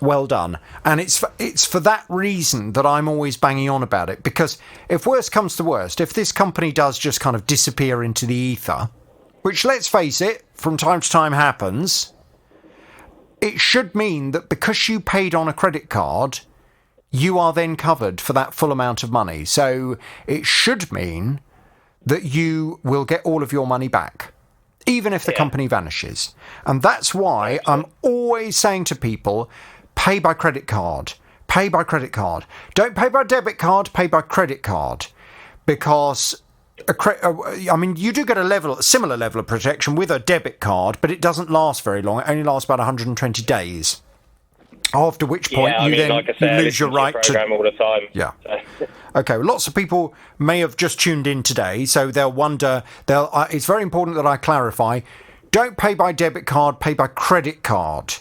Well done. And it's for that reason that I'm always banging on about it, because if worst comes to worst, if this company does just kind of disappear into the ether, which, let's face it, from time to time happens, it should mean that because you paid on a credit card, you are then covered for that full amount of money. So it should mean that you will get all of your money back, even if the company vanishes. And that's why I'm always saying to people, pay by credit card. Pay by credit card. Don't pay by debit card, pay by credit card. Because, you do get a similar level of protection with a debit card, but it doesn't last very long. It only lasts about 120 days. After which point you lose your right to all the time. Yeah. Okay. Well, lots of people may have just tuned in today, so they'll wonder. It's very important that I clarify. Don't pay by debit card. Pay by credit card.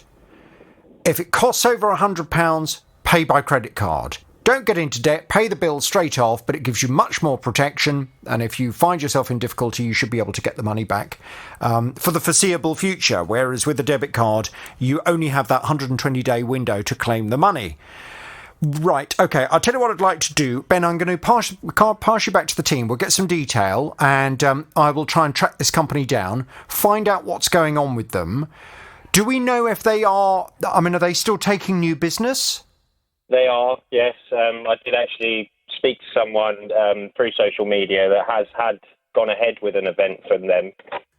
If it costs over £100, pay by credit card. Don't get into debt, pay the bill straight off, but it gives you much more protection. And if you find yourself in difficulty, you should be able to get the money back for the foreseeable future. Whereas with a debit card, you only have that 120-day window to claim the money. Right, okay, I'll tell you what I'd like to do. Ben, I'm going to pass you back to the team. We'll get some detail, and I will try and track this company down, find out what's going on with them. Do we know if they are they still taking new business? They are, yes. I did actually speak to someone through social media that has gone ahead with an event from them.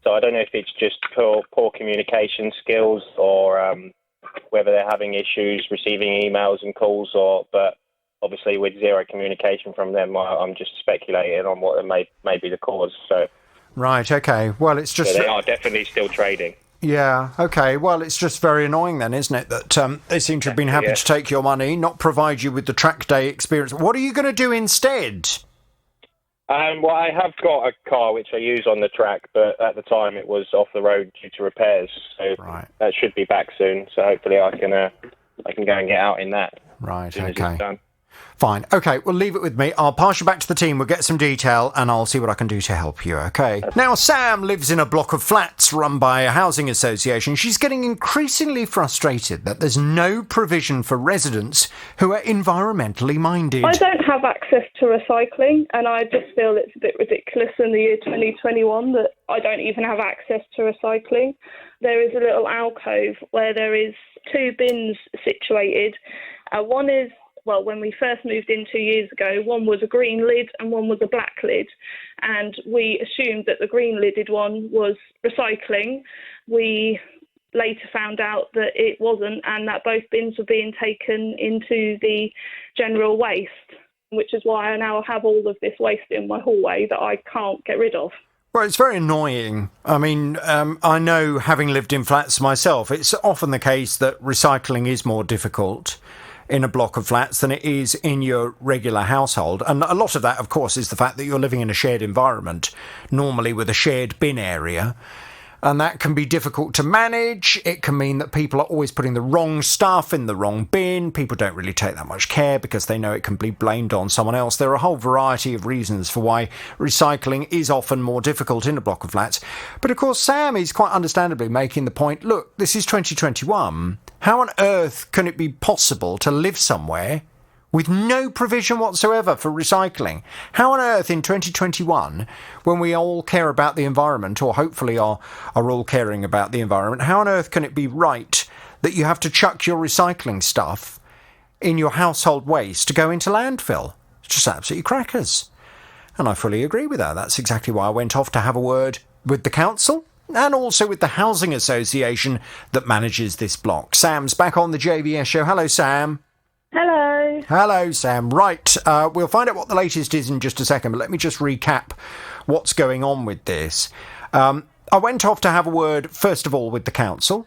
So I don't know if it's just poor communication skills or whether they're having issues receiving emails and calls, but obviously with zero communication from them, I'm just speculating on what may be the cause. So right, okay. Well, it's just... So they are definitely still trading. Yeah, okay. Well, it's just very annoying then, isn't it, that they seem to have been happy to take your money, not provide you with the track day experience. What are you going to do instead? Well, I have got a car which I use on the track, but at the time it was off the road due to repairs. So that should be back soon. So hopefully I can go and get out in that. Right, okay. Fine. Okay, well, leave it with me. I'll pass you back to the team. We'll get some detail and I'll see what I can do to help you, okay? Now, Sam lives in a block of flats run by a housing association. She's getting increasingly frustrated that there's no provision for residents who are environmentally minded. I don't have access to recycling, and I just feel it's a bit ridiculous in the year 2021 that I don't even have access to recycling. There is a little alcove where there is 2 bins situated. One is, well, when we first moved in 2 years ago, one was a green lid and one was a black lid. And we assumed that the green lidded one was recycling. We later found out that it wasn't, and that both bins were being taken into the general waste, which is why I now have all of this waste in my hallway that I can't get rid of. Well, it's very annoying. I mean, I know, having lived in flats myself, it's often the case that recycling is more difficult in a block of flats than it is in your regular household. And a lot of that, of course, is the fact that you're living in a shared environment, normally with a shared bin area. And that can be difficult to manage. It can mean that people are always putting the wrong stuff in the wrong bin. People don't really take that much care because they know it can be blamed on someone else. There are a whole variety of reasons for why recycling is often more difficult in a block of flats. But of course, Sam is quite understandably making the point, look, this is 2021. How on earth can it be possible to live somewhere with no provision whatsoever for recycling? How on earth in 2021, when we all care about the environment, or hopefully are all caring about the environment, how on earth can it be right that you have to chuck your recycling stuff in your household waste to go into landfill? It's just absolutely crackers. And I fully agree with that. That's exactly why I went off to have a word with the council and also with the housing association that manages this block. Sam's back on the JVS show. Hello, Sam. Hello. Hello, Sam. Right, we'll find out what the latest is in just a second, but let me just recap what's going on with this. I went off to have a word, first of all, with the council,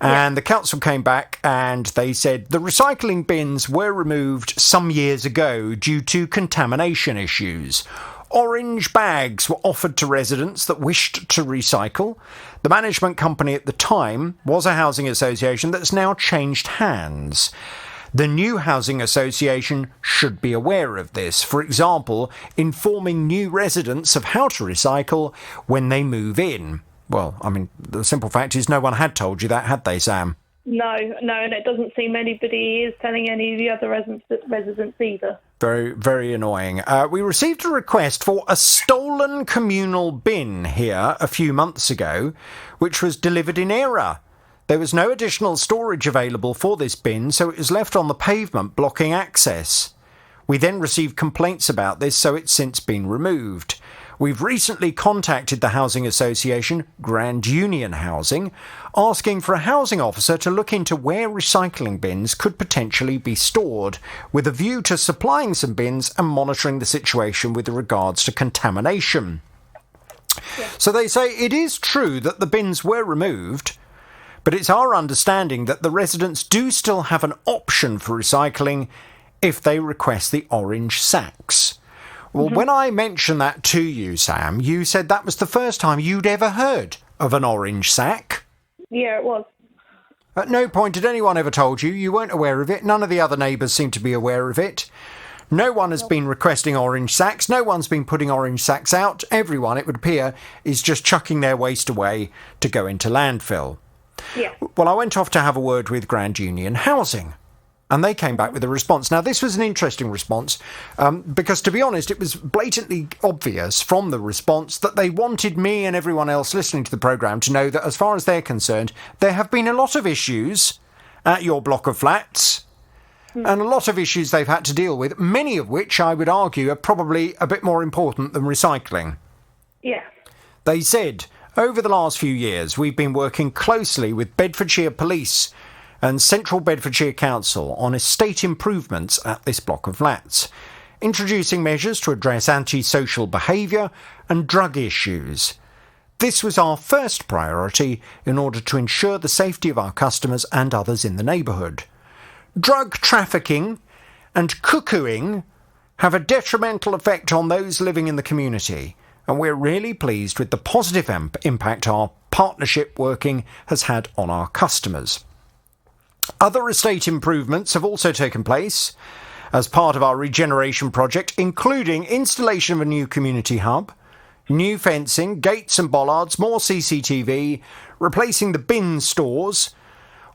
and the council came back and they said the recycling bins were removed some years ago due to contamination issues. Orange bags were offered to residents that wished to recycle. The management company at the time was a housing association that's now changed hands. The new housing association should be aware of this, for example, informing new residents of how to recycle when they move in. Well, I mean, the simple fact is no one had told you that, had they, Sam? No, and it doesn't seem anybody is telling any of the other residents either. Very, very annoying. We received a request for a stolen communal bin here a few months ago, which was delivered in error. There was no additional storage available for this bin, so it was left on the pavement, blocking access. We then received complaints about this, so it's since been removed. We've recently contacted the housing association, Grand Union Housing, asking for a housing officer to look into where recycling bins could potentially be stored, with a view to supplying some bins and monitoring the situation with regards to contamination. Yeah. So they say it is true that the bins were removed, but it's our understanding that the residents do still have an option for recycling if they request the orange sacks. Well, when I mentioned that to you, Sam, you said that was the first time you'd ever heard of an orange sack. Yeah, it was. At no point had anyone ever told you. You weren't aware of it. None of the other neighbours seem to be aware of it. No one has been requesting orange sacks. No one's been putting orange sacks out. Everyone, it would appear, is just chucking their waste away to go into landfill. Yeah. Well, I went off to have a word with Grand Union Housing, and they came back with a response. Now, this was an interesting response because, to be honest, it was blatantly obvious from the response that they wanted me and everyone else listening to the programme to know that, as far as they're concerned, there have been a lot of issues at your block of flats and a lot of issues they've had to deal with, many of which I would argue are probably a bit more important than recycling. Yeah. They said, over the last few years, we've been working closely with Bedfordshire Police and Central Bedfordshire Council on estate improvements at this block of flats, introducing measures to address antisocial behaviour and drug issues. This was our first priority in order to ensure the safety of our customers and others in the neighbourhood. Drug trafficking and cuckooing have a detrimental effect on those living in the community, and we're really pleased with the positive impact our partnership working has had on our customers. Other estate improvements have also taken place as part of our regeneration project, including installation of a new community hub, new fencing, gates and bollards, more CCTV, replacing the bin stores.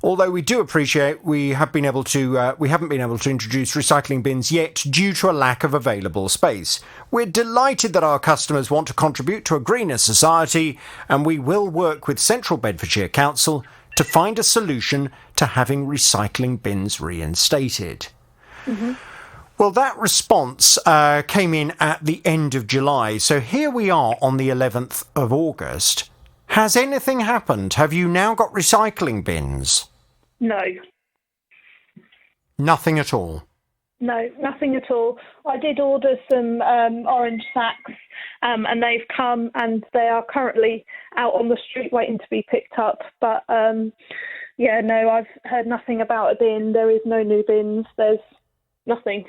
Although we do appreciate we haven't been able to introduce recycling bins yet due to a lack of available space. We're delighted that our customers want to contribute to a greener society, and we will work with Central Bedfordshire Council to find a solution to having recycling bins reinstated. Mm-hmm. Well, that response came in at the end of July, so here we are on the 11th of August. Has anything happened? Have you now got recycling bins? No. Nothing at all? No, nothing at all. I did order some orange sacks and they've come and they are currently out on the street waiting to be picked up. But, no, I've heard nothing about a bin. There is no new bins. There's nothing.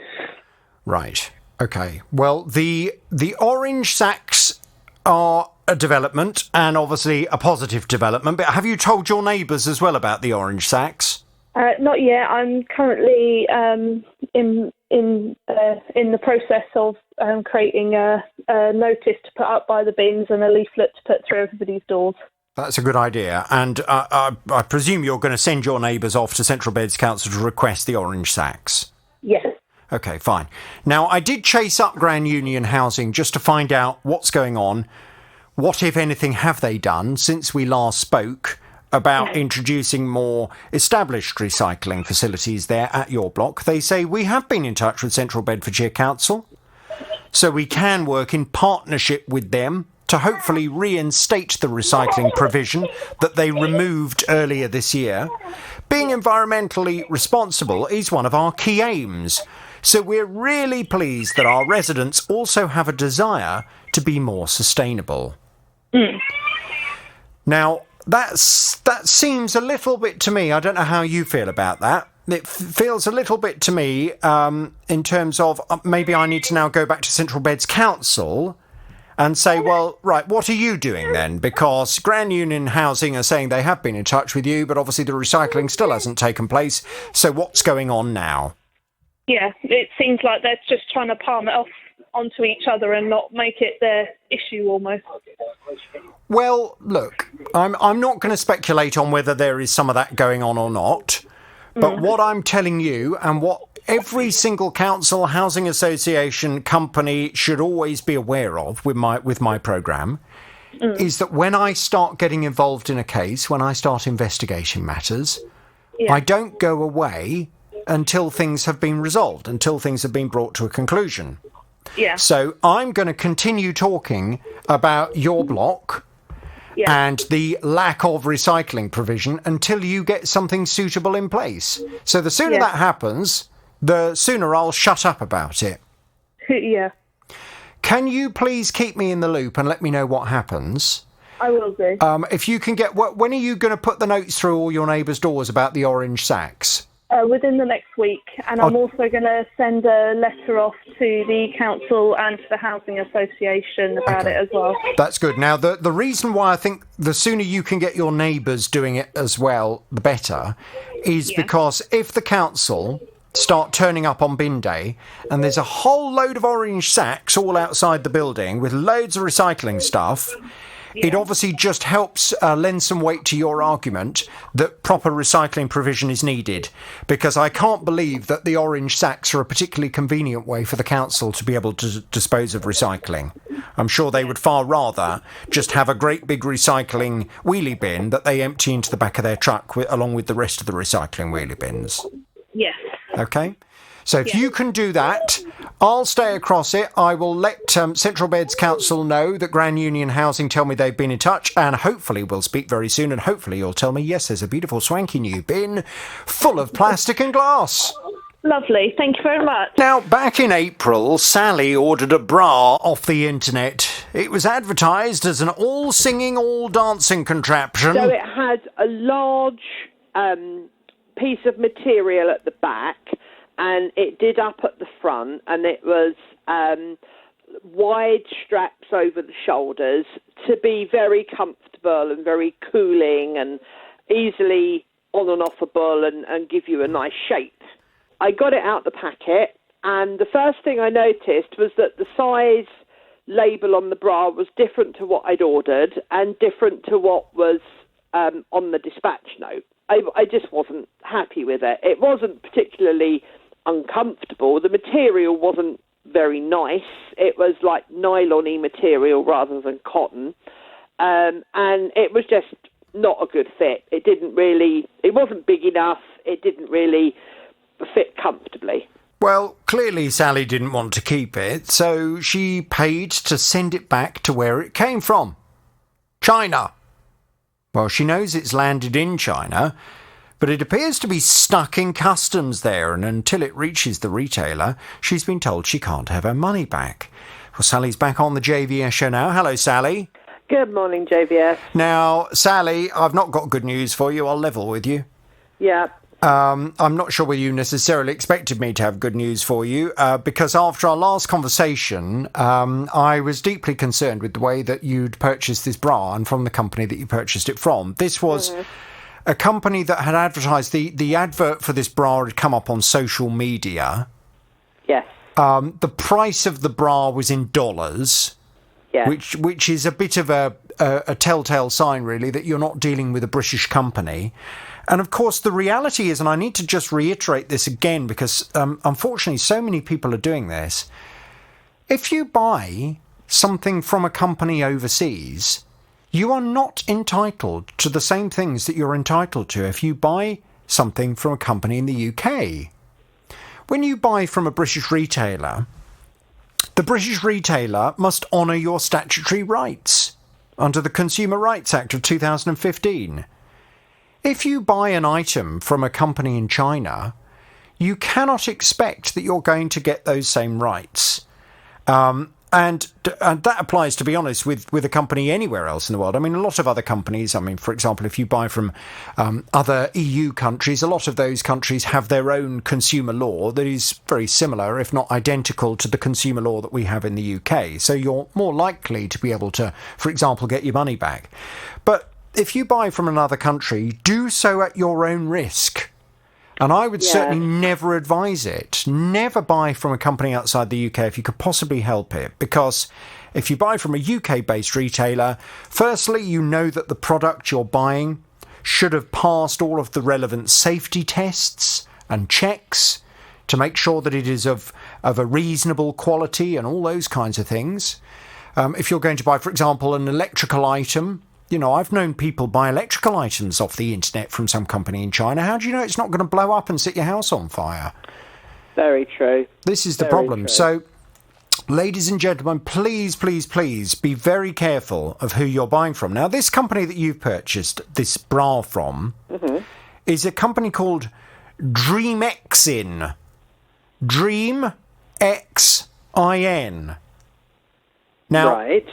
Right. OK. Well, the orange sacks are a development and obviously a positive development. But have you told your neighbours as well about the orange sacks? Not yet. I'm currently in the process of creating a notice to put up by the bins and a leaflet to put through everybody's doors. That's a good idea. And I presume you're going to send your neighbours off to Central Beds Council to request the orange sacks? Yes. OK, fine. Now, I did chase up Grand Union Housing just to find out what's going on. What, if anything, have they done since we last spoke about introducing more established recycling facilities there at your block? They say we have been in touch with Central Bedfordshire Council, so we can work in partnership with them to hopefully reinstate the recycling provision that they removed earlier this year. Being environmentally responsible is one of our key aims, so we're really pleased that our residents also have a desire to be more sustainable. Mm. Now, that seems a little bit to me, I don't know how you feel about that. It feels a little bit to me in terms of maybe I need to now go back to Central Beds Council and say, well, right, what are you doing then? Because Grand Union Housing are saying they have been in touch with you, but obviously the recycling still hasn't taken place. So what's going on now? Yeah, it seems like they're just trying to palm it off onto each other and not make it their issue almost. Well, look, I'm not going to speculate on whether there is some of that going on or not, but what I'm telling you and what every single council, housing association, company should always be aware of with my programme is that when I start getting involved in a case, when I start investigating matters, I don't go away until things have been resolved, until things have been brought to a conclusion. Yeah. So I'm going to continue talking about your block and the lack of recycling provision until you get something suitable in place. So the sooner that happens, the sooner I'll shut up about it. Yeah. Can you please keep me in the loop and let me know what happens? I will do. If you can get... When are you going to put the notes through all your neighbours' doors about the orange sacks? Within the next week. And I'm also going to send a letter off to the council and to the Housing Association about it as well. That's good. Now, the reason why I think the sooner you can get your neighbours doing it as well, the better, is because if the council start turning up on bin day and there's a whole load of orange sacks all outside the building with loads of recycling stuff... It obviously just helps lend some weight to your argument that proper recycling provision is needed, because I can't believe that the orange sacks are a particularly convenient way for the council to be able to dispose of recycling. I'm sure they would far rather just have a great big recycling wheelie bin that they empty into the back of their truck along with the rest of the recycling wheelie bins. Yes. Okay? So if you can do that, I'll stay across it. I will let Central Beds Council know that Grand Union Housing tell me they've been in touch, and hopefully we'll speak very soon, and hopefully you'll tell me, yes, there's a beautiful swanky new bin full of plastic and glass. Lovely. Thank you very much. Now, back in April, Sally ordered a bra off the internet. It was advertised as an all-singing, all-dancing contraption. So it had a large piece of material at the back, and it did up at the front, and it was wide straps over the shoulders to be very comfortable and very cooling and easily on and offable and give you a nice shape. I got it out the packet, and the first thing I noticed was that the size label on the bra was different to what I'd ordered and different to what was on the dispatch note. I just wasn't happy with it. It wasn't particularly uncomfortable. The material wasn't very nice. It was like nylon-y material rather than cotton. And it was just not a good fit. It wasn't big enough. It didn't really fit comfortably. Well, clearly Sally didn't want to keep it, so she paid to send it back to where it came from. China. Well, she knows it's landed in China, but it appears to be stuck in customs there, and until it reaches the retailer, she's been told she can't have her money back. Well, Sally's back on the JVS show now. Hello, Sally. Good morning, JVS. Now, Sally, I've not got good news for you. I'll level with you. Yeah. I'm not sure whether you necessarily expected me to have good news for you, because after our last conversation, I was deeply concerned with the way that you'd purchased this bra and from the company that you purchased it from. This was a company that had advertised, the advert for this bra had come up on social media. Yes. The price of the bra was in dollars, which is a bit of a telltale sign, really, that you're not dealing with a British company. And of course, the reality is, and I need to just reiterate this again, because unfortunately so many people are doing this. If you buy something from a company overseas, you are not entitled to the same things that you're entitled to if you buy something from a company in the UK. When you buy from a British retailer, the British retailer must honour your statutory rights under the Consumer Rights Act of 2015. If you buy an item from a company in China, you cannot expect that you're going to get those same rights. And that applies, to be honest, with a company anywhere else in the world. I mean, a lot of other companies, for example, if you buy from other EU countries, a lot of those countries have their own consumer law that is very similar, if not identical, to the consumer law that we have in the UK. So you're more likely to be able to, for example, get your money back. But if you buy from another country, do so at your own risk. And I would certainly never advise it. Never buy from a company outside the UK if you could possibly help it. Because if you buy from a UK-based retailer, firstly, you know that the product you're buying should have passed all of the relevant safety tests and checks to make sure that it is of a reasonable quality and all those kinds of things. If you're going to buy, for example, an electrical item, you know, I've known people buy electrical items off the internet from some company in China. How do you know it's not going to blow up and set your house on fire? Very true. This is the problem. So, ladies and gentlemen, please, please, please be very careful of who you're buying from. Now, this company that you've purchased this bra from is a company called Dreamexin. Dreamexin. Now, right.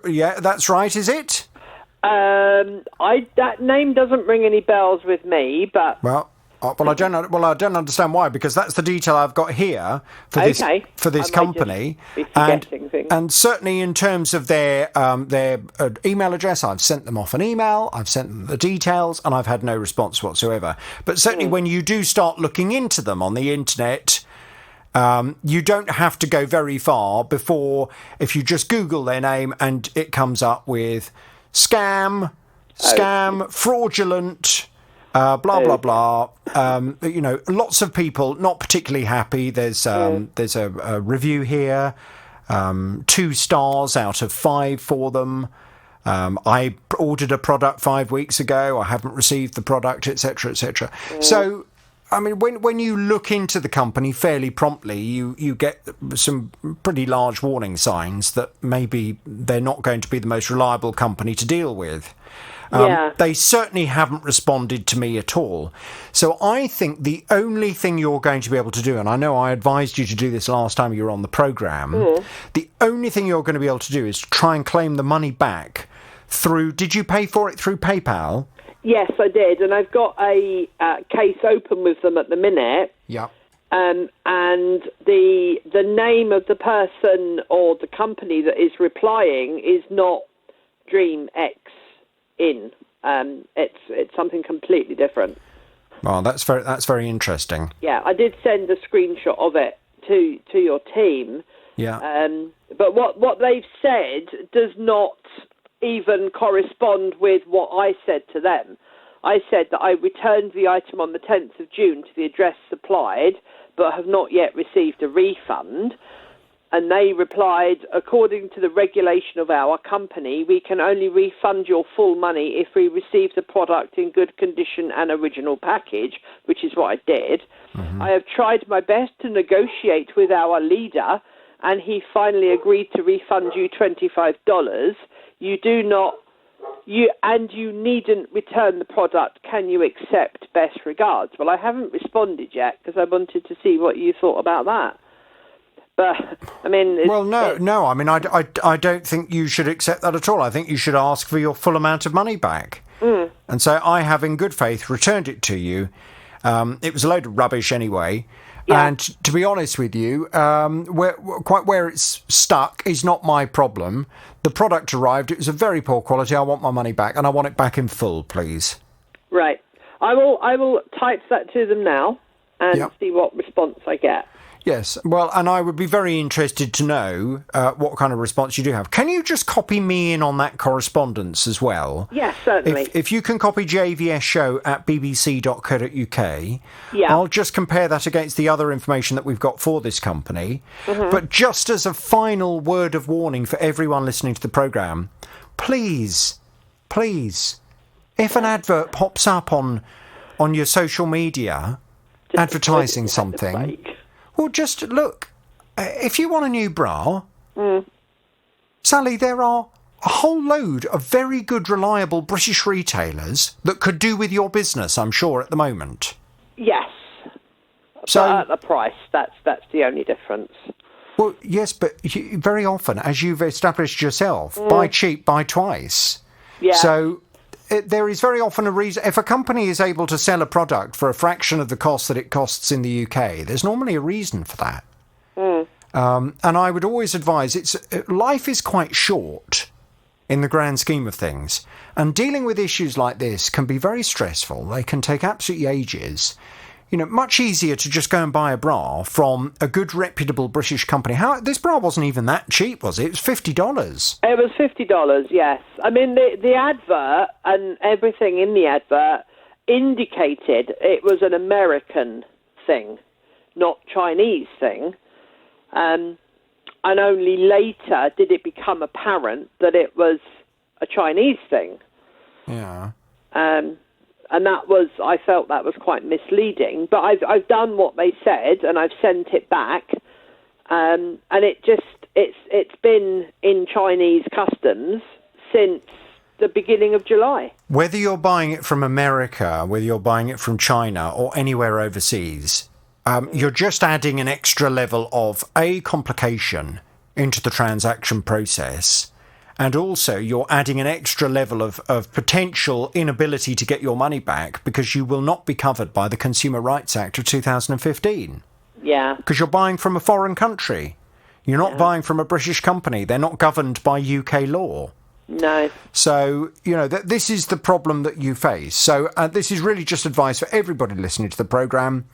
Yeah, that's right, is it? That name doesn't ring any bells with me, but I don't understand why, because that's the detail I've got here for this company, and certainly in terms of their email address, I've sent them off an email, I've sent them the details, and I've had no response whatsoever. But certainly when you do start looking into them on the internet, you don't have to go very far before, if you just Google their name and it comes up with scam, fraudulent, blah, blah, blah. You know, lots of people not particularly happy. There's a review here, 2 stars out of 5 for them. I ordered a product 5 weeks ago. I haven't received the product, etc., etc. So, I mean, when you look into the company fairly promptly, you get some pretty large warning signs that maybe they're not going to be the most reliable company to deal with. They certainly haven't responded to me at all. So I think the only thing you're going to be able to do, and I know I advised you to do this last time you were on the programme, the only thing you're going to be able to do is try and claim the money back through... Did you pay for it through PayPal? Yes, I did, and I've got a case open with them at the minute. Yeah. And the name of the person or the company that is replying is not DreamX In. It's something completely different. Well, that's very interesting. Yeah, I did send a screenshot of it to your team. Yeah. But what they've said does not even correspond with what I said to them. I said that I returned the item on the 10th of June to the address supplied, but have not yet received a refund. And they replied, according to the regulation of our company, we can only refund your full money if we receive the product in good condition and original package, which is what I did. I have tried my best to negotiate with our leader, and he finally agreed to refund you $25. You needn't return the product. Can you accept? Best regards. Well, I haven't responded yet because I wanted to see what you thought about that. But I mean, no. I mean, I don't think you should accept that at all. I think you should ask for your full amount of money back. And so I have, in good faith, returned it to you. It was a load of rubbish anyway. Yeah. And to be honest with you, where it's stuck is not my problem. The product arrived. It was of very poor quality. I want my money back, and I want it back in full, please. Right. I will type that to them now and see what response I get. Yes, well, and I would be very interested to know what kind of response you do have. Can you just copy me in on that correspondence as well? Yes, certainly. If you can copy jvsshow@bbc.co.uk, I'll just compare that against the other information that we've got for this company. But just as a final word of warning for everyone listening to the programme, please, if an advert pops up on your social media advertising something... Well, just look, if you want a new bra, Sally, there are a whole load of very good, reliable British retailers that could do with your business, I'm sure, at the moment. Yes. So, but at the price, that's the only difference. Well, yes, but very often, as you've established yourself, buy cheap, buy twice. Yeah. So... there is very often a reason. If a company is able to sell a product for a fraction of the cost that it costs in the UK, there's normally a reason for that. And I would always advise, life is quite short in the grand scheme of things. And dealing with issues like this can be very stressful. They can take absolutely ages. You know, much easier to just go and buy a bra from a good, reputable British company. This bra wasn't even that cheap, was it? It was $50. It was $50, yes. I mean, the advert and everything in the advert indicated it was an American thing, not Chinese thing. And only later did it become apparent that it was a Chinese thing. Yeah. And I felt that was quite misleading. But I've done what they said, and I've sent it back. And it's been in Chinese customs since the beginning of July. Whether you're buying it from America, whether you're buying it from China or anywhere overseas, you're just adding an extra level of complication into the transaction process. And also you're adding an extra level of potential inability to get your money back because you will not be covered by the Consumer Rights Act of 2015. Yeah. Because you're buying from a foreign country. You're not buying from a British company. They're not governed by UK law. No. So, this is the problem that you face. So this is really just advice for everybody listening to the programme.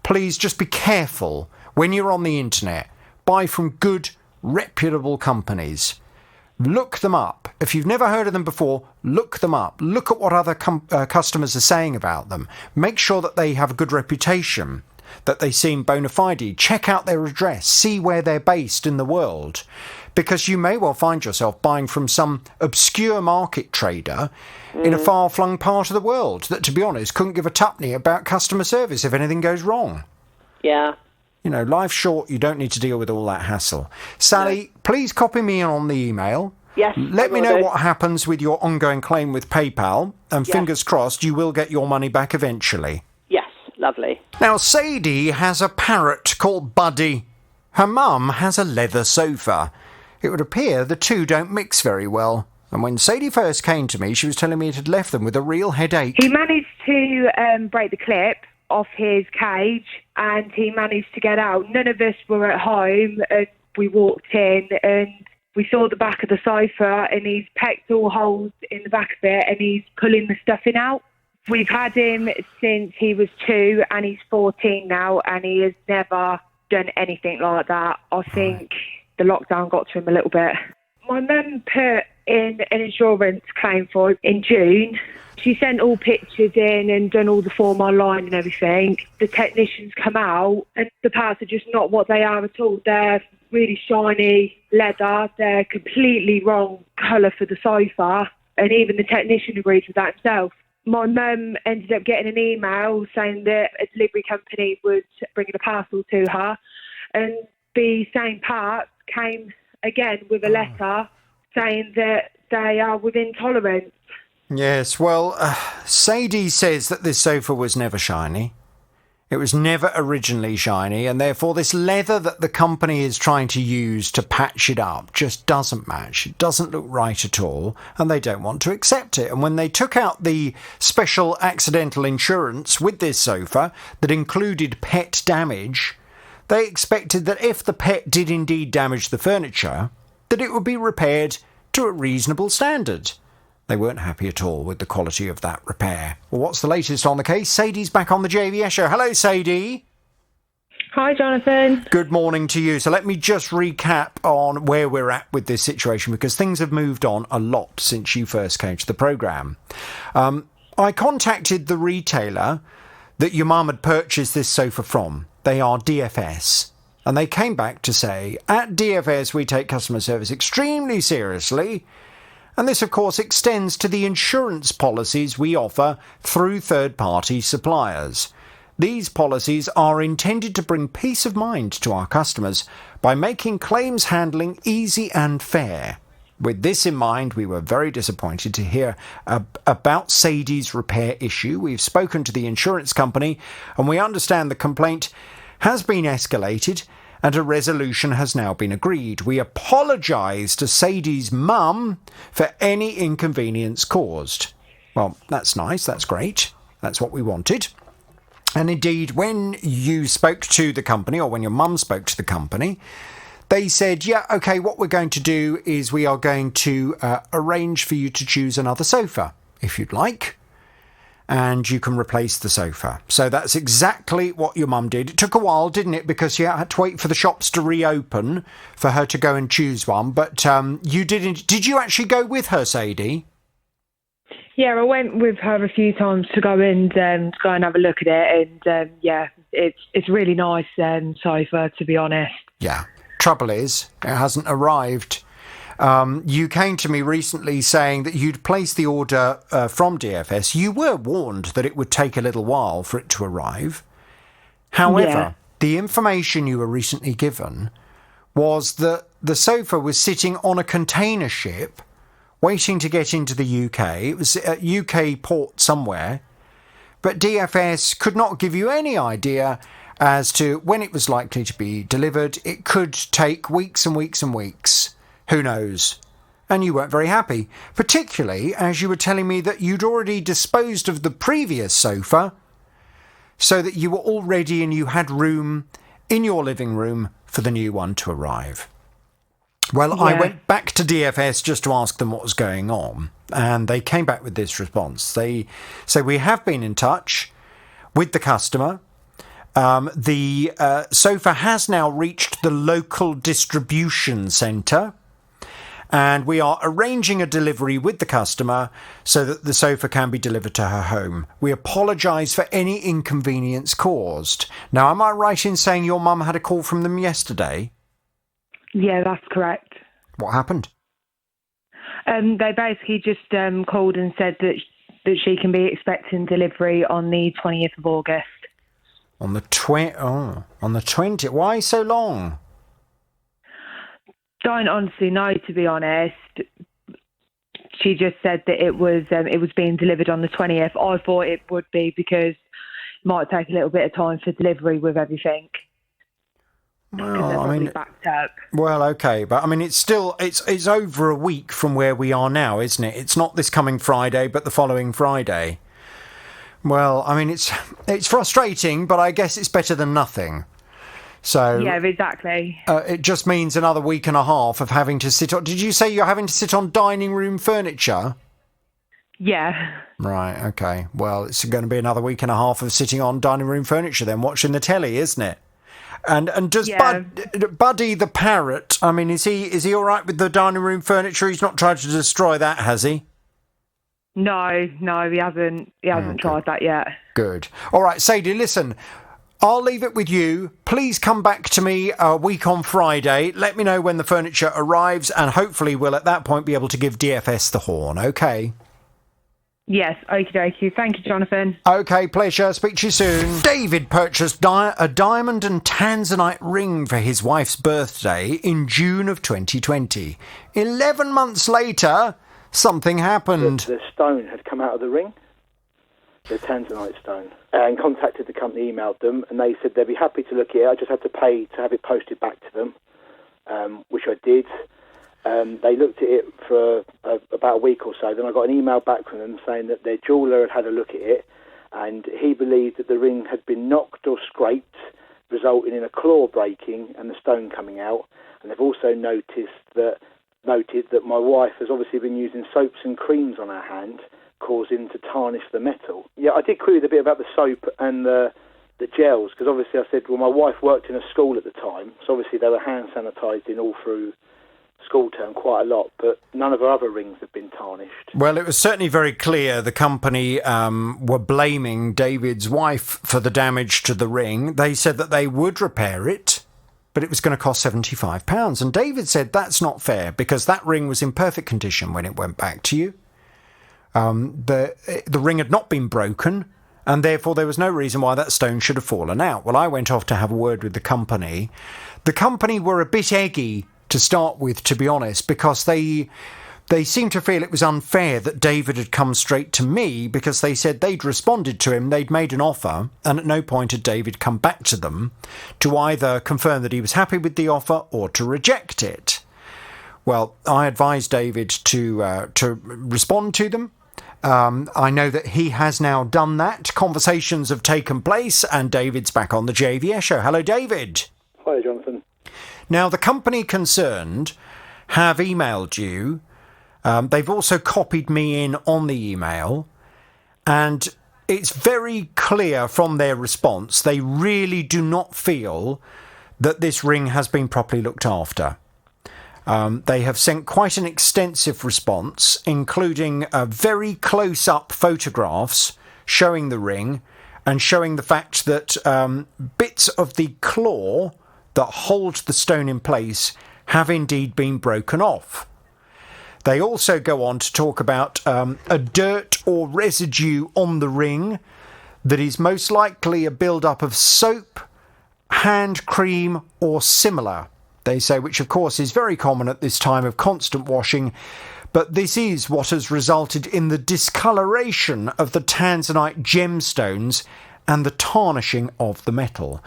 Please just be careful when you're on the internet. Buy from good, reputable companies. Look them up. If you've never heard of them before, look them up. Look at what other customers are saying about them. Make sure that they have a good reputation, that they seem bona fide. Check out their address. See where they're based in the world. Because you may well find yourself buying from some obscure market trader in a far-flung part of the world that, to be honest, couldn't give a tuppenny about customer service if anything goes wrong. Yeah. Life's short. You don't need to deal with all that hassle. Sally, please copy me in on the email. Yes. Let me know what happens with your ongoing claim with PayPal, and fingers crossed you will get your money back eventually. Yes, lovely. Now, Sadie has a parrot called Buddy. Her mum has a leather sofa. It would appear the two don't mix very well. And when Sadie first came to me, she was telling me it had left them with a real headache. He managed to break the clip off his cage, and he managed to get out. None of us were at home, and we walked in and we saw the back of the sofa, and he's pecked all holes in the back of it, and he's pulling the stuffing out. We've had him since he was 2, and he's 14 now, and he has never done anything like that. I think the lockdown got to him a little bit. My mum put in an insurance claim for him in June. She sent all pictures in and done all the form online and everything. The technicians come out and the parts are just not what they are at all. They're really shiny leather. They're completely wrong colour for the sofa. And even the technician agreed with that himself. My mum ended up getting an email saying that a delivery company was bringing a parcel to her. And the same parts came again with a letter saying that they are within tolerance. Yes, well, Sadie says that this sofa was never shiny. It was never originally shiny, and therefore this leather that the company is trying to use to patch it up just doesn't match. It doesn't look right at all, and they don't want to accept it. And when they took out the special accidental insurance with this sofa that included pet damage, they expected that if the pet did indeed damage the furniture, that it would be repaired to a reasonable standard. They weren't happy at all with the quality of that repair. Well, what's the latest on the case? Sadie's back on the JVS show. Hello, Sadie. Hi, Jonathan. Good morning to you. So let me just recap on where we're at with this situation, because things have moved on a lot since you first came to the programme. I contacted the retailer that your mum had purchased this sofa from. They are DFS. And they came back to say, at DFS, we take customer service extremely seriously. And this, of course, extends to the insurance policies we offer through third-party suppliers. These policies are intended to bring peace of mind to our customers by making claims handling easy and fair. With this in mind, we were very disappointed to hear about Sadie's repair issue. We've spoken to the insurance company, and we understand the complaint has been escalated and a resolution has now been agreed. We apologise to Sadie's mum for any inconvenience caused. Well, that's nice, that's great, that's what we wanted. And indeed, when you spoke to the company, or when your mum spoke to the company, they said, yeah, OK, what we're going to do is we are going to arrange for you to choose another sofa, if you'd like. And you can replace the sofa. So that's exactly what your mum did. It took a while, didn't it? Because you had to wait for the shops to reopen for her to go and choose one. But you didn't. Did you actually go with her, Sadie? Yeah, I went with her a few times to go and have a look at it. And yeah, it's a really nice sofa, to be honest. Yeah. Trouble is, it hasn't arrived. You came to me recently saying that you'd placed the order from DFS. You were warned that it would take a little while for it to arrive. However, the information you were recently given was that the sofa was sitting on a container ship waiting to get into the UK. It was at UK port somewhere, but DFS could not give you any idea as to when it was likely to be delivered. It could take weeks and weeks and weeks. Who knows? And you weren't very happy, particularly as you were telling me that you'd already disposed of the previous sofa so that you were all ready and you had room in your living room for the new one to arrive. Well, I went back to DFS just to ask them what was going on, and they came back with this response. They say, we have been in touch with the customer. The sofa has now reached the local distribution centre, and we are arranging a delivery with the customer so that the sofa can be delivered to her home. We apologise for any inconvenience caused. Now, am I right in saying your mum had a call from them yesterday? Yeah, that's correct. What happened? They basically just called and said that she can be expecting delivery on the 20th of August. On the 20th? Why so long? Don't honestly know, to be honest. She just said that it was being delivered on the 20th. I thought it would be because it might take a little bit of time for delivery with everything. Well, I mean, backed up. Well, okay, but I mean, it's still it's over a week from where we are now, isn't it? It's not this coming Friday, but the following Friday. Well, I mean, it's frustrating, but I guess it's better than nothing. So yeah, exactly. It just means another week and a half of having to sit on. Did you say you're having to sit on dining room furniture? Yeah. Right. Okay. Well, it's going to be another week and a half of sitting on dining room furniture, then watching the telly, isn't it? And does Buddy the parrot? I mean, is he all right with the dining room furniture? He's not tried to destroy that, has he? No, he hasn't. He hasn't tried that yet. Good. All right, Sadie. Listen, I'll leave it with you. Please come back to me a week on Friday. Let me know when the furniture arrives, and hopefully we'll at that point be able to give DFS the horn. Okay. Yes, okie dokie. Thank you, Jonathan. Okay, pleasure. Speak to you soon. David purchased a diamond and tanzanite ring for his wife's birthday in June of 2020. 11 months later, something happened. The stone had come out of the ring, the tanzanite stone, and contacted the company, emailed them, and they said they'd be happy to look at it. I just had to pay to have it posted back to them, which I did. They looked at it for about a week or so. Then I got an email back from them saying that their jeweller had a look at it, and he believed that the ring had been knocked or scraped, resulting in a claw breaking and the stone coming out. And they've also noted that my wife has obviously been using soaps and creams on her hand, causing to tarnish the metal. Yeah, I did query a bit about the soap and the gels, because obviously I said, well, my wife worked in a school at the time, so obviously they were hand sanitising all through school term quite a lot, but none of our other rings have been tarnished. Well, it was certainly very clear the company were blaming David's wife for the damage to the ring. They said that they would repair it, but it was going to cost £75. And David said that's not fair because that ring was in perfect condition when it went back to you. The ring had not been broken, and therefore there was no reason why that stone should have fallen out. Well, I went off to have a word with the company. The company were a bit eggy to start with, to be honest, because they seemed to feel it was unfair that David had come straight to me, because they said they'd responded to him, they'd made an offer, and at no point had David come back to them to either confirm that he was happy with the offer or to reject it. Well, I advised David to respond to them. I know that he has now done that. Conversations have taken place, and David's back on the JVS show. Hello, David. Hi, Jonathan. Now, the company concerned have emailed you. They've also copied me in on the email. And it's very clear from their response, they really do not feel that this ring has been properly looked after. They have sent quite an extensive response, including very close-up photographs showing the ring and showing the fact that bits of the claw that hold the stone in place have indeed been broken off. They also go on to talk about a dirt or residue on the ring that is most likely a build-up of soap, hand cream or similar, they say, which of course is very common at this time of constant washing, but this is what has resulted in the discoloration of the tanzanite gemstones and the tarnishing of the metal.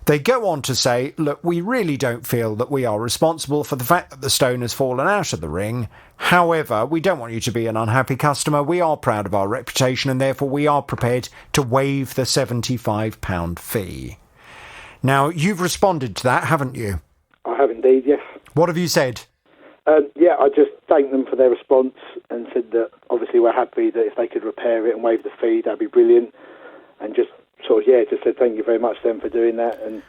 They go on to say, look, we really don't feel that we are responsible for the fact that the stone has fallen out of the ring. However, we don't want you to be an unhappy customer. We are proud of our reputation and therefore we are prepared to waive the £75 fee. Now, you've responded to that, haven't you? I have indeed, yes. What have you said? Yeah, I just thanked them for their response and said that obviously we're happy that if they could repair it and waive the fee, that'd be brilliant. And just just said thank you very much to them for doing that. And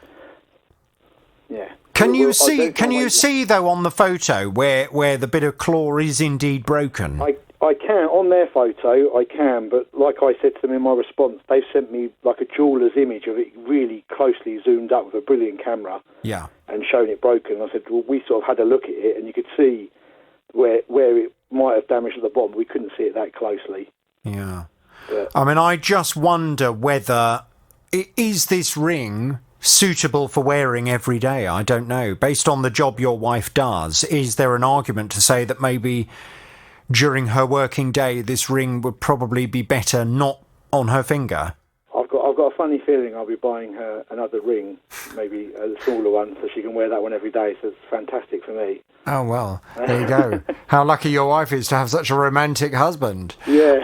yeah. Can you see though on the photo where the bit of claw is indeed broken? I can on their photo, I can, but like I said to them in my response, they've sent me like a jeweller's image of it really closely zoomed up with a brilliant camera. Yeah. And shown it broken. I said, well, we sort of had a look at it, and you could see where it might have damaged at the bottom. We couldn't see it that closely. Yeah. I mean, I just wonder whether is this ring suitable for wearing every day? I don't know. Based on the job your wife does, is there an argument to say that maybe during her working day this ring would probably be better not on her finger? I've got a funny feeling I'll be buying her another ring, maybe a smaller one, so she can wear that one every day. So it's fantastic for me. Oh, well, there you go. How lucky your wife is to have such a romantic husband. Yeah.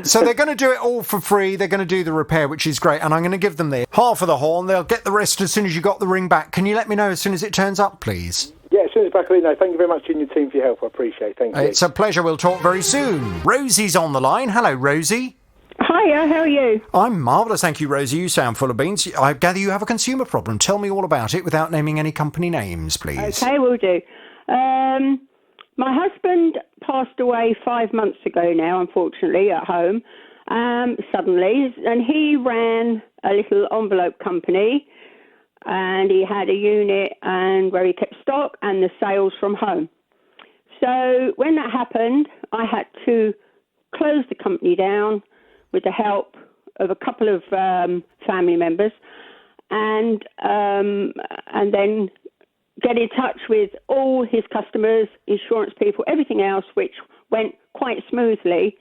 So they're going to do it all for free. They're going to do the repair, which is great. And I'm going to give them the half of the horn. They'll get the rest as soon as you got the ring back. Can you let me know as soon as it turns up, please? Yeah, as soon as back, no. Thank you very much to your team for your help. I appreciate it. Thank you. It's a pleasure. We'll talk very soon. Rosie's on the line. Hello, Rosie. Hiya, how are you? I'm marvellous, thank you, Rosie. You sound full of beans. I gather you have a consumer problem. Tell me all about it without naming any company names, please. Okay, will do. My husband passed away 5 months ago now, unfortunately, at home, suddenly. And he ran a little envelope company, and he had a unit and where he kept stock and the sales from home. So when that happened, I had to close the company down with the help of a couple of family members, and then get in touch with all his customers, insurance people, everything else, which went quite smoothly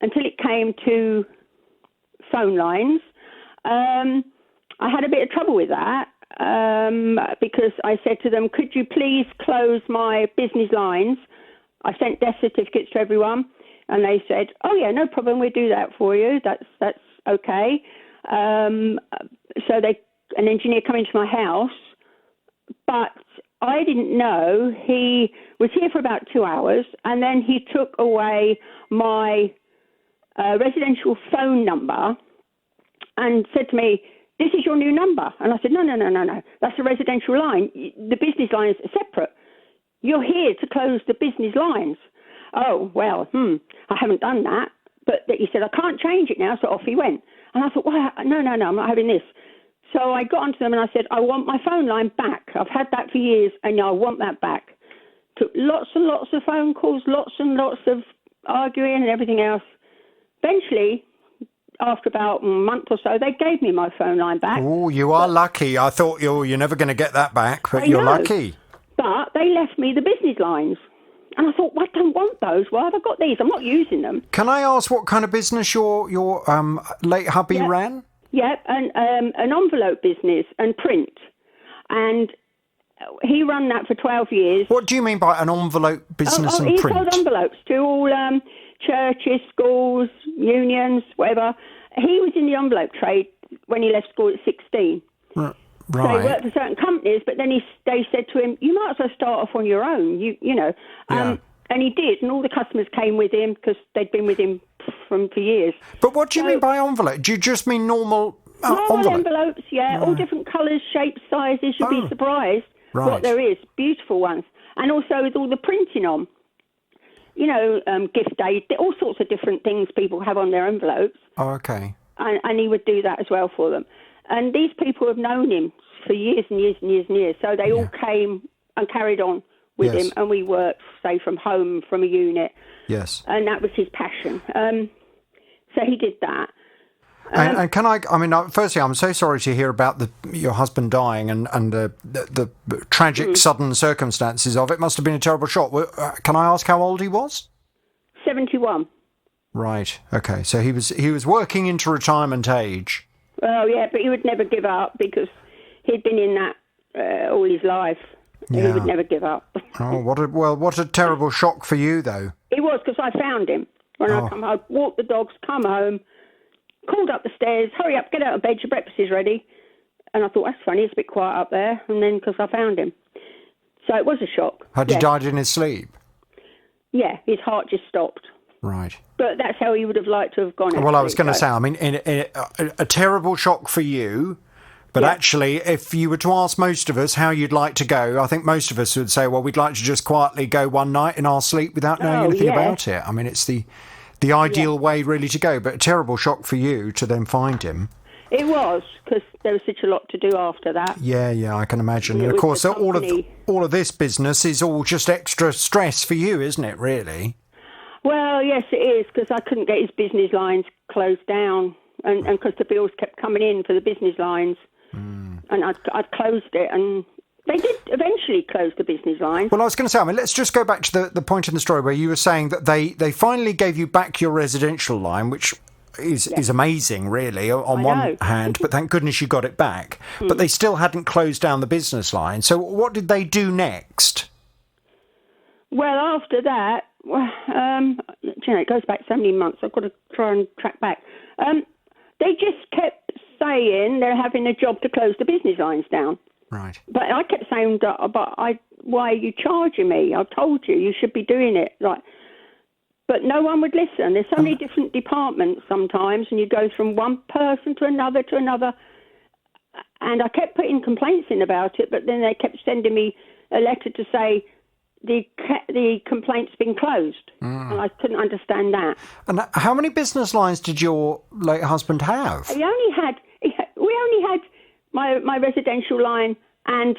until it came to phone lines. I had a bit of trouble with that because I said to them, could you please close my business lines? I sent death certificates to everyone. And they said, oh, yeah, no problem, we'll do that for you. That's okay. So an engineer came into my house, but I didn't know. He was here for about 2 hours, and then he took away my residential phone number and said to me, this is your new number. And I said, no, that's a residential line. The business lines are separate. You're here to close the business lines. Oh, well, I haven't done that. But he said, I can't change it now, so off he went. And I thought, well, no, I'm not having this. So I got onto them and I said, I want my phone line back. I've had that for years, and I want that back. Took lots and lots of phone calls, lots and lots of arguing and everything else. Eventually, after about a month or so, they gave me my phone line back. Oh, you are lucky. I thought you're never going to get that back, but you're lucky. But they left me the business lines. And I thought, well, I don't want those. Why have I got these? I'm not using them. Can I ask what kind of business your late hubby ran? Yeah, an envelope business and print. And he ran that for 12 years. What do you mean by an envelope business and print? He sold envelopes to all churches, schools, unions, whatever. He was in the envelope trade when he left school at 16. Right. So he worked for certain companies, but then they said to him, you might as well start off on your own, you know. And he did, and all the customers came with him because they'd been with him for years. But what do you mean by envelope? Do you just mean normal envelopes, yeah, all different colours, shapes, sizes. You'd be surprised what there is. Beautiful ones. And also with all the printing on. You know, gift aid, all sorts of different things people have on their envelopes. Oh, okay. And he would do that as well for them. And these people have known him for years and years and years and years. So they all came and carried on with him, and we worked, say, from home, from a unit. Yes. And that was his passion. So he did that. And can I mean, firstly, I'm so sorry to hear about your husband dying and the tragic sudden circumstances of it. Must have been a terrible shock. Can I ask how old he was? 71. Right. Okay. So he was working into retirement age. Oh, yeah, but he would never give up because he'd been in that all his life. Yeah. He would never give up. Oh, what a terrible shock for you, though. It was, because I found him. When I come home, walked the dogs, come home, called up the stairs, hurry up, get out of bed, your breakfast is ready. And I thought, that's funny, it's a bit quiet up there. And then, because I found him. So it was a shock. Had he died in his sleep? Yeah, his heart just stopped. Right. But that's how he would have liked to have gone. Well, I was going to say, I mean, a terrible shock for you. But actually, if you were to ask most of us how you'd like to go, I think most of us would say, well, we'd like to just quietly go one night in our sleep without knowing anything about it. I mean, it's the ideal way really to go, but a terrible shock for you to then find him. It was, because there was such a lot to do after that. Yeah, I can imagine. And of course, all of this business is all just extra stress for you, isn't it, really? Well, yes, it is, because I couldn't get his business lines closed down, and because the bills kept coming in for the business lines. And I'd closed it, and they did eventually close the business line. Well, I was going to say, I mean, let's just go back to the point in the story where you were saying that they finally gave you back your residential line, which is amazing, really, on one hand, but thank goodness you got it back. But they still hadn't closed down the business line. So what did they do next? Well, after that, it goes back so many months, I've got to try and track back. They just kept saying they're having a job to close the business lines down. Right. But I kept saying, why are you charging me? I told you should be doing it. Right. But no one would listen. There's so many different departments sometimes, and you go from one person to another. And I kept putting complaints in about it, but then they kept sending me a letter to say the complaint's been closed. And I couldn't understand that. And how many business lines did your late husband have? We only had my residential line and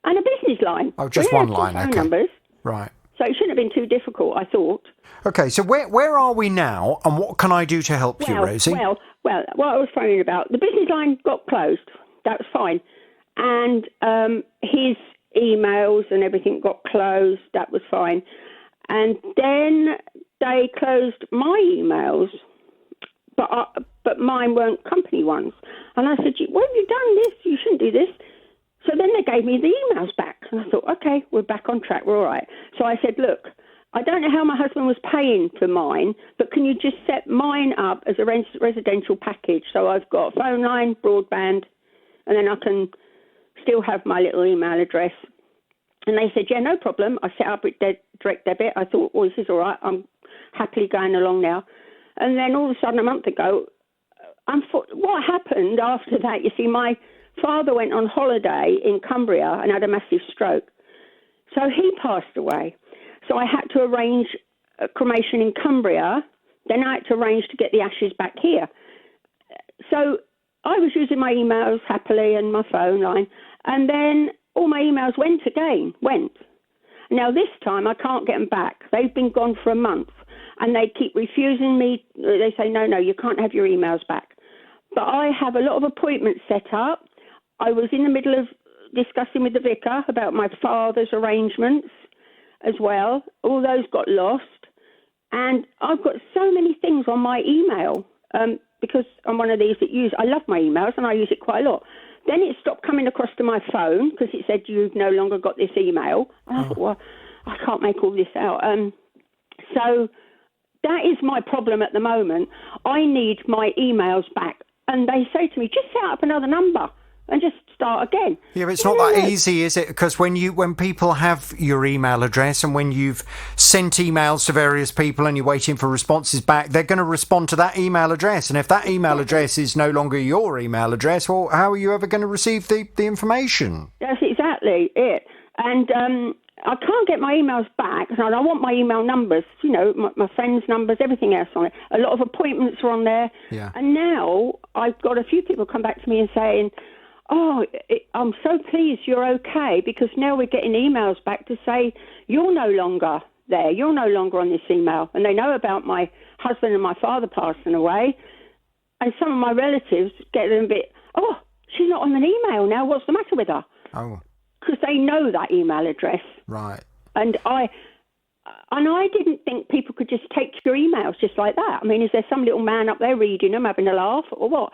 a business line. Oh, just one line, phone numbers. Right. So it shouldn't have been too difficult, I thought. Okay, so where are we now, and what can I do to help you, Rosie? Well, what I was phoning about, the business line got closed. That was fine. And his emails and everything got closed. That was fine. And then they closed my emails, but mine weren't company ones. And I said, why have you done this? You shouldn't do this. So then they gave me the emails back. And I thought, okay, we're back on track. We're all right. So I said, look, I don't know how my husband was paying for mine, but can you just set mine up as a residential package? So I've got a phone line, broadband, and then I can still have my little email address. And they said, yeah, no problem. I set up with direct debit. I thought, this is all right. I'm happily going along now. And then all of a sudden, a month ago, what happened after that, you see, my father went on holiday in Cumbria and had a massive stroke. So he passed away. So I had to arrange a cremation in Cumbria. Then I had to arrange to get the ashes back here. So I was using my emails happily and my phone line. And then all my emails went. Now this time I can't get them back. They've been gone for a month. And they keep refusing me. They say, no, you can't have your emails back. But I have a lot of appointments set up. I was in the middle of discussing with the vicar about my father's arrangements as well. All those got lost. And I've got so many things on my email because I'm one of these that I love my emails and I use it quite a lot. Then it stopped coming across to my phone because it said you've no longer got this email. And I thought, well, I can't make all this out. So that is my problem at the moment. I need my emails back. And they say to me, just set up another number and just start again. Yeah, but it's not that easy, is it? Because when people have your email address and when you've sent emails to various people and you're waiting for responses back, they're going to respond to that email address. And if that email address is no longer your email address, well, how are you ever going to receive the information? That's exactly it. And I can't get my emails back, and I want my email numbers, my friends' numbers, everything else on it. A lot of appointments are on there. Yeah. And now I've got a few people come back to me and saying, I'm so pleased you're okay, because now we're getting emails back to say you're no longer there. You're no longer on this email. And they know about my husband and my father passing away. And some of my relatives get a bit, she's not on an email now. What's the matter with her? Oh. Because they know that email address. Right. And I didn't think people could just take your emails just like that. I mean, is there some little man up there reading them, having a laugh, or what?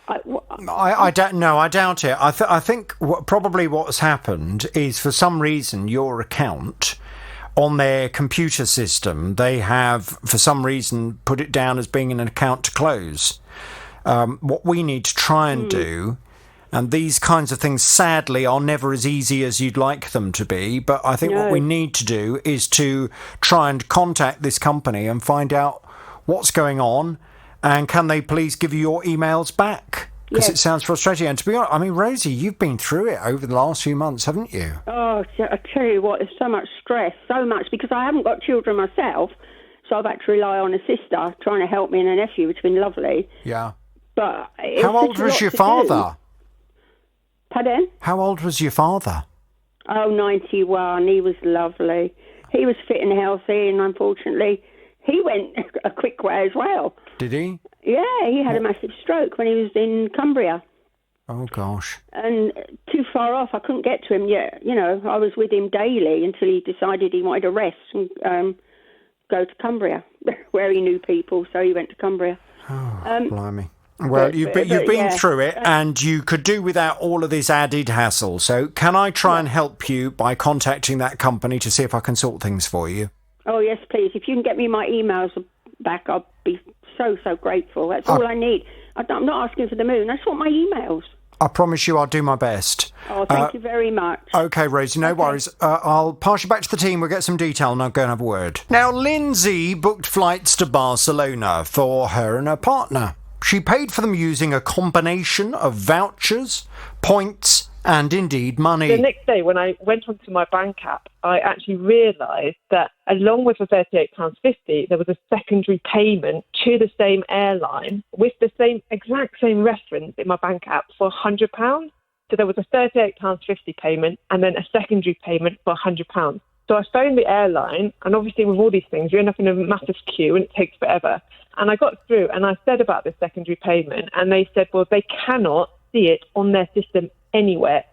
I don't know. I doubt it. I think probably what's happened is, for some reason, your account on their computer system, they have, for some reason, put it down as being an account to close. What we need to try and do, and these kinds of things, sadly, are never as easy as you'd like them to be, but I think what we need to do is to try and contact this company and find out what's going on, and can they please give you your emails back? Because it sounds frustrating. And to be honest, I mean, Rosie, you've been through it over the last few months, haven't you? Oh, I tell you what, there's so much stress, so much, because I haven't got children myself, so I've had to rely on a sister trying to help me and a nephew, which has been lovely. Yeah. But how old was your father? Pardon? How old was your father? Oh, 91. He was lovely. He was fit and healthy, and unfortunately, he went a quick way as well. Did he? Yeah, he had a massive stroke when he was in Cumbria. Oh, gosh. And too far off, I couldn't get to him yet. I was with him daily until he decided he wanted to rest and go to Cumbria, where he knew people, so he went to Cumbria. Oh, blimey. Well, you've been through it, and you could do without all of this added hassle. So can I try and help you by contacting that company to see if I can sort things for you? Oh, yes, please. If you can get me my emails back, I'll be so, so grateful. That's all I need. I'm not asking for the moon. I just want my emails. I promise you I'll do my best. Oh, thank you very much. OK, Rosie, no worries. I'll pass you back to the team. We'll get some detail and I'll go and have a word. Now, Lindsay booked flights to Barcelona for her and her partner. She paid for them using a combination of vouchers, points, and indeed money. The next day, when I went onto my bank app, I actually realised that along with the £38.50, there was a secondary payment to the same airline with the exact same reference in my bank app for £100. So there was a £38.50 payment and then a secondary payment for £100. So I phoned the airline, and obviously with all these things, you end up in a massive queue and it takes forever. And I got through and I said about the secondary payment, and they said, well, they cannot see it on their system anywhere.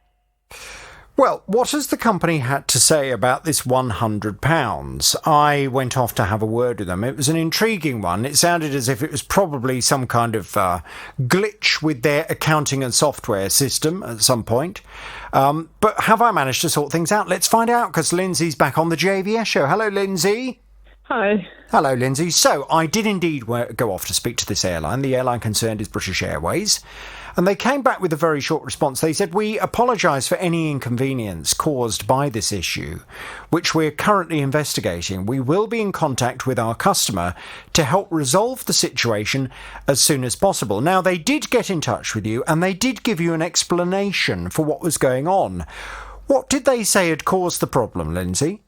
Well, what has the company had to say about this £100? I went off to have a word with them. It was an intriguing one. It sounded as if it was probably some kind of glitch with their accounting and software system at some point. But have I managed to sort things out? Let's find out, because Lindsay's back on the JVS show. Hello, Lindsay. Hi. Hello, Lindsay. So I did indeed go off to speak to this airline. The airline concerned is British Airways. And they came back with a very short response. They said, we apologise for any inconvenience caused by this issue, which we're currently investigating. We will be in contact with our customer to help resolve the situation as soon as possible. Now, they did get in touch with you, and they did give you an explanation for what was going on. What did they say had caused the problem, Lindsay?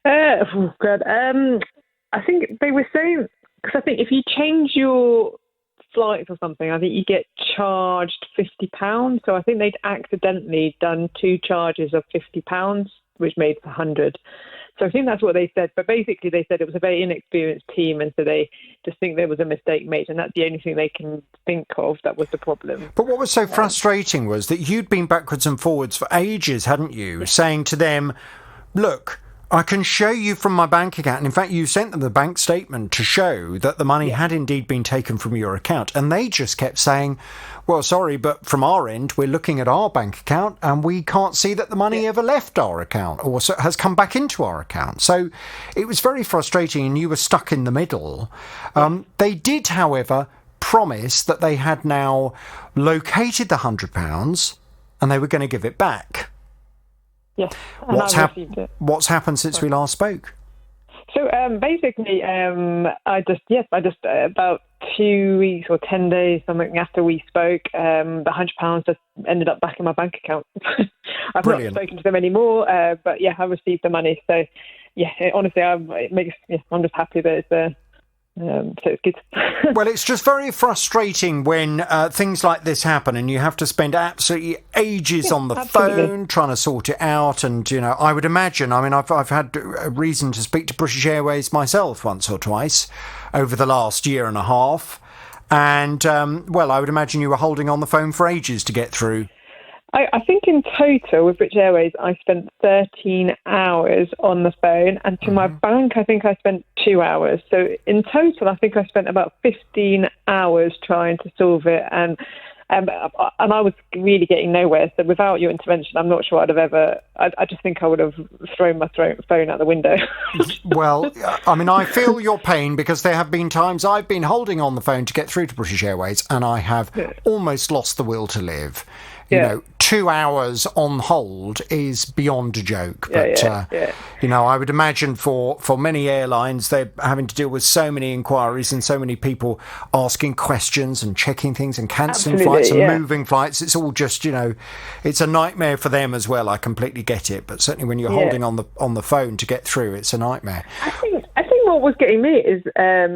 I think they were saying, because I think if you change your flights or something, I think you get charged £50. So I think they'd accidentally done 2 charges of £50, which made for 100. So I think that's what they said. But basically they said it was a very inexperienced team, and so they just think there was a mistake made, and that's the only thing they can think of that was the problem. But what was so frustrating was that you'd been backwards and forwards for ages, hadn't you, saying to them, look, I can show you from my bank account. And in fact, you sent them the bank statement to show that the money had indeed been taken from your account. And they just kept saying, well, sorry, but from our end, we're looking at our bank account and we can't see that the money ever left our account or has come back into our account. So it was very frustrating, and you were stuck in the middle. They did, however, promise that they had now located the £100 and they were going to give it back. Yes. What's happened since we last spoke? So basically, I just about 2 weeks or 10 days, something after we spoke, the £100 just ended up back in my bank account. I've Brilliant. not spoken to them anymore, but yeah, I received the money. So yeah, honestly, I'm just happy that it's there. So it's good. Well, it's just very frustrating when things like this happen and you have to spend absolutely ages on the phone trying to sort it out. And, you know, I would imagine, I mean, I've had a reason to speak to British Airways myself once or twice over the last year and a half. And, well, I would imagine you were holding on the phone for ages to get through. I think in total with British Airways, I spent 13 hours on the phone, and to my bank, I think I spent 2 hours. So in total, I think I spent about 15 hours trying to solve it, and I was really getting nowhere. So without your intervention, I'm not sure I'd have ever. I just think I would have thrown my phone out the window. Well, I mean, I feel your pain because there have been times I've been holding on the phone to get through to British Airways, and I have almost lost the will to live. You know, 2 hours on hold is beyond a joke. But, you know, I would imagine for many airlines, they're having to deal with so many inquiries and so many people asking questions and checking things and cancelling flights and moving flights. It's all just, you know, it's a nightmare for them as well. I completely get it. But certainly when you're holding on the phone to get through, it's a nightmare. I think what was getting me is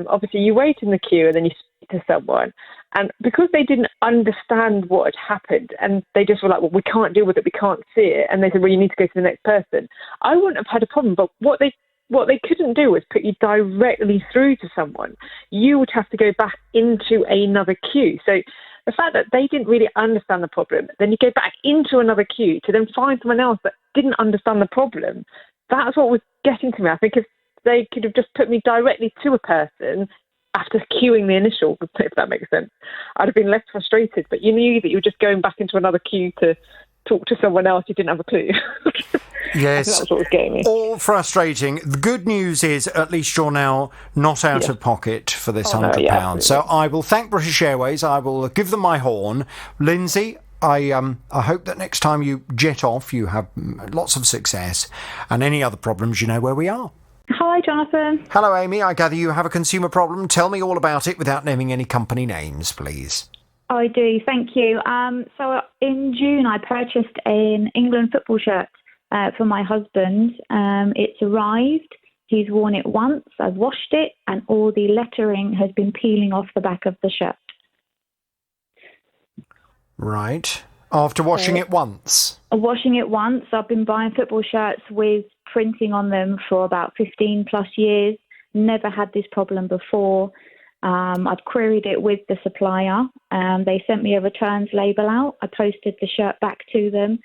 obviously you wait in the queue and then you speak to someone. And because they didn't understand what had happened and they just were like, well, we can't deal with it, we can't see it. And they said, well, you need to go to the next person. I wouldn't have had a problem. But what they couldn't do was put you directly through to someone. You would have to go back into another queue. So the fact that they didn't really understand the problem, then you go back into another queue to then find someone else that didn't understand the problem. That's what was getting to me. I think if they could have just put me directly to a person after queuing the initial, if that makes sense, I'd have been less frustrated. But you knew that you were just going back into another queue to talk to someone else you didn't have a clue. Yes, that was what was getting me. All frustrating. The good news is at least you're now not out of pocket for this £100. So I will thank British Airways. I will give them my horn. Lindsay, I hope that next time you jet off, you have lots of success. And any other problems, you know where we are. Hi, Jonathan. Hello, Amy. I gather you have a consumer problem. Tell me all about it without naming any company names, please. I do, thank you. So in June, I purchased an England football shirt for my husband. It's arrived. He's worn it once. I've washed it, and all the lettering has been peeling off the back of the shirt. Right. After washing it once? Washing it once. I've been buying football shirts with printing on them for about 15 plus years. Never had this problem before. I'd queried it with the supplier. They sent me a returns label out. I posted the shirt back to them,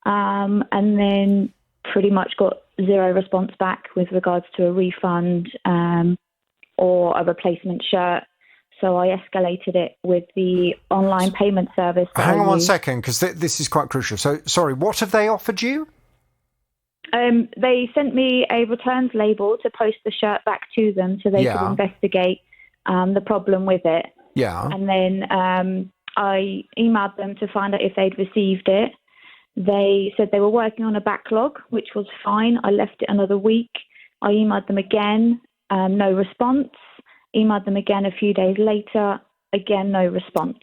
and then pretty much got zero response back with regards to a refund or a replacement shirt. So I escalated it with the online payment service. Hang on one second, because this is quite crucial. So, sorry, what have they offered you? They sent me a returns label to post the shirt back to them so they could investigate the problem with it. Yeah. And then I emailed them to find out if they'd received it. They said they were working on a backlog, which was fine. I left it another week. I emailed them again, no response. Emailed them again a few days later, again, no response.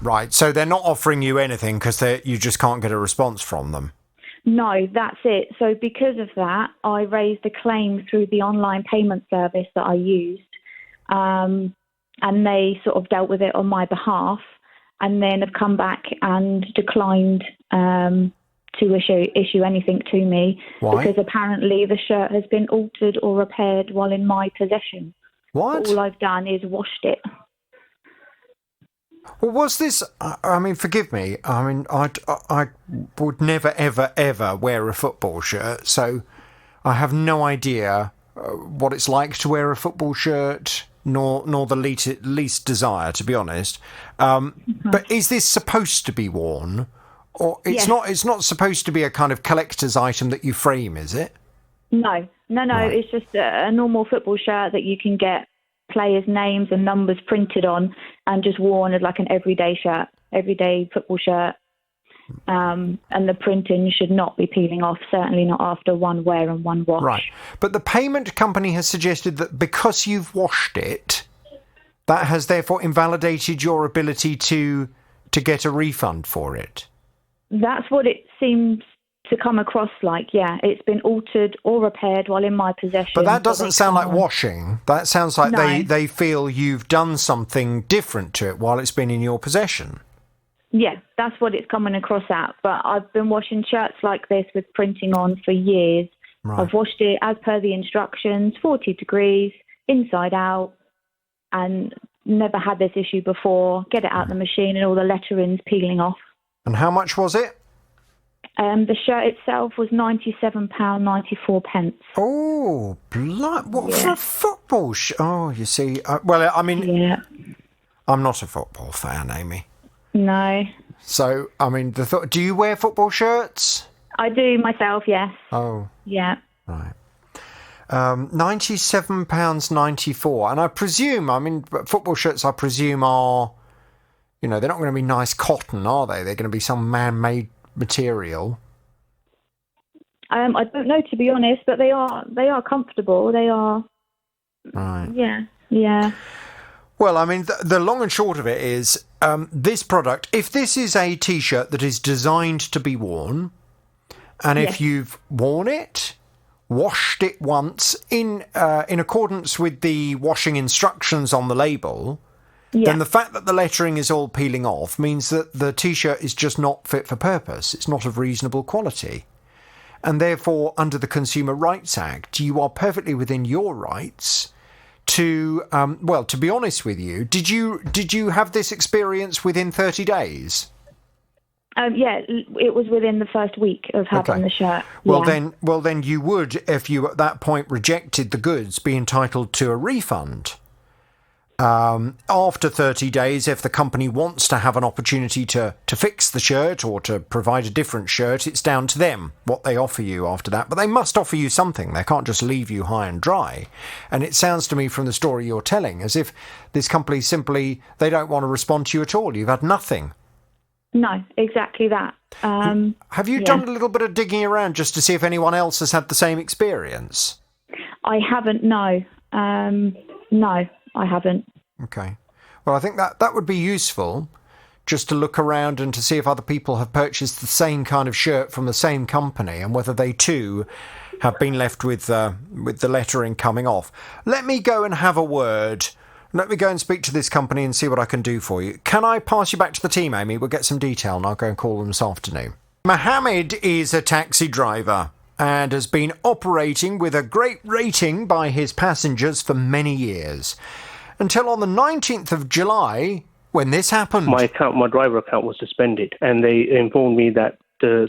Right, so they're not offering you anything because you just can't get a response from them? No, that's it. So because of that, I raised a claim through the online payment service that I used, and they sort of dealt with it on my behalf, and then have come back and declined to issue anything to me. Why? Because apparently the shirt has been altered or repaired while in my possession. What? All I've done is washed it. Well, was this... I mean, forgive me. I mean, I would never, ever, ever wear a football shirt, so I have no idea what it's like to wear a football shirt, nor the least desire, to be honest. But is this supposed to be worn? Or it's not? It's not supposed to be a kind of collector's item that you frame, is it? No. Right. It's just a normal football shirt that you can get players' names and numbers printed on and just worn as like an everyday shirt, everyday football shirt. and the printing should not be peeling off, certainly not after one wear and one wash. Right. But the payment company has suggested that because you've washed it, that has therefore invalidated your ability to get a refund for it. That's what it seems to come across like, yeah. It's been altered or repaired while in my possession. But that doesn't sound like washing. That sounds like No. they feel you've done something different to it while it's been in your possession. Yeah, that's what it's coming across at. But I've been washing shirts like this with printing on for years. Right. I've washed it as per the instructions, 40 degrees, inside out, and never had this issue before. Get it out the machine and all the lettering's peeling off. And how much was it? The shirt itself was £97.94. Oh, what for a football shirt? Oh, you see. Well, I mean, I'm not a football fan, Amy. No. So, I mean, do you wear football shirts? I do myself, yes. Oh. Yeah. Right. £97.94. And I presume, I mean, football shirts, I presume, are, they're not going to be nice cotton, are they? They're going to be some man-made material. I don't know, to be honest, but they are comfortable. They are. Right. Yeah. Well, I mean, the long and short of it is this product, if this is a T-shirt that is designed to be worn, and if you've worn it, washed it once in accordance with the washing instructions on the label, then the fact that the lettering is all peeling off means that the T-shirt is just not fit for purpose. It's not of reasonable quality. And therefore, under the Consumer Rights Act, you are perfectly within your rights to, to be honest with you, did you have this experience within 30 days? Yeah, it was within the first week of having the shirt. Well, then you would, if you at that point rejected the goods, be entitled to a refund. After 30 days, if the company wants to have an opportunity to fix the shirt or to provide a different shirt, it's down to them what they offer you after that. But they must offer you something. They can't just leave you high and dry. And it sounds to me from the story you're telling as if this company simply, they don't want to respond to you at all. You've had nothing. No, exactly that. Have you done a little bit of digging around just to see if anyone else has had the same experience? I haven't, no. No, I haven't. Okay. Well, I think that would be useful, just to look around and to see if other people have purchased the same kind of shirt from the same company and whether they too have been left with the lettering coming off. Let me go and have a word. Let me go and speak to this company and see what I can do for you. Can I pass you back to the team, Amy? We'll get some detail and I'll go and call them this afternoon. Mohammed is a taxi driver and has been operating with a great rating by his passengers for many years. Until on the 19th of July, when this happened. My driver account was suspended, and they informed me that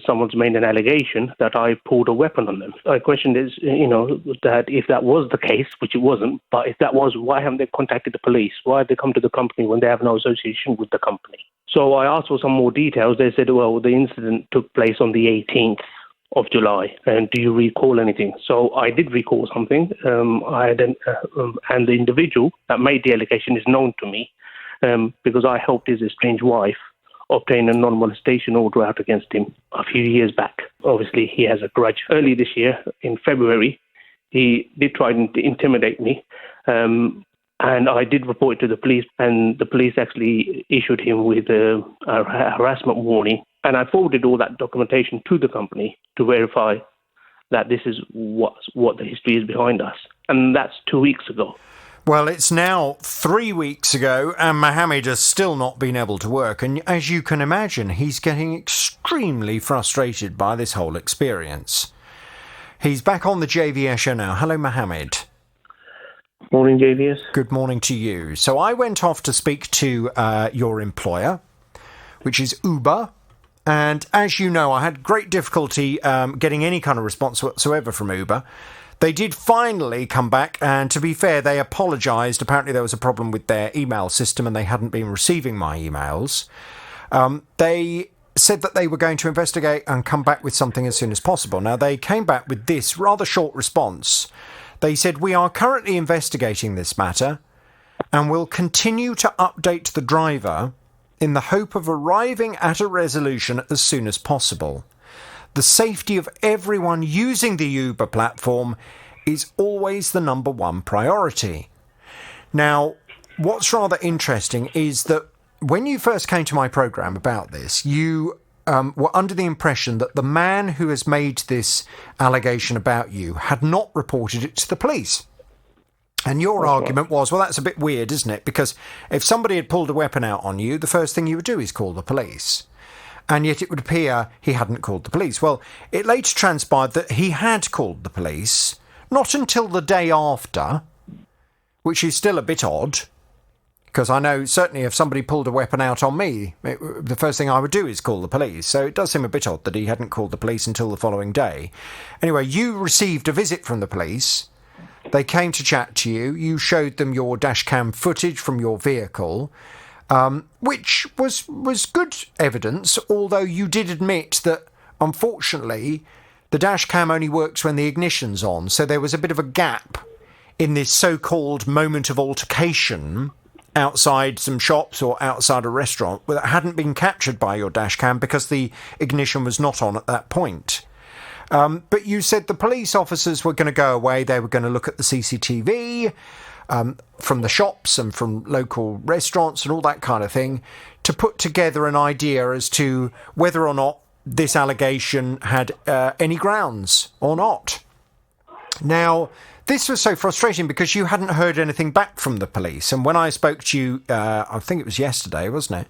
someone's made an allegation that I pulled a weapon on them. My question is, that if that was the case, which it wasn't, but if that was, why haven't they contacted the police? Why have they come to the company when they have no association with the company? So I asked for some more details. They said, well, the incident took place on the 18th of July, and do you recall anything? So I did recall something. And the individual that made the allegation is known to me because I helped his estranged wife obtain a non-molestation order out against him a few years back. Obviously, he has a grudge. Early this year, in February, he did try to intimidate me, and I did report it to the police, and the police actually issued him with a harassment warning. And I forwarded all that documentation to the company to verify that this is what the history is behind us. And that's 2 weeks ago. Well, it's now 3 weeks ago, and Mohammed has still not been able to work. And as you can imagine, he's getting extremely frustrated by this whole experience. He's back on the JVS show now. Hello, Mohammed. Morning, JVS. Good morning to you. So I went off to speak to your employer, which is Uber. And as you know, I had great difficulty getting any kind of response whatsoever from Uber. They did finally come back, and to be fair, they apologised. Apparently there was a problem with their email system and they hadn't been receiving my emails. They said that they were going to investigate and come back with something as soon as possible. Now, they came back with this rather short response. They said, "We are currently investigating this matter and will continue to update the driver in the hope of arriving at a resolution as soon as possible. The safety of everyone using the Uber platform is always the number one priority. Now, what's rather interesting is that when you first came to my programme about this, you were under the impression that the man who has made this allegation about you had not reported it to the police. And your argument was, well, that's a bit weird, isn't it? Because if somebody had pulled a weapon out on you, the first thing you would do is call the police. And yet it would appear he hadn't called the police. Well, it later transpired that he had called the police, not until the day after, which is still a bit odd, because I know certainly if somebody pulled a weapon out on me, the first thing I would do is call the police. So it does seem a bit odd that he hadn't called the police until the following day. Anyway, you received a visit from the police. They came to chat to you. You showed them your dashcam footage from your vehicle, which was good evidence, although you did admit that, unfortunately, the dashcam only works when the ignition's on. So there was a bit of a gap in this so-called moment of altercation outside some shops or outside a restaurant that hadn't been captured by your dashcam because the ignition was not on at that point. But you said the police officers were going to go away. They were going to look at the CCTV from the shops and from local restaurants and all that kind of thing to put together an idea as to whether or not this allegation had any grounds or not. Now, this was so frustrating because you hadn't heard anything back from the police. And when I spoke to you, I think it was yesterday, wasn't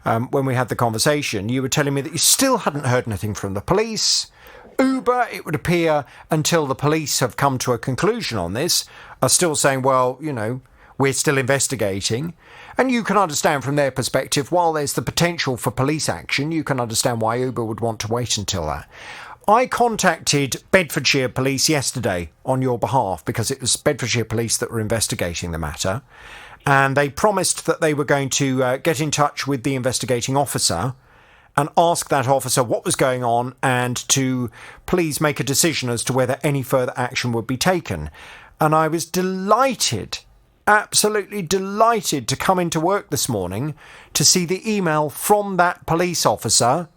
it? When we had the conversation, you were telling me that you still hadn't heard anything from the police. Uber, it would appear, until the police have come to a conclusion on this, are still saying, well, you know, we're still investigating. And you can understand from their perspective, while there's the potential for police action, you can understand why Uber would want to wait until that. I contacted Bedfordshire Police yesterday on your behalf because it was Bedfordshire Police that were investigating the matter. And they promised that they were going to get in touch with the investigating officer and ask that officer what was going on and to please make a decision as to whether any further action would be taken. And I was delighted, absolutely delighted to come into work this morning to see the email from that police officer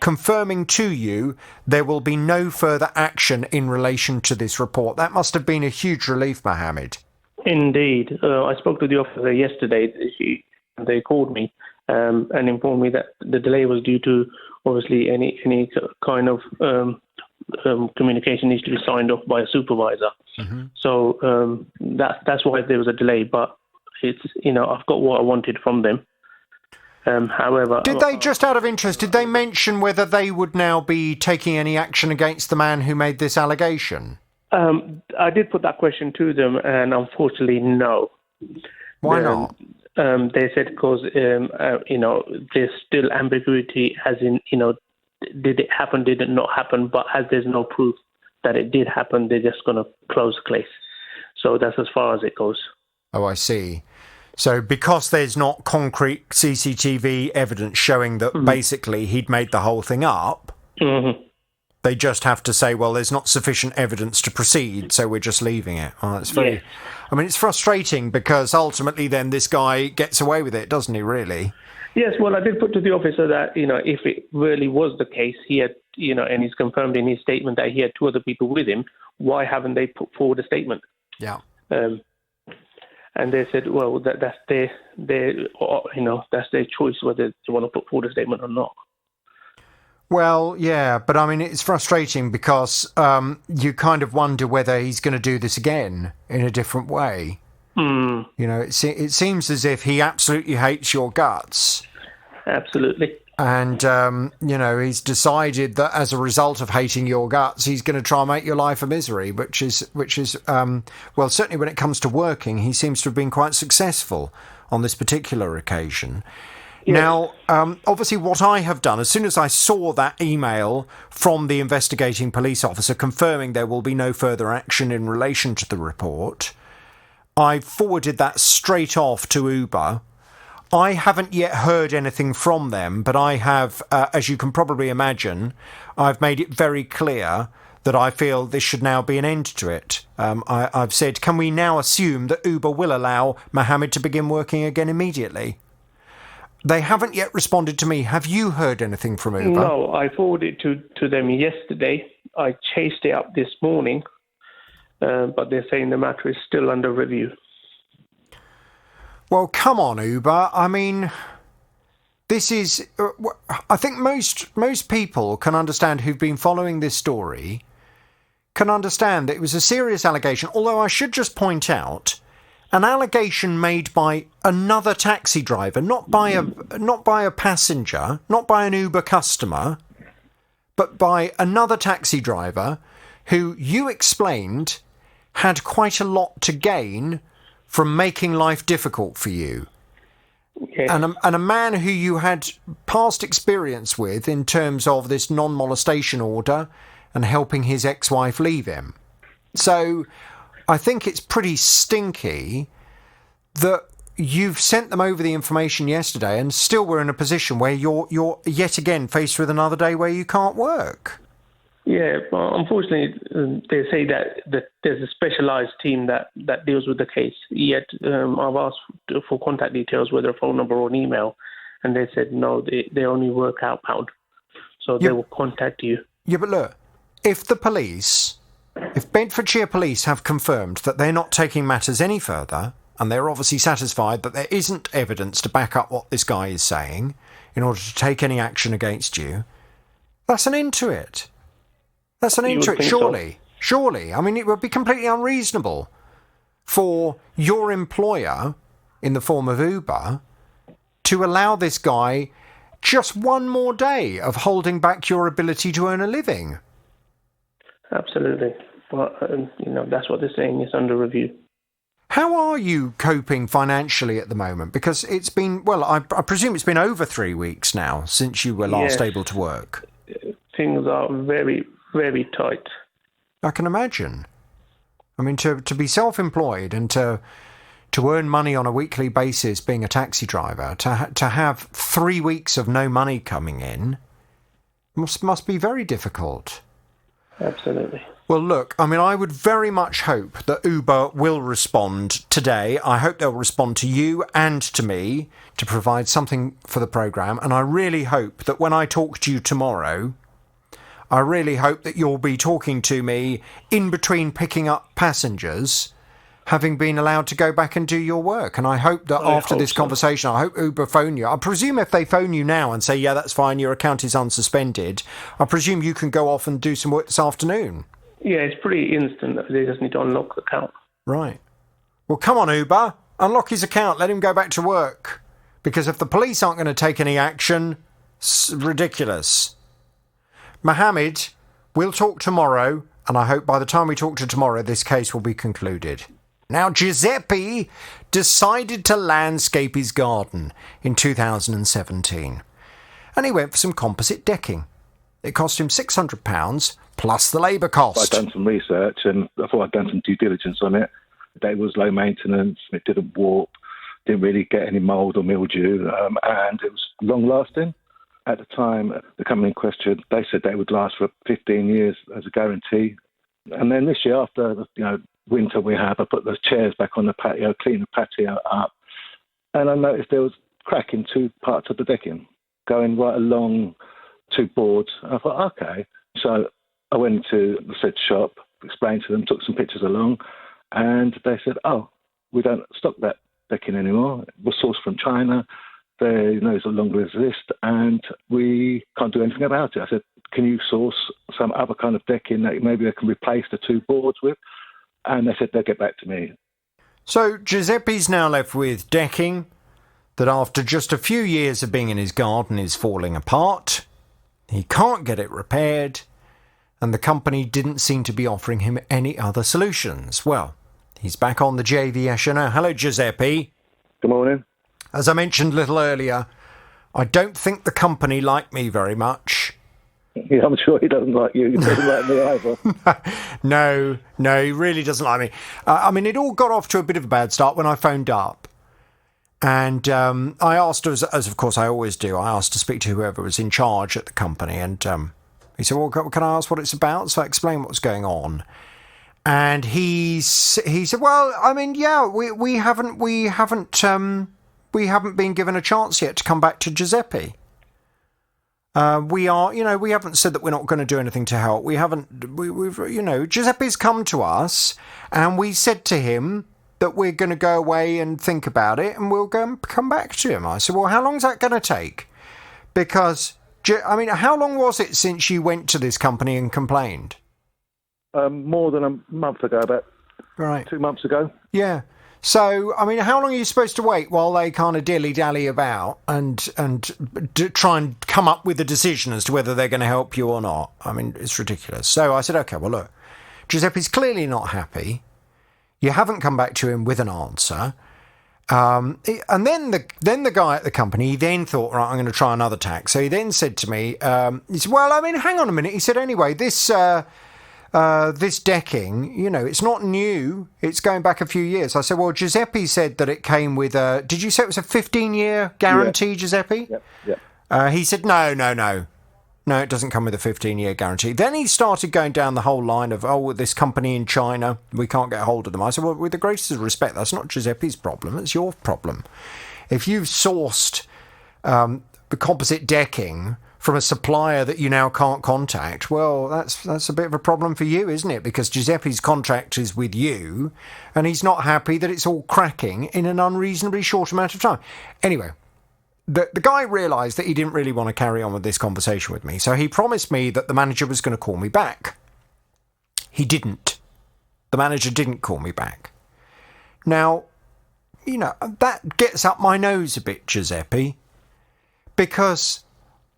confirming to you there will be no further action in relation to this report. That must have been a huge relief, Mohammed. Indeed. I spoke to the officer yesterday. They called me and informed me that the delay was due to, obviously, any kind of communication needs to be signed off by a supervisor. Mm-hmm. So that's why there was a delay. But it's, you know, I've got what I wanted from them. However, did they, just out of interest, did they mention whether they would now be taking any action against the man who made this allegation? I did put that question to them, and unfortunately, no. Why not? They said because, you know, there's still ambiguity as in, you know, did it happen, did it not happen? But as there's no proof that it did happen, they're just going to close the case. So that's as far as it goes. Oh, I see. So because there's not concrete CCTV evidence showing that basically he'd made the whole thing up, they just have to say, well, there's not sufficient evidence to proceed, so we're just leaving it. Oh, that's very... Yeah. I mean, it's frustrating because ultimately then this guy gets away with it, doesn't he, really? Yes, well, I did put to the officer that, you know, if it really was the case, he had, you know, and he's confirmed in his statement that he had two other people with him, why haven't they put forward a statement? Yeah. And they said, well, that's their, you know, that's their choice whether they want to put forward a statement or not. Well, yeah, but I mean, it's frustrating because you kind of wonder whether he's going to do this again in a different way. You know, it seems as if he absolutely hates your guts. Absolutely. And, you know, he's decided that as a result of hating your guts, he's going to try and make your life a misery, which is, well, certainly when it comes to working, he seems to have been quite successful on this particular occasion. Yes. Now, obviously what I have done, as soon as I saw that email from the investigating police officer confirming there will be no further action in relation to the report, I forwarded that straight off to Uber. I haven't yet heard anything from them, but I have, as you can probably imagine, I've made it very clear that I feel this should now be an end to it. I've said, can we now assume that Uber will allow Mohammed to begin working again immediately? They haven't yet responded to me. Have you heard anything from Uber? No, I forwarded it to them yesterday. I chased it up this morning, but they're saying the matter is still under review. Well, come on, Uber. I mean, this is... I think most people can understand who've been following this story, can understand that it was a serious allegation, although I should just point out, an allegation made by another taxi driver, not by a passenger, not by an Uber customer, but by another taxi driver who you explained had quite a lot to gain from making life difficult for you. Okay. And a man who you had past experience with in terms of this non-molestation order and helping his ex-wife leave him. So I think it's pretty stinky that you've sent them over the information yesterday and still we're in a position where you're yet again faced with another day where you can't work. Yeah, well, unfortunately, they say that there's a specialised team that deals with the case. Yet I've asked for contact details, whether a phone number or an email, and they said no, they only work outbound. So they will contact you. Yeah, but look, if Bedfordshire Police have confirmed that they're not taking matters any further, and they're obviously satisfied that there isn't evidence to back up what this guy is saying in order to take any action against you, that's an end to it. That's an end to it, surely. So. Surely. I mean, it would be completely unreasonable for your employer, in the form of Uber, to allow this guy just one more day of holding back your ability to earn a living. Absolutely. But, that's what they're saying. It's under review. How are you coping financially at the moment? Because it's been, well, I presume it's been over 3 weeks now since you were last able to work. Things are very, very tight. I can imagine. I mean, to be self-employed and to earn money on a weekly basis being a taxi driver, to have 3 weeks of no money coming in, must be very difficult. Absolutely. Well, look, I mean, I would very much hope that Uber will respond today. I hope they'll respond to you and to me to provide something for the programme. And I really hope that when I talk to you tomorrow, I really hope that you'll be talking to me in between picking up passengers, having been allowed to go back and do your work. And I hope that after this conversation, I hope Uber phone you. I presume if they phone you now and say, yeah, that's fine, your account is unsuspended, I presume you can go off and do some work this afternoon. Yeah, it's pretty instant. They just need to unlock the account. Right. Well, come on, Uber. Unlock his account. Let him go back to work. Because if the police aren't going to take any action, it's ridiculous. Mohammed, we'll talk tomorrow, and I hope by the time we talk to tomorrow, this case will be concluded. Now, Giuseppe decided to landscape his garden in 2017, and he went for some composite decking. It cost him £600 plus the labour cost. I'd done some research, and I thought I'd done some due diligence on it. It was low maintenance, it didn't warp, didn't really get any mould or mildew, and it was long-lasting. At the time, the company in question, they said they would last for 15 years as a guarantee. And then this year, after winter we had, I put the chairs back on the patio, cleaned the patio up, and I noticed there was a crack in two parts of the decking, going right along two boards. And I thought, okay. So I went into the said shop, explained to them, took some pictures along, and they said, oh, we don't stock that decking anymore. It was sourced from China. They no longer exist, and we can't do anything about it. I said, can you source some other kind of decking that maybe they can replace the two boards with? And they said they'll get back to me. So Giuseppe's now left with decking that after just a few years of being in his garden is falling apart. He can't get it repaired, and the company didn't seem to be offering him any other solutions. Well, he's back on the JVS show now. Hello, Giuseppe. Good morning. As I mentioned a little earlier, I don't think the company like me very much. Yeah, I'm sure he doesn't like you. He doesn't like me either. No, he really doesn't like me. I mean, it all got off to a bit of a bad start when I phoned up. And I asked, as of course I always do, I asked to speak to whoever was in charge at the company. And he said, well, can I ask what it's about? So I explained what was going on. And he said, well, I mean, yeah, we haven't we haven't been given a chance yet to come back to Giuseppe. We haven't said that we're not going to do anything to help. Giuseppe's come to us and we said to him that we're going to go away and think about it and we'll go and come back to him. I said, well, how long is that going to take? Because, how long was it since you went to this company and complained? More than a month ago, about 2 months ago. Yeah. So, how long are you supposed to wait while they kind of dilly-dally about and try and come up with a decision as to whether they're going to help you or not? It's ridiculous. So I said, OK, well, look, Giuseppe's clearly not happy. You haven't come back to him with an answer. And then the guy at the company, he then thought, right, I'm going to try another tack. So he then said to me, he said, well, hang on a minute. He said, anyway, this decking, it's not new. It's going back a few years. I said, well, Giuseppe said that it came with a... Did you say it was a 15-year guarantee, Giuseppe? Yep. He said, no. No, it doesn't come with a 15-year guarantee. Then he started going down the whole line of, this company in China, we can't get hold of them. I said, well, with the greatest of respect, that's not Giuseppe's problem. It's your problem. If you've sourced the composite decking from a supplier that you now can't contact, well, that's a bit of a problem for you, isn't it? Because Giuseppe's contract is with you, and he's not happy that it's all cracking in an unreasonably short amount of time. Anyway, the guy realised that he didn't really want to carry on with this conversation with me, so he promised me that the manager was going to call me back. He didn't. The manager didn't call me back. Now, that gets up my nose a bit, Giuseppe, because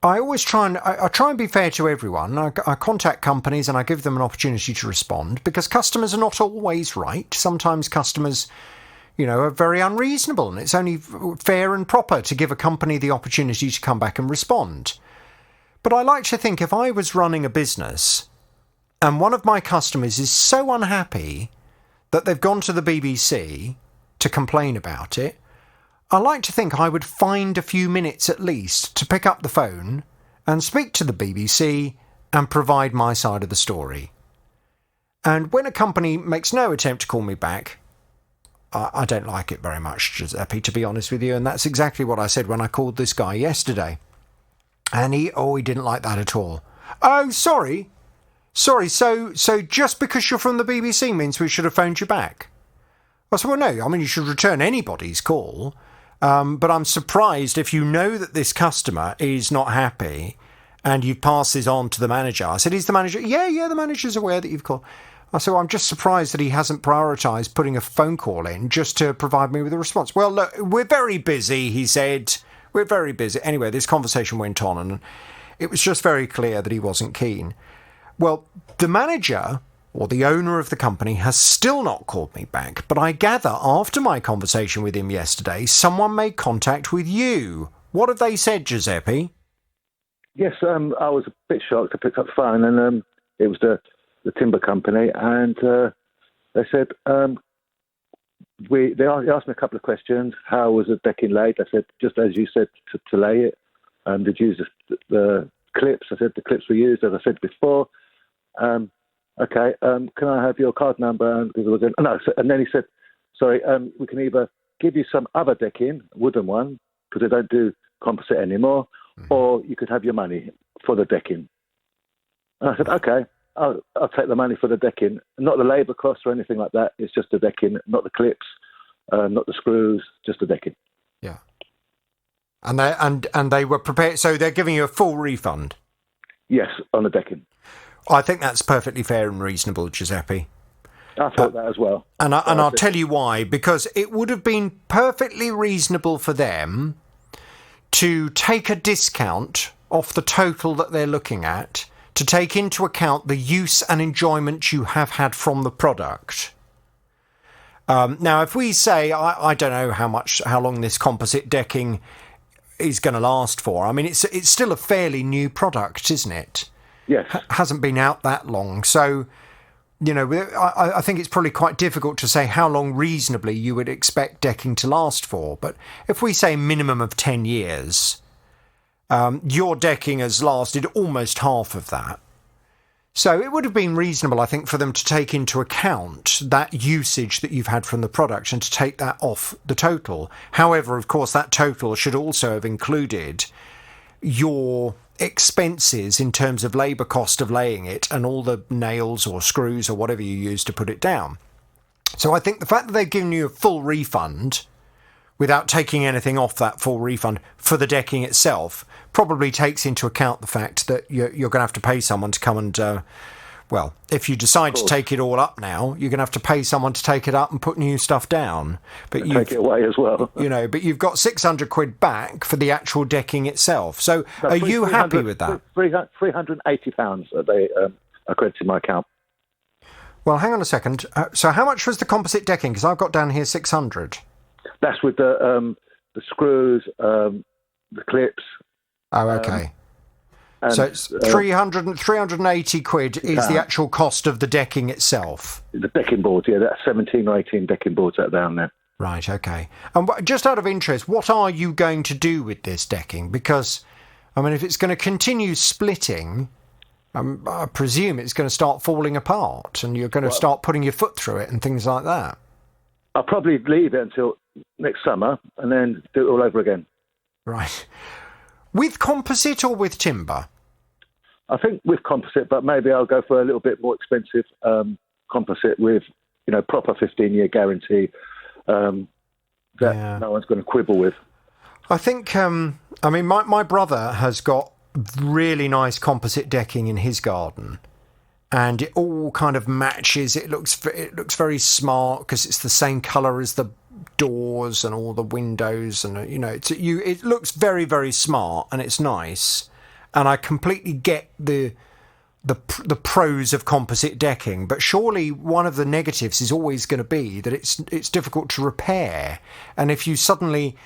I always try and be fair to everyone. I contact companies and I give them an opportunity to respond because customers are not always right. Sometimes customers, are very unreasonable, and it's only fair and proper to give a company the opportunity to come back and respond. But I like to think if I was running a business and one of my customers is so unhappy that they've gone to the BBC to complain about it, I like to think I would find a few minutes at least to pick up the phone and speak to the BBC and provide my side of the story. And when a company makes no attempt to call me back, I don't like it very much, Giuseppe, to be honest with you. And that's exactly what I said when I called this guy yesterday. And he didn't like that at all. Oh, sorry. So just because you're from the BBC means we should have phoned you back? I said, well, no, you should return anybody's call. But I'm surprised if you know that this customer is not happy and you've passed this on to the manager. I said, is the manager? Yeah, the manager's aware that you've called. I said, well, I'm just surprised that he hasn't prioritised putting a phone call in just to provide me with a response. Well, look, we're very busy, he said. We're very busy. Anyway, this conversation went on and it was just very clear that he wasn't keen. Well, the manager, or the owner of the company, has still not called me back, but I gather after my conversation with him yesterday, someone made contact with you. What have they said, Giuseppe? Yes, I was a bit shocked. I picked up the phone and it was the timber company, and they said, they asked me a couple of questions. How was the decking laid? I said, just as you said to lay it. Did you use the clips? I said the clips were used, as I said before. Okay, can I have your card number? And then he said, sorry, we can either give you some other decking, wooden one, because they don't do composite anymore, or you could have your money for the decking. And I said, okay, I'll take the money for the decking, not the labour costs or anything like that. It's just the decking, not the clips, not the screws, just the decking. Yeah. And they were prepared, so they're giving you a full refund? Yes, on the decking. I think that's perfectly fair and reasonable, Giuseppe. I thought that as well. And I'll tell you why. Because it would have been perfectly reasonable for them to take a discount off the total that they're looking at to take into account the use and enjoyment you have had from the product. Now, if we say, I don't know how long this composite decking is going to last for. It's still a fairly new product, isn't it? Yes. Hasn't been out that long. So, I think it's probably quite difficult to say how long reasonably you would expect decking to last for. But if we say minimum of 10 years, your decking has lasted almost half of that. So it would have been reasonable, I think, for them to take into account that usage that you've had from the product and to take that off the total. However, of course, that total should also have included your expenses in terms of labour cost of laying it and all the nails or screws or whatever you use to put it down. So I think the fact that they've given you a full refund without taking anything off that full refund for the decking itself probably takes into account the fact that you're going to have to pay someone to come and, well, if you decide to take it all up now, you're going to have to pay someone to take it up and put new stuff down. But you take it away as well. But you've got £600 back for the actual decking itself. So are you happy with that? £380 that they accredited my account. Well, hang on a second. So how much was the composite decking? Because I've got down here 600. That's with the screws, the clips. Oh, okay. So it's 380 quid is the actual cost of the decking itself. The decking boards, yeah, that's 17 or 18 decking boards that are down there. Right, okay. And just out of interest, what are you going to do with this decking? Because, I mean, if it's going to continue splitting, I presume it's going to start falling apart and you're going to start putting your foot through it and things like that. I'll probably leave it until next summer and then do it all over again. Right. With composite or with timber? I think with composite, but maybe I'll go for a little bit more expensive composite with, proper 15-year guarantee that no one's going to quibble with. I think, my brother has got really nice composite decking in his garden. And it all kind of matches. It looks very smart because it's the same colour as the doors and all the windows, and it looks very, very smart and it's nice. And I completely get the pros of composite decking, but surely one of the negatives is always going to be that it's difficult to repair. And if you suddenly,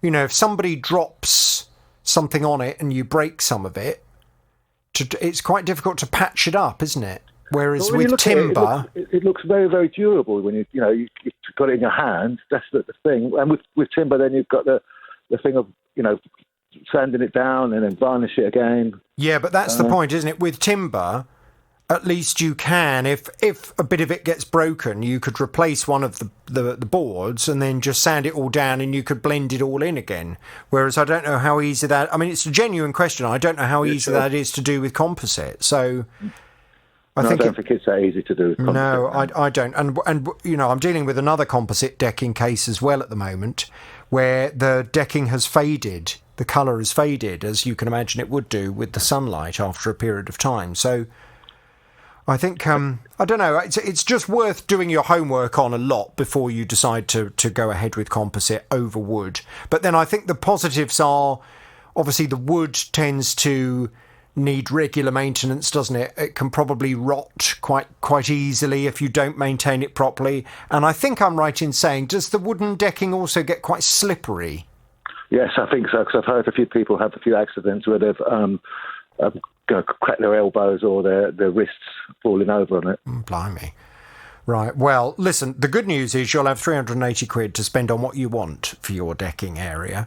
if somebody drops something on it and you break some of it, it's quite difficult to patch it up, isn't it? Whereas with timber, it looks very, very durable when you've got it in your hand. That's the thing. And with timber, then you've got the thing of sanding it down and then varnish it again. Yeah, but that's the point, isn't it? With timber, at least you can, if a bit of it gets broken, you could replace one of the boards and then just sand it all down and you could blend it all in again. Whereas I don't know how easy that... I mean, it's a genuine question. I don't know how easy that is to do with composite. So I don't think it's that easy to do with composite. No, I don't. And I'm dealing with another composite decking case as well at the moment where the decking has faded. The colour has faded, as you can imagine it would do with the sunlight after a period of time. So I think, I don't know, it's just worth doing your homework on a lot before you decide to go ahead with composite over wood. But then I think the positives are, obviously the wood tends to need regular maintenance, doesn't it? It can probably rot quite easily if you don't maintain it properly. And I think I'm right in saying, does the wooden decking also get quite slippery? Yes, I think so, because I've heard a few people have a few accidents where they've crack their elbows or their wrists falling over on it. Blimey. Right, well, listen, the good news is you'll have 380 quid to spend on what you want for your decking area.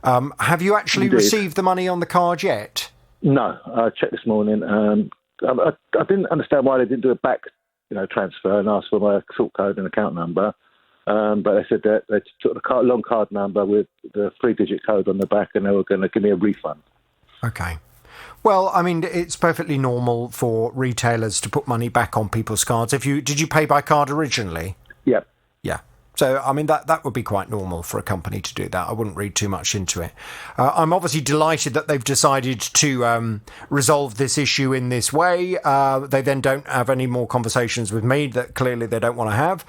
Have you actually received the money on the card yet? No, I checked this morning. I didn't understand why they didn't do a back transfer and ask for my sort code and account number. But they said that they took the long card number with the 3-digit code on the back and they were going to give me a refund. Okay. Well, I mean, it's perfectly normal for retailers to put money back on people's cards. Did you pay by card originally? Yep. Yeah. So, I mean, that would be quite normal for a company to do that. I wouldn't read too much into it. I'm obviously delighted that they've decided to resolve this issue in this way. They then don't have any more conversations with me that clearly they don't want to have.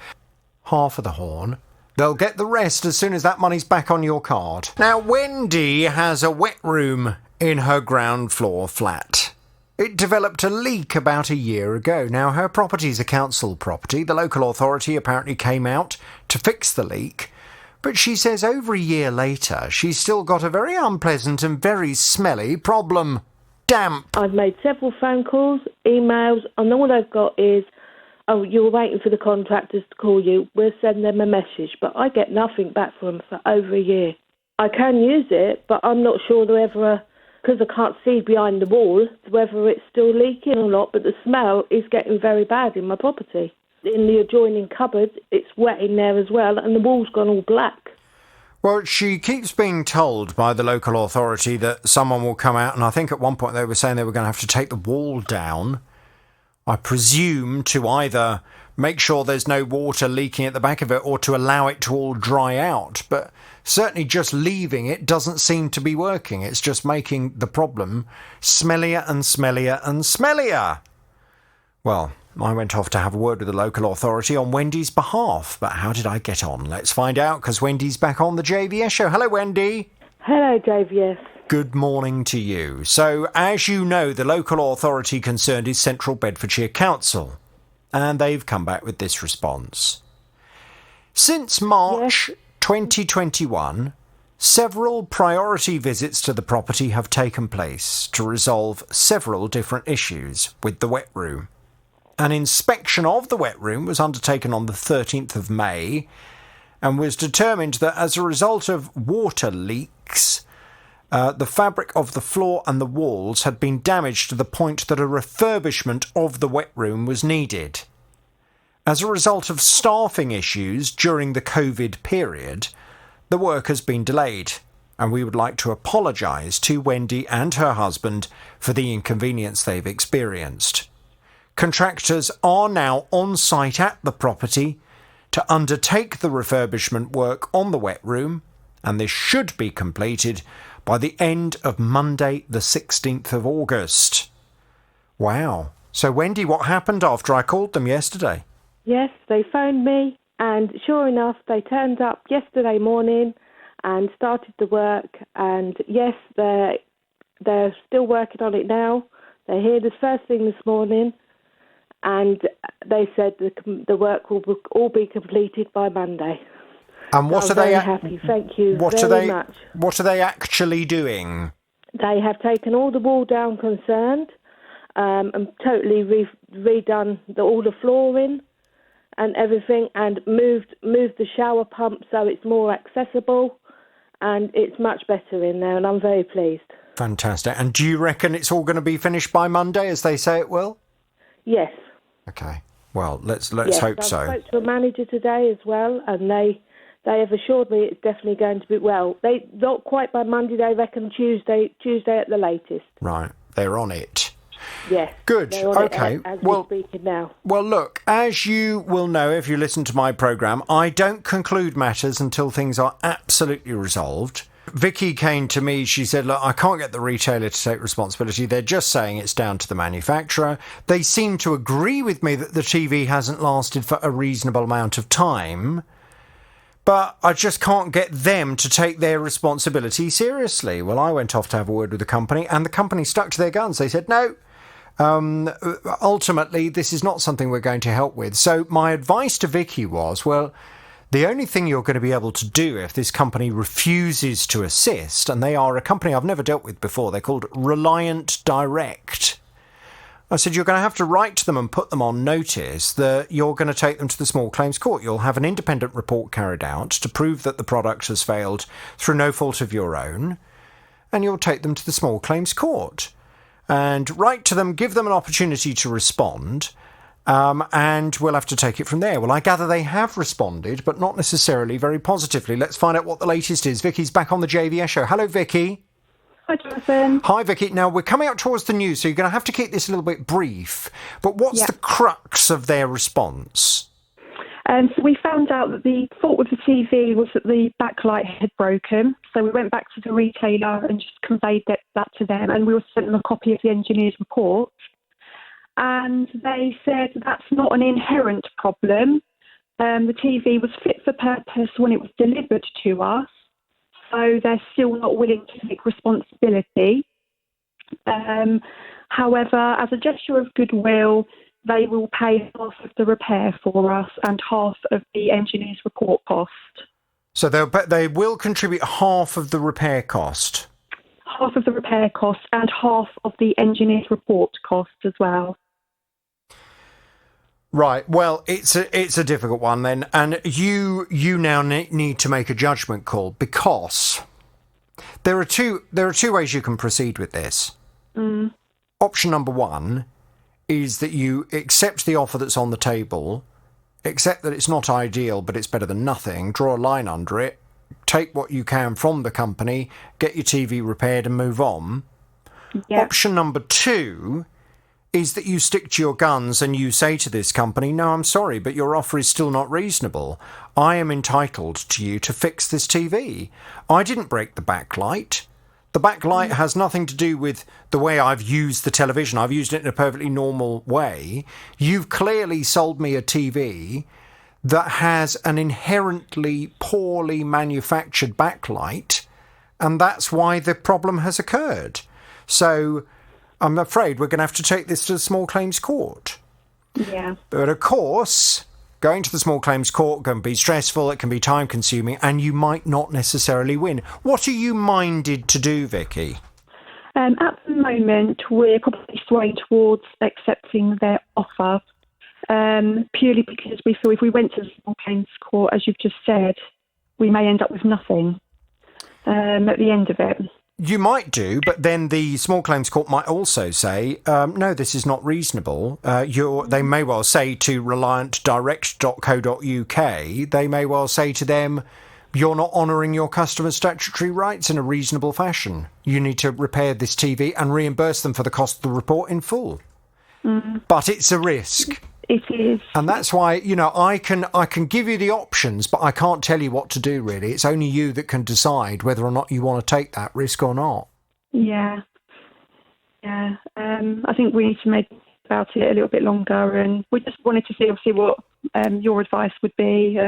Half of the horn. They'll get the rest as soon as that money's back on your card. Now, Wendy has a wet room in her ground floor flat. It developed a leak about a year ago. Now, her property's a council property. The local authority apparently came out to fix the leak. But she says over a year later, she's still got a very unpleasant and very smelly problem. Damp. I've made several phone calls, emails, and all they've got is, oh, you're waiting for the contractors to call you. We'll send them a message. But I get nothing back from them for over a year. I can use it, but I'm not sure they're ever because I can't see behind the wall whether it's still leaking or not, but the smell is getting very bad in my property. In the adjoining cupboard, it's wet in there as well, and the wall's gone all black. Well, she keeps being told by the local authority that someone will come out, and I think at one point they were saying they were going to have to take the wall down, I presume to either make sure there's no water leaking at the back of it or to allow it to all dry out. But certainly just leaving it doesn't seem to be working. It's just making the problem smellier and smellier and smellier. Well, I went off to have a word with the local authority on Wendy's behalf, but how did I get on? Let's find out, because Wendy's back on the JVS show. Hello, Wendy. Hello, JVS. Good morning to you. So, as you know, the local authority concerned is Central Bedfordshire Council, and they've come back with this response. Since March 2021, several priority visits to the property have taken place to resolve several different issues with the wet room. An inspection of the wet room was undertaken on the 13th of May and was determined that as a result of water leaks, the fabric of the floor and the walls had been damaged to the point that a refurbishment of the wet room was needed. As a result of staffing issues during the COVID period, the work has been delayed, and we would like to apologise to Wendy and her husband for the inconvenience they've experienced. Contractors are now on site at the property to undertake the refurbishment work on the wet room, and this should be completed by the end of Monday the 16th of August. Wow. So Wendy, what happened after I called them yesterday? Yes, they phoned me, and sure enough, they turned up yesterday morning and started the work, and yes, they're still working on it now. They're here the first thing this morning, and they said the work will all be completed by Monday. And what I'm are they? very happy. Thank you very much. What are they actually doing? They have taken all the wall down concerned, and totally redone all the flooring and everything, and moved the shower pump so it's more accessible, and it's much better in there, and I'm very pleased. Fantastic. And do you reckon it's all going to be finished by Monday, as they say it will? Yes. Okay. Well, let's Yes, hope I so. spoke to a manager today as well, and they have assured me it's definitely going to be, well, they not quite by Monday, they reckon Tuesday at the latest. Right. They're on it. Yes. Good. They're on Okay. it as we're speaking now. Well, look, as you will know if you listen to my programme, I don't conclude matters until things are absolutely resolved. Vicky came to me, she said, look, I can't get the retailer to take responsibility. They're just saying it's down to the manufacturer. They seem to agree with me that the TV hasn't lasted for a reasonable amount of time, but I just can't get them to take their responsibility seriously. Well, I went off to have a word with the company, and the company stuck to their guns. They said, no, ultimately, this is not something we're going to help with. So my advice to Vicky was, well, the only thing you're going to be able to do if this company refuses to assist, and they are a company I've never dealt with before, they're called Reliant Direct. I said, you're going to have to write to them and put them on notice that you're going to take them to the small claims court. You'll have an independent report carried out to prove that the product has failed through no fault of your own, and you'll take them to the small claims court. And write to them, give them an opportunity to respond, and we'll have to take it from there. Well, I gather they have responded, but not necessarily very positively. Let's find out what the latest is. Vicky's back on the JVS show. Hello, Vicky. Hi, Jonathan. Hi, Vicky. Now, we're coming up towards the news, so you're going to have to keep this a little bit brief. But what's the crux of their response? So we found out that the fault with the TV was that the backlight had broken. So we went back to the retailer and just conveyed that to them, and we were sent them a copy of the engineer's report. And they said that's not an inherent problem. The TV was fit for purpose when it was delivered to us, so they're still not willing to take responsibility. However, as a gesture of goodwill, they will pay half of the repair for us and half of the engineer's report cost. So they will contribute half of the repair cost? Half of the repair cost and half of the engineer's report cost as well. Right. Well, it's a difficult one then, and you now need to make a judgment call, because There are two ways you can proceed with this. Mm. Option number one is that you accept the offer that's on the table, accept that it's not ideal, but it's better than nothing, draw a line under it, take what you can from the company, get your TV repaired and move on. Yeah. Option number two is that you stick to your guns and you say to this company, no, I'm sorry, but your offer is still not reasonable. I am entitled to you to fix this TV. I didn't break the backlight. The backlight has nothing to do with the way I've used the television. I've used it in a perfectly normal way. You've clearly sold me a TV that has an inherently poorly manufactured backlight, and that's why the problem has occurred. So I'm afraid we're going to have to take this to the small claims court. Yeah. But of course, going to the small claims court can be stressful, it can be time consuming, and you might not necessarily win. What are you minded to do, Vicky? At the moment, we're probably swaying towards accepting their offer, purely because we feel if we went to the small claims court, as you've just said, we may end up with nothing at the end of it. You might do, but then the small claims court might also say, no, this is not reasonable. They may well say to reliantdirect.co.uk, they may well say to them, you're not honouring your customers' statutory rights in a reasonable fashion. You need to repair this TV and reimburse them for the cost of the report in full. Mm. But it's a risk. It is. And that's why, I can give you the options, but I can't tell you what to do, really. It's only you that can decide whether or not you want to take that risk or not. Yeah. Yeah. I think we need to make about it a little bit longer, and we just wanted to see, obviously, what your advice would be.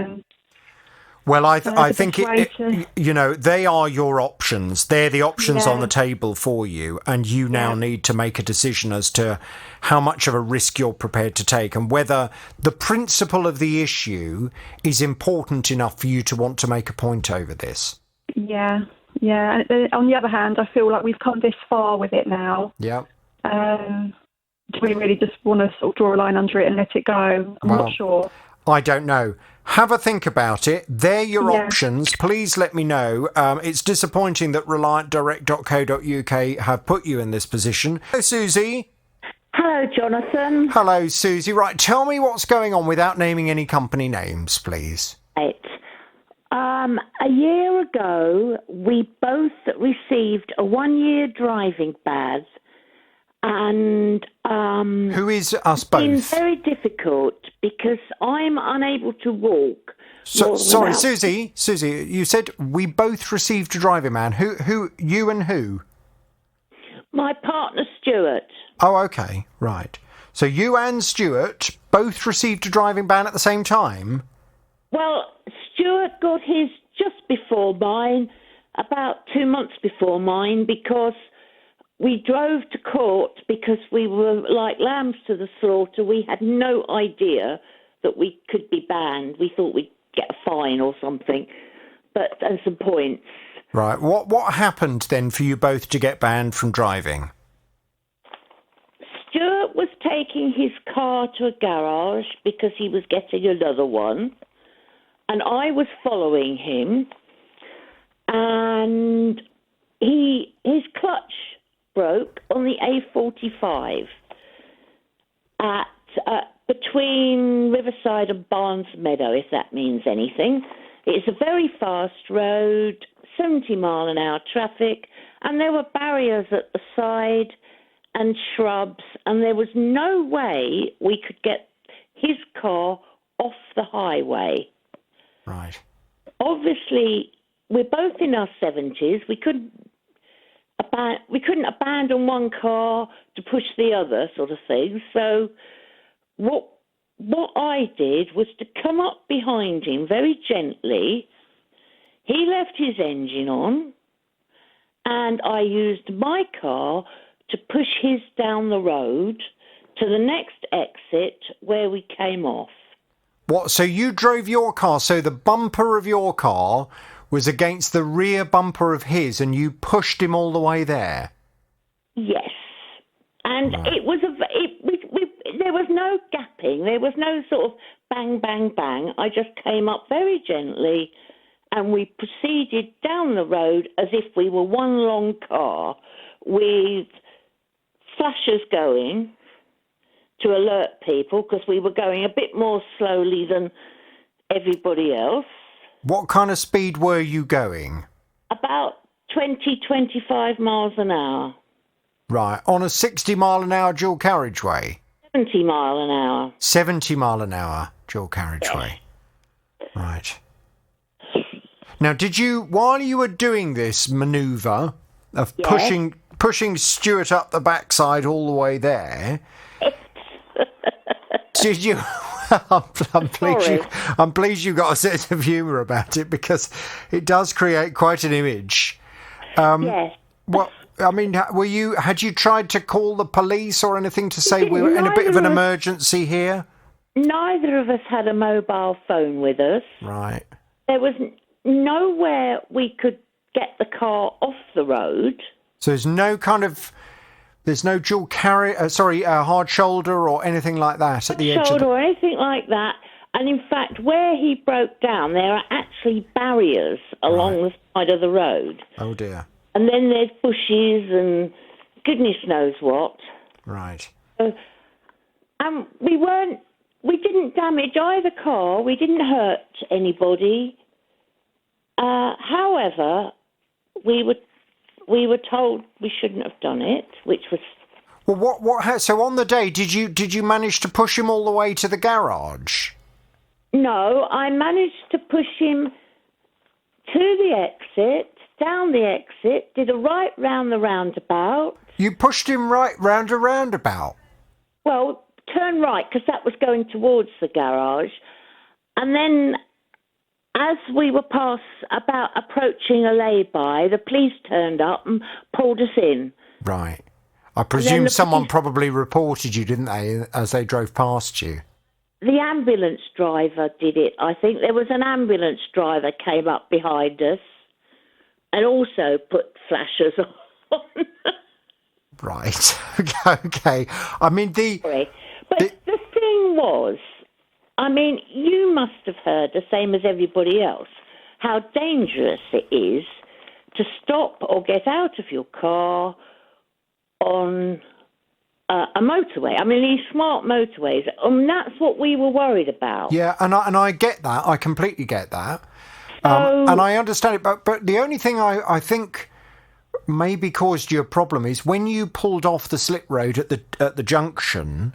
Well, I think they are your options. They're the options on the table for you, and you now need to make a decision as to how much of a risk you're prepared to take and whether the principle of the issue is important enough for you to want to make a point over this. Yeah, yeah. And on the other hand, I feel like we've come this far with it now. Yeah. Do we really just want to sort of draw a line under it and let it go? I'm not sure. I don't know. Have a think about it. They're your options. Please let me know. It's disappointing that reliantdirect.co.uk have put you in this position. Hello, Susie. Hello, Jonathan. Hello, Susie. Right, tell me what's going on without naming any company names, please. Right. A year ago, we both received a 1-year driving badge, and who is us both? It's been very difficult because I'm unable to walk. Sorry, Susie, you said we both received a driving man. Who, you and who? My partner, Stuart. Oh, okay, right. So you and Stuart both received a driving ban at the same time? Well, Stuart got his just before mine, about 2 months before mine, because we drove to court because we were like lambs to the slaughter. We had no idea that we could be banned. We thought we'd get a fine or something, and some points. Right. What happened then for you both to get banned from driving? Stuart was taking his car to a garage because he was getting another one, and I was following him, and his clutch broke on the A45 between Riverside and Barnes Meadow, if that means anything. It's a very fast road, 70-mile-an-hour traffic, and there were barriers at the side and shrubs, and there was no way we could get his car off the highway. Right. Obviously, we're both in our 70s. We couldn't abandon one car to push the other, sort of thing. So what I did was to come up behind him very gently. He left his engine on, and I used my car to push his down the road to the next exit where we came off. What? So you drove your car, so the bumper of your car was against the rear bumper of his, and you pushed him all the way there? Yes. And it was there was no gapping. There was no sort of bang, bang, bang. I just came up very gently and we proceeded down the road as if we were one long car with flashers going to alert people because we were going a bit more slowly than everybody else. What kind of speed were you going? About 20, 25 miles an hour. Right, on a 60 mile an hour dual carriageway? 70 mile an hour. 70 mile an hour dual carriageway. Yes. Right. Now, did you, while you were doing this manoeuvre of pushing Stuart up the backside all the way there, did you... I'm pleased you got a sense of humour about it, because it does create quite an image. Yes. What I mean, had you tried to call the police or anything to say we were in a bit of an emergency here? Neither of us had a mobile phone with us. Right. There was nowhere we could get the car off the road. So there's no dual hard shoulder or anything like that at the edge of the... or anything like that. And in fact, where he broke down, there are actually barriers along the side of the road. Oh dear. And then there's bushes and goodness knows what. Right. And we didn't damage either car. We didn't hurt anybody. However, we were told we shouldn't have done it, which was... Well, so on the day, did you manage to push him all the way to the garage? No, I managed to push him to the exit, down the exit, did a right round the roundabout. You pushed him right round a roundabout? Well, turn right, because that was going towards the garage. And then, as we were about approaching a lay-by, the police turned up and pulled us in. Right. I presume someone probably reported you, didn't they, as they drove past you? The ambulance driver did it. I think there was an ambulance driver came up behind us and also put flashers on. Right. Okay. I mean, But the thing was, I mean, you must have heard, the same as everybody else, how dangerous it is to stop or get out of your car on a motorway. I mean, these smart motorways, that's what we were worried about. Yeah, and I get that. I completely get that. And I understand it. But the only thing I think maybe caused you a problem is when you pulled off the slip road at the junction,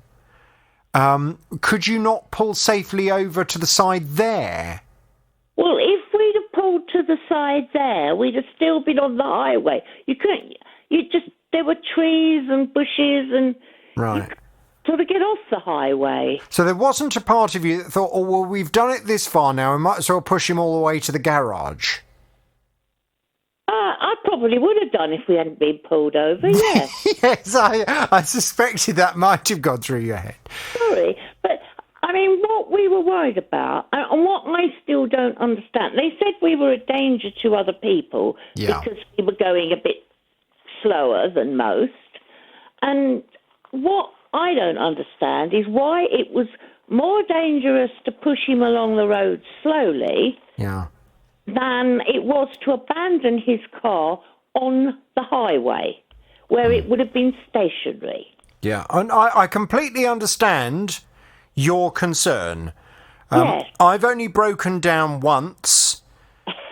could you not pull safely over to the side there? Well, if we'd have pulled to the side there, we'd have still been on the highway. You couldn't... There were trees and bushes and... Right. So to get off the highway. So there wasn't a part of you that thought, oh, well, we've done it this far now, we might as well push him all the way to the garage? I probably would have done if we hadn't been pulled over, yeah. Yes, I suspected that might have gone through your head. Sorry, but, I mean, what we were worried about, and what I still don't understand, they said we were a danger to other people because we were going a bit slower than most. And what I don't understand is why it was more dangerous to push him along the road slowly than it was to abandon his car on the highway, where it would have been stationary. Yeah, and I completely understand your concern. Yes. I've only broken down once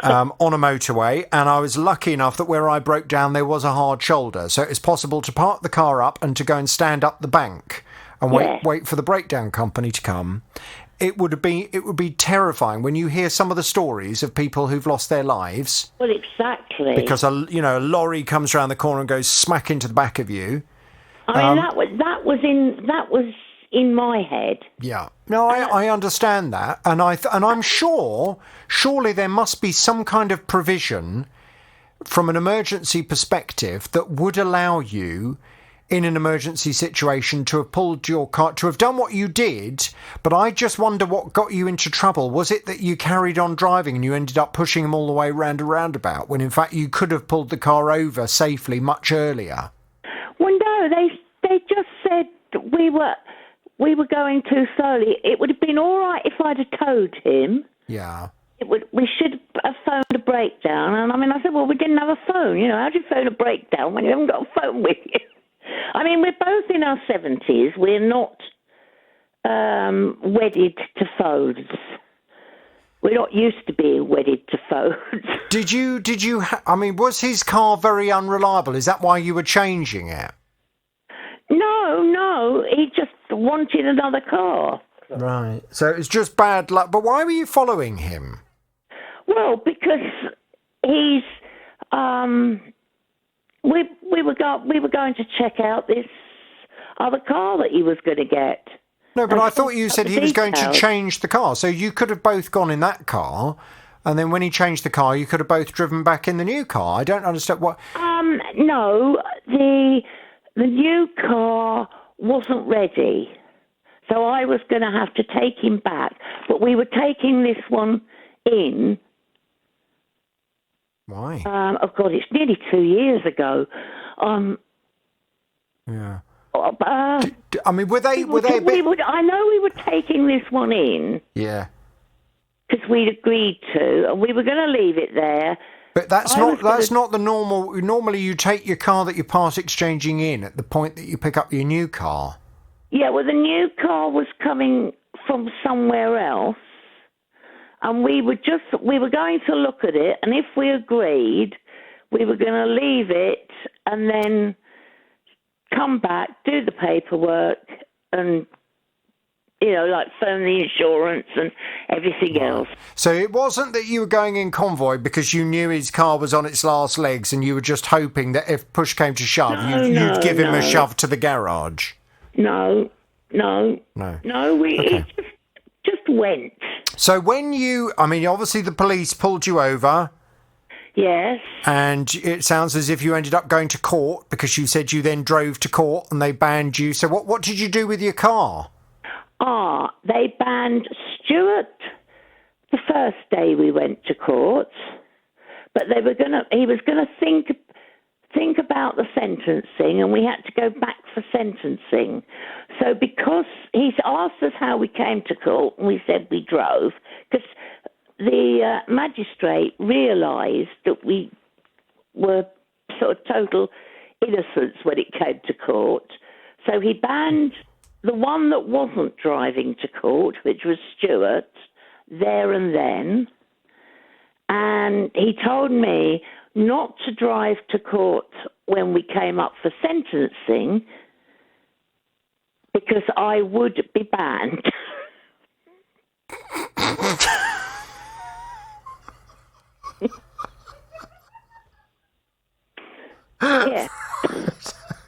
on a motorway, and I was lucky enough that where I broke down there was a hard shoulder, so it's possible to park the car up and to go and stand up the bank and wait for the breakdown company to come. It would be terrifying when you hear some of the stories of people who've lost their lives. Well, exactly. Because a lorry comes around the corner and goes smack into the back of you. I mean, that was in my head. Yeah. No, I understand that, and I'm sure. Surely there must be some kind of provision from an emergency perspective that would allow you, in an emergency situation, to have pulled your car, to have done what you did. But I just wonder what got you into trouble. Was it that you carried on driving and you ended up pushing him all the way round a roundabout when in fact you could have pulled the car over safely much earlier? Well, no, they just said we were going too slowly. It would have been all right if I'd have towed him. Yeah. we should have phoned a breakdown. And I mean, I said, well, we didn't have a phone. You know, how do you phone a breakdown when you haven't got a phone with you? I mean, we're both in our 70s. We're not wedded to phones. We're not used to being wedded to phones. I mean, was his car very unreliable? Is that why you were changing it? No, he just wanted another car. Right. So it's just bad luck. But why were you following him? Well, because he's we were going to check out this other car that he was going to get. No, but I thought you said he was going to change the car. So you could have both gone in that car, and then when he changed the car, you could have both driven back in the new car. I don't understand what... No, the new car wasn't ready. So I was going to have to take him back. But we were taking this one in. Why? Oh, God, it's nearly 2 years ago. Yeah. I mean, were they? I know we were taking this one in. Yeah. Because we'd agreed to, and we were going to leave it there. But that's not the normal. Normally, you take your car that you're part exchanging in at the point that you pick up your new car. Yeah, well, the new car was coming from somewhere else, and we were going to look at it, and if we agreed, we were going to leave it and then come back, do the paperwork, and, you know, like phone the insurance and everything else. So it wasn't that you were going in convoy because you knew his car was on its last legs and you were just hoping that if push came to shove, you'd give him a shove to the garage. No, it just went. So obviously the police pulled you over. Yes. And it sounds as if you ended up going to court because you said you then drove to court and they banned you. So what did you do with your car? They banned Stuart the first day we went to court, but he was gonna think about the sentencing, and we had to go back for sentencing. So because he's asked us how we came to court, and we said we drove, because the magistrate realised that we were sort of total innocents when it came to court. So he banned the one that wasn't driving to court, which was Stuart, there and then. And he told me not to drive to court when we came up for sentencing because I would be banned. Yeah.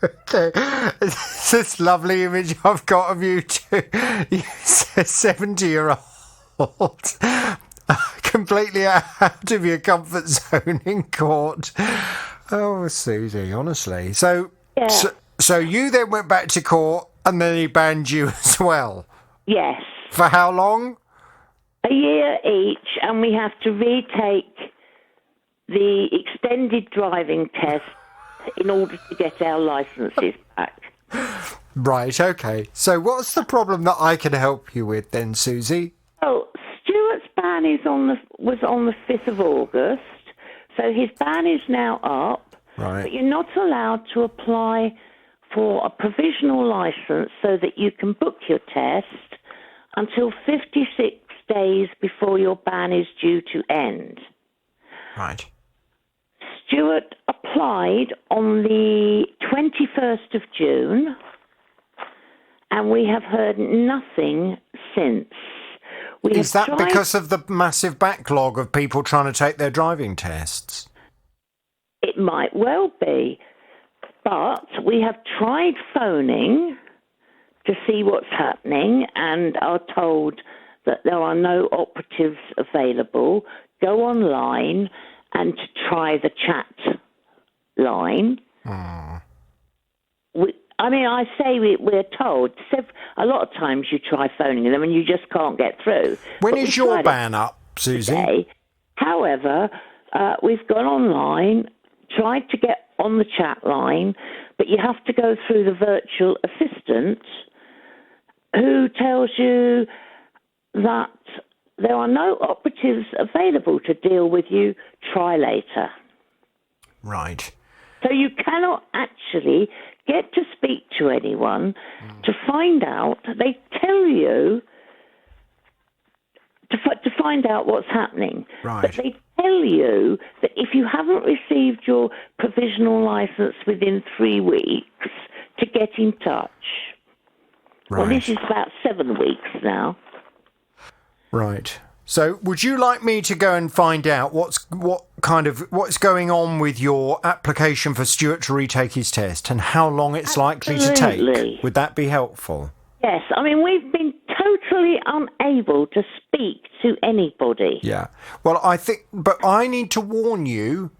Okay. It's this lovely image I've got of you two. You're a 70-year-old completely out of your comfort zone in court. Oh, Susie, honestly. So you then went back to court and then he banned you as well? Yes. For how long? A year each, and we have to retake the extended driving test in order to get our licences back. Right, okay. So what's the problem that I can help you with then, Susie? Oh, Stuart's ban was on the 5th of August, so his ban is now up. Right. But you're not allowed to apply for a provisional licence so that you can book your test until 56 days before your ban is due to end. Right. Stuart applied on the 21st of June, and we have heard nothing since. Is that because of the massive backlog of people trying to take their driving tests? It might well be, but we have tried phoning to see what's happening and are told that there are no operatives available. Go online and to try the chat line. We're told. A lot of times you try phoning them and you just can't get through. When is your ban up, Susie? Today. However, we've gone online, tried to get on the chat line, but you have to go through the virtual assistant who tells you that there are no operatives available to deal with you. Try later. Right. So you cannot actually get to speak to anyone to find out. They tell you to find out what's happening. Right. But they tell you that if you haven't received your provisional license within 3 weeks, to get in touch. Right. Well, this is about 7 weeks now. Right. So, would you like me to go and find out what's going on with your application for Stuart to retake his test and how long it's likely to take? Would that be helpful? Yes. I mean, we've been totally unable to speak to anybody. Yeah. Well, but I need to warn you.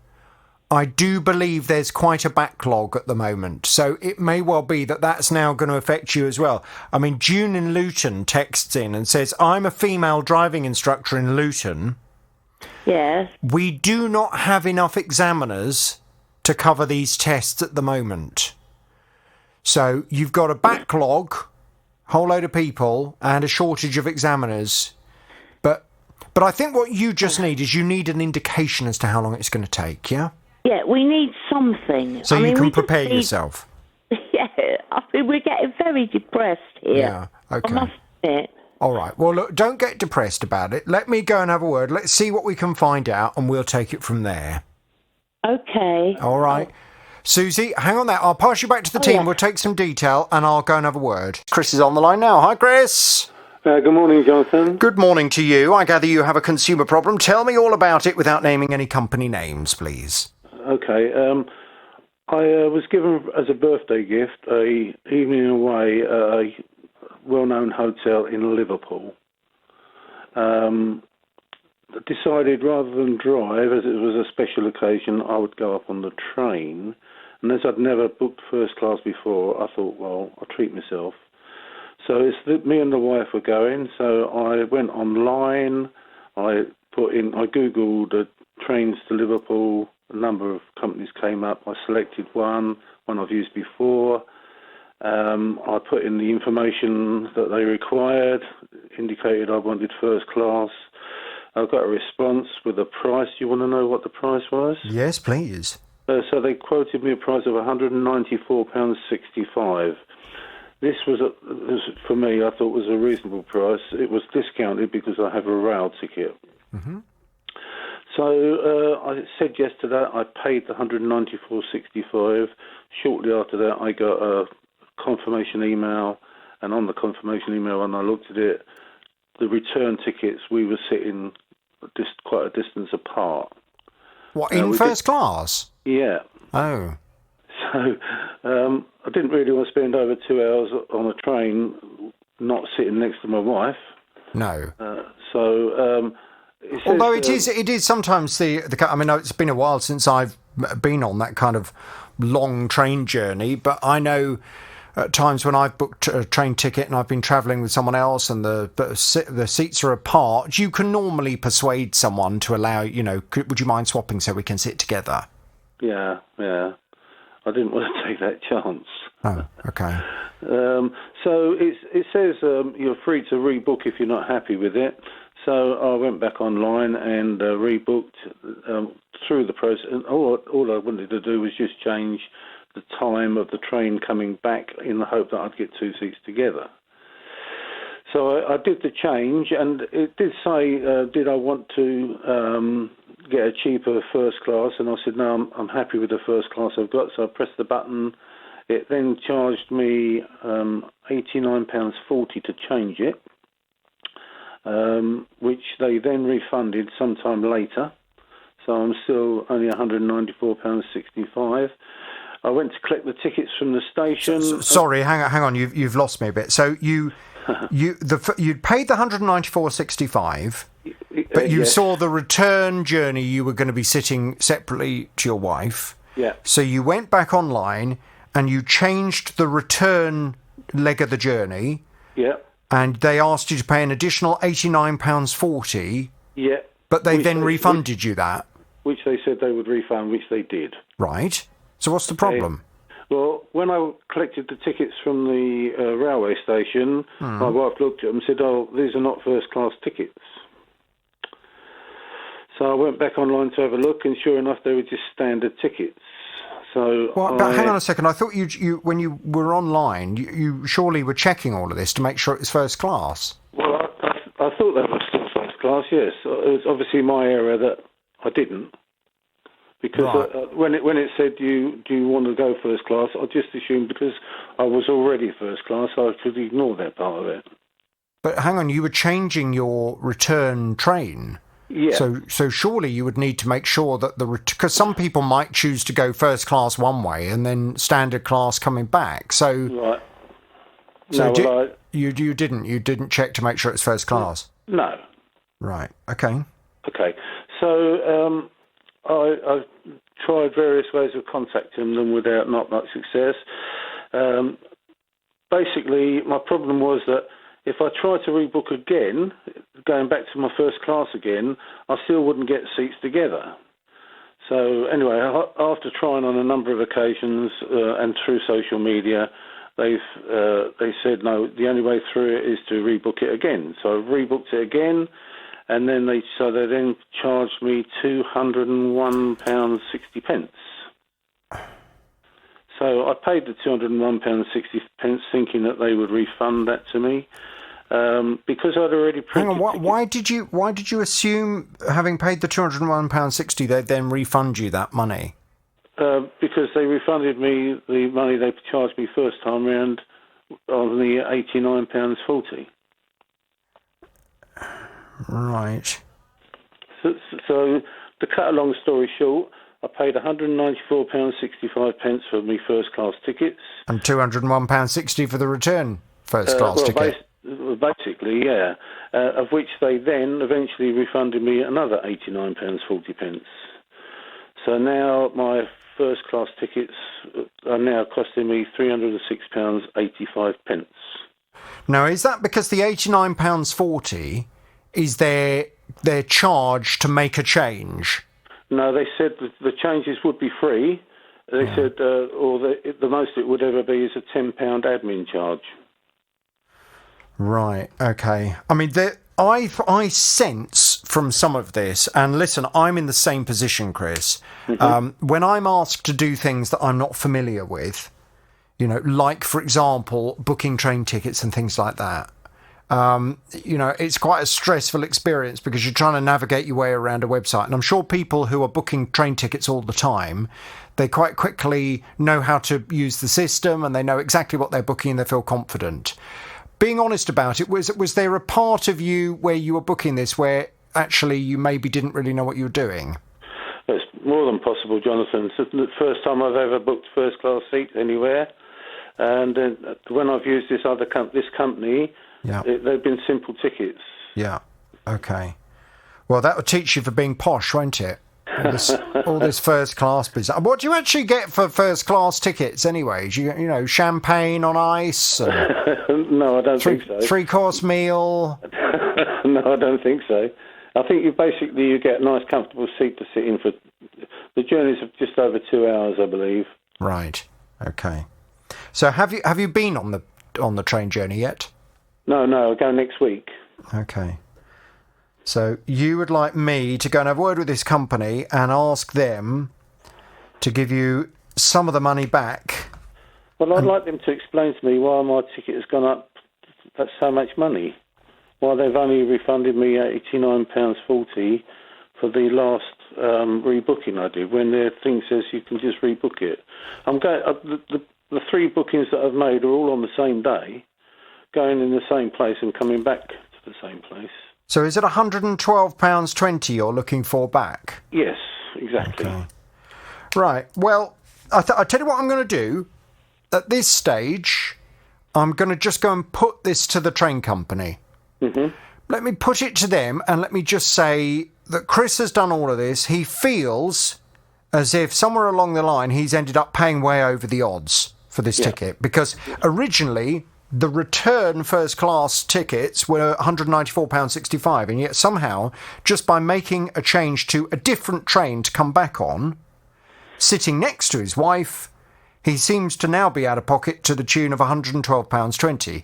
I do believe there's quite a backlog at the moment, so it may well be that that's now going to affect you as well. I mean, June in Luton texts in and says, I'm a female driving instructor in Luton. Yes. We do not have enough examiners to cover these tests at the moment. So you've got a backlog, whole load of people, and a shortage of examiners. But I think what you just need is you need an indication as to how long it's going to take, yeah? Yeah, we need something. So you can prepare yourself. Yeah, I mean, we're getting very depressed here. Yeah, okay. I must admit. All right. Well, look, don't get depressed about it. Let me go and have a word. Let's see what we can find out, and we'll take it from there. Okay. All right. Susie, hang on there. I'll pass you back to the team. Yeah. We'll take some detail, and I'll go and have a word. Chris is on the line now. Hi, Chris. Good morning, Jonathan. Good morning to you. I gather you have a consumer problem. Tell me all about it without naming any company names, please. Okay. I was given as a birthday gift a evening away at a well-known hotel in Liverpool. Decided rather than drive, as it was a special occasion, I would go up on the train. And as I'd never booked first class before, I thought, well, I'll treat myself. So me and the wife were going. So I went online. I googled trains to Liverpool. A number of companies came up. I selected one I've used before. I put in the information that they required, indicated I wanted first class. I got a response with a price. You want to know what the price was? Yes, please. So they quoted me a price of £194.65. This was, for me, I thought was a reasonable price. It was discounted because I have a rail ticket. Mm-hmm. So I said yes to that. I paid the £194.65. Shortly after that, I got a confirmation email, and on the confirmation email, when I looked at it, the return tickets, we were sitting just quite a distance apart. What, in first class? Yeah. Oh. So I didn't really want to spend over 2 hours on a train not sitting next to my wife. No. Although it is sometimes the I mean, it's been a while since I've been on that kind of long train journey, but I know at times when I've booked a train ticket and I've been travelling with someone else and the seats are apart, you can normally persuade someone to allow, would you mind swapping so we can sit together? Yeah. I didn't want to take that chance. Oh, okay. So it says you're free to rebook if you're not happy with it. So I went back online and rebooked through the process. And all I wanted to do was just change the time of the train coming back in the hope that I'd get 2 seats together. So I did the change, and it did say, did I want to get a cheaper first class? And I said, no, I'm happy with the first class I've got. So I pressed the button. It then charged me £89.40 to change it, which they then refunded sometime later. So I'm still only £194.65. I went to collect the tickets from the station. Sorry, hang on. You've lost me a bit. So you'd paid the £194.65, but you saw the return journey. You were going to be sitting separately to your wife. Yeah. So you went back online and you changed the return leg of the journey. Yeah. And they asked you to pay an additional £89.40. Yeah. But they then refunded you that. Which they said they would refund, which they did. Right. So what's the problem? Well, when I collected the tickets from the railway station, my wife looked at them and said, oh, these are not first-class tickets. So I went back online to have a look, and sure enough, they were just standard tickets. So but hang on a second. I thought you when you were online, you surely were checking all of this to make sure it was first class. Well, I thought that was still first class, yes. It was obviously my error that I didn't. Because when it said, do you want to go first class, I just assumed because I was already first class, I could ignore that part of it. But hang on, you were changing your return train. Yeah. So surely you would need to make sure that because some people might choose to go first class one way and then standard class coming back. So right. So no, you didn't check to make sure it's first class. No. Right. Okay. Okay. So I tried various ways of contacting them without not much success. Basically, my problem was that if I tried to rebook again, going back to my first class again, I still wouldn't get seats together. So anyway, after trying on a number of occasions and through social media, they said no. The only way through it is to rebook it again. So I rebooked it again, and then they then charged me £201.60. So I paid the £201.60, thinking that they would refund that to me. Because I'd already printed. Hang on, why did you assume, having paid the £201.60, they'd then refund you that money? Because they refunded me the money they charged me first time round on the £89.40. Right. So to cut a long story short, I paid £194.65 for my first class tickets. And £201.60 for the return first class ticket. Basically, yeah. Of which they then eventually refunded me another £89.40. So now my first class tickets are now costing me £306.85. Now, is that because the £89.40 is their charge to make a change? No, they said that the changes would be free. They said, the most it would ever be is a £10 admin charge. Right, okay. I mean, I sense from some of this, and listen, I'm in the same position, Chris. Mm-hmm. When I'm asked to do things that I'm not familiar with, like, for example, booking train tickets and things like that, it's quite a stressful experience because you're trying to navigate your way around a website. And I'm sure people who are booking train tickets all the time, they quite quickly know how to use the system and they know exactly what they're booking and they feel confident. Being honest about it, was there a part of you where you were booking this where actually you maybe didn't really know what you were doing? It's more than possible, Jonathan. It's the first time I've ever booked first class seats anywhere. And when I've used this company, they've been simple tickets. Yeah. Okay. Well, that would teach you for being posh, won't it? All this first class business. What do you actually get for first class tickets anyway? Do you champagne on ice? No, I don't think so. 3-course meal? No, I don't think so. I think you get a nice comfortable seat to sit in for the journeys of just over 2 hours, I believe. Right. Okay. So have you been on the train journey yet? No, I'll go next week. Okay. So you would like me to go and have a word with this company and ask them to give you some of the money back? Well, I'd like them to explain to me why my ticket has gone up that's so much money. Why they've only refunded me £89.40 for the last rebooking I did, when their thing says you can just rebook it. The 3 bookings that I've made are all on the same day, going in the same place and coming back to the same place. So is it £112.20 you're looking for back? Yes, exactly. Okay. Right. Well, I tell you what I'm going to do. At this stage, I'm going to just go and put this to the train company. Mm-hmm. Let me put it to them and let me just say that Chris has done all of this. He feels as if somewhere along the line he's ended up paying way over the odds for this ticket, because originally the return first class tickets were £194.65, and yet somehow, just by making a change to a different train to come back on, sitting next to his wife, he seems to now be out of pocket to the tune of £112.20.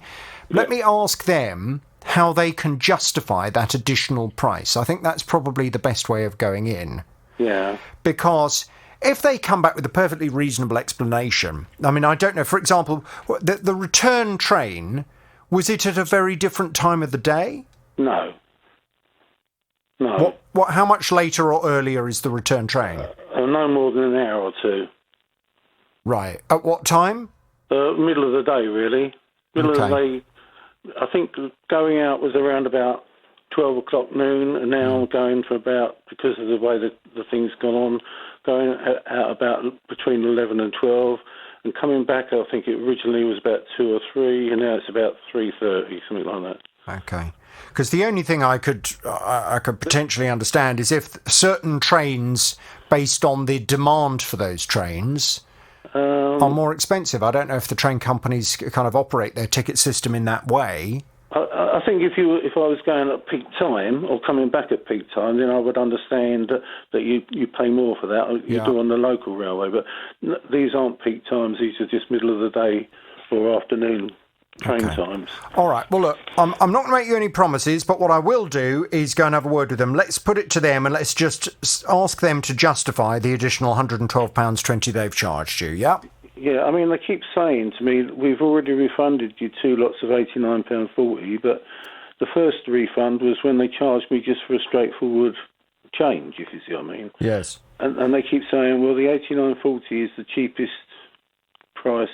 Let me ask them how they can justify that additional price. I think that's probably the best way of going in. Yeah. Because if they come back with a perfectly reasonable explanation, I mean, I don't know, for example, the return train, was it at a very different time of the day? No. No. How much later or earlier is the return train? No more than an hour or two. Right. At what time? Middle of the day, really. Middle of the day. I think going out was around about 12 o'clock noon, and now I'm going for about, because of the way the thing's gone on, going out about between 11 and 12, and coming back, I think it originally was about 2 or 3, and now it's about 3:30, something like that. Okay. Because the only thing I could potentially understand is if certain trains, based on the demand for those trains, are more expensive. I don't know if the train companies kind of operate their ticket system in that way. I think if I was going at peak time or coming back at peak time, then I would understand that you pay more for that. You do on the local railway, but these aren't peak times. These are just middle of the day or afternoon train times. All right. Well, look, I'm not going to make you any promises, but what I will do is go and have a word with them. Let's put it to them and let's just ask them to justify the additional £112.20 they've charged you, yeah? Yeah, I mean, they keep saying to me, we've already refunded you 2 lots of £89.40, but the first refund was when they charged me just for a straightforward change, if you see what I mean. Yes. And they keep saying, well, the £89.40 is the cheapest price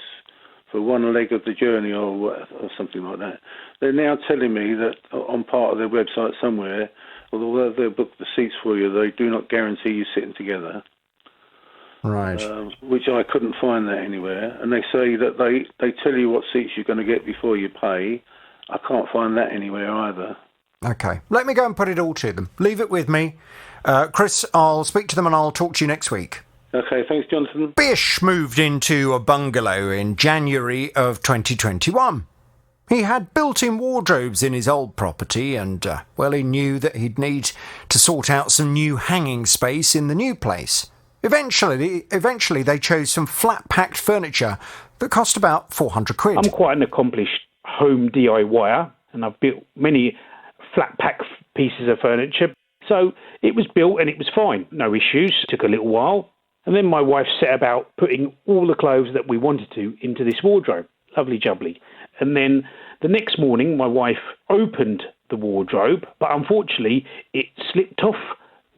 for one leg of the journey or something like that. They're now telling me that on part of their website somewhere, although they'll book the seats for you, they do not guarantee you sitting together. Right. Which I couldn't find that anywhere. And they say that they tell you what seats you're going to get before you pay. I can't find that anywhere either. Okay. Let me go and put it all to them. Leave it with me. Chris, I'll speak to them and I'll talk to you next week. Okay, thanks, Jonathan. Bish moved into a bungalow in January of 2021. He had built-in wardrobes in his old property and, he knew that he'd need to sort out some new hanging space in the new place. Eventually, they chose some flat-packed furniture that cost about £400. I'm quite an accomplished home DIYer, and I've built many flat-pack pieces of furniture. So it was built and it was fine. No issues. Took a little while. And then my wife set about putting all the clothes that we wanted to into this wardrobe. Lovely jubbly. And then the next morning, my wife opened the wardrobe, but unfortunately, it slipped off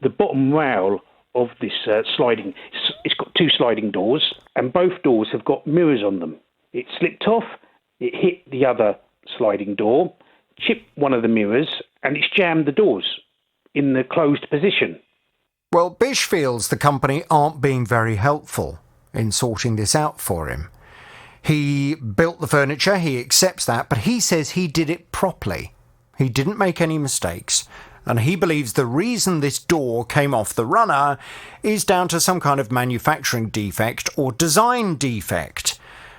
the bottom rail of this sliding. It's got 2 sliding doors, and both doors have got mirrors on them. It slipped off, it hit the other sliding door, chipped one of the mirrors, and it's jammed the doors in the closed position. Well, Bish feels the company aren't being very helpful in sorting this out for him. He built the furniture, he accepts that, but he says he did it properly. He didn't make any mistakes, and he believes the reason this door came off the runner is down to some kind of manufacturing defect or design defect.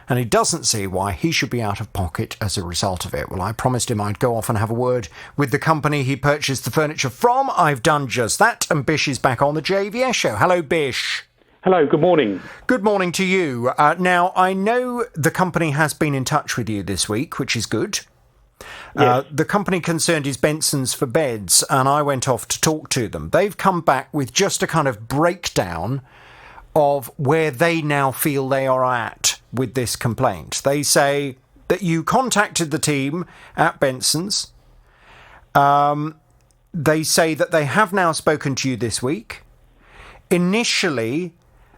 And he doesn't see why he should be out of pocket as a result of it. Well, I promised him I'd go off and have a word with the company he purchased the furniture from. I've done just that, and Bish is back on the JVS show. Hello, Bish. Hello, good morning. Good morning to you. Now, I know the company has been in touch with you this week, which is good. Yes. The company concerned is Benson's for Beds, and I went off to talk to them. They've come back with just a kind of breakdown of where they now feel they are at with this complaint. They say that you contacted the team at Benson's. They say that they have now spoken to you this week. Initially,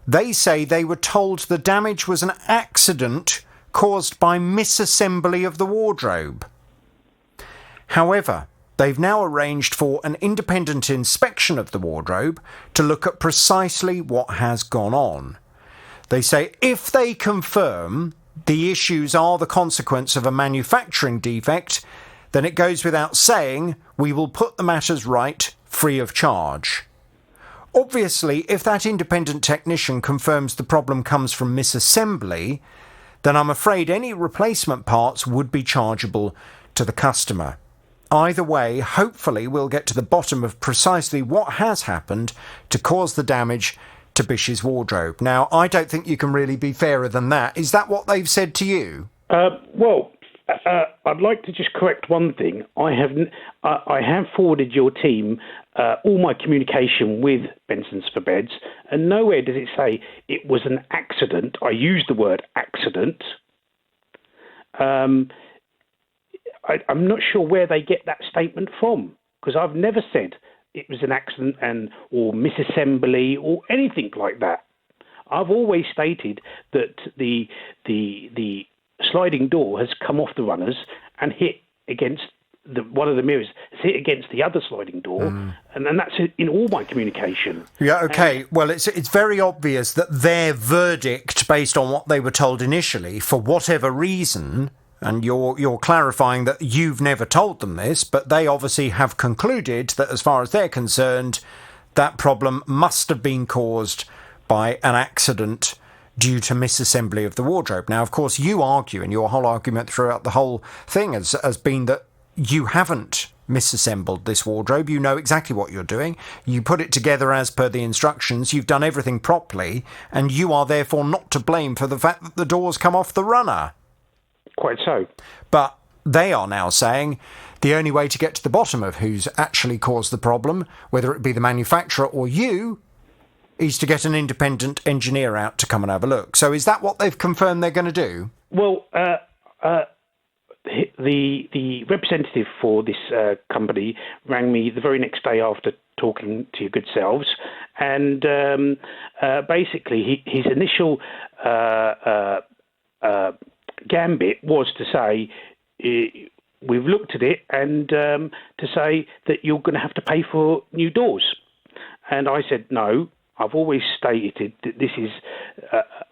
they say they were told the damage was an accident caused by misassembly of the wardrobe. However, they've now arranged for an independent inspection of the wardrobe to look at precisely what has gone on. They say if they confirm the issues are the consequence of a manufacturing defect, then it goes without saying we will put the matters right free of charge. Obviously, if that independent technician confirms the problem comes from misassembly, then I'm afraid any replacement parts would be chargeable to the customer. Either way, hopefully we'll get to the bottom of precisely what has happened to cause the damage to Bish's wardrobe. Now, I don't think you can really be fairer than that. Is that what they've said to you? Well, I'd like to just correct one thing. I have forwarded your team all my communication with Benson's for Beds, and nowhere does it say it was an accident. I use the word accident. I'm not sure where they get that statement from, because I've never said it was an accident or misassembly or anything like that. I've always stated that the sliding door has come off the runners and hit against one of the mirrors, has hit against the other sliding door, and then that's in all my communication. Yeah, okay. Well, it's very obvious that their verdict, based on what they were told initially, for whatever reason, and you're clarifying that you've never told them this, but they obviously have concluded that, as far as they're concerned, that problem must have been caused by an accident due to misassembly of the wardrobe. Now, of course, you argue, and your whole argument throughout the whole thing has been that you haven't misassembled this wardrobe. You know exactly what you're doing. You put it together as per the instructions. You've done everything properly, and you are therefore not to blame for the fact that the doors come off the runner. Quite so. But they are now saying the only way to get to the bottom of who's actually caused the problem, whether it be the manufacturer or you, is to get an independent engineer out to come and have a look. So is that what they've confirmed they're going to do? Well, the representative for this company rang me the very next day after talking to your good selves, and basically his initial gambit was to say, we've looked at it, and to say that you're going to have to pay for new doors. And I said, no, I've always stated that this is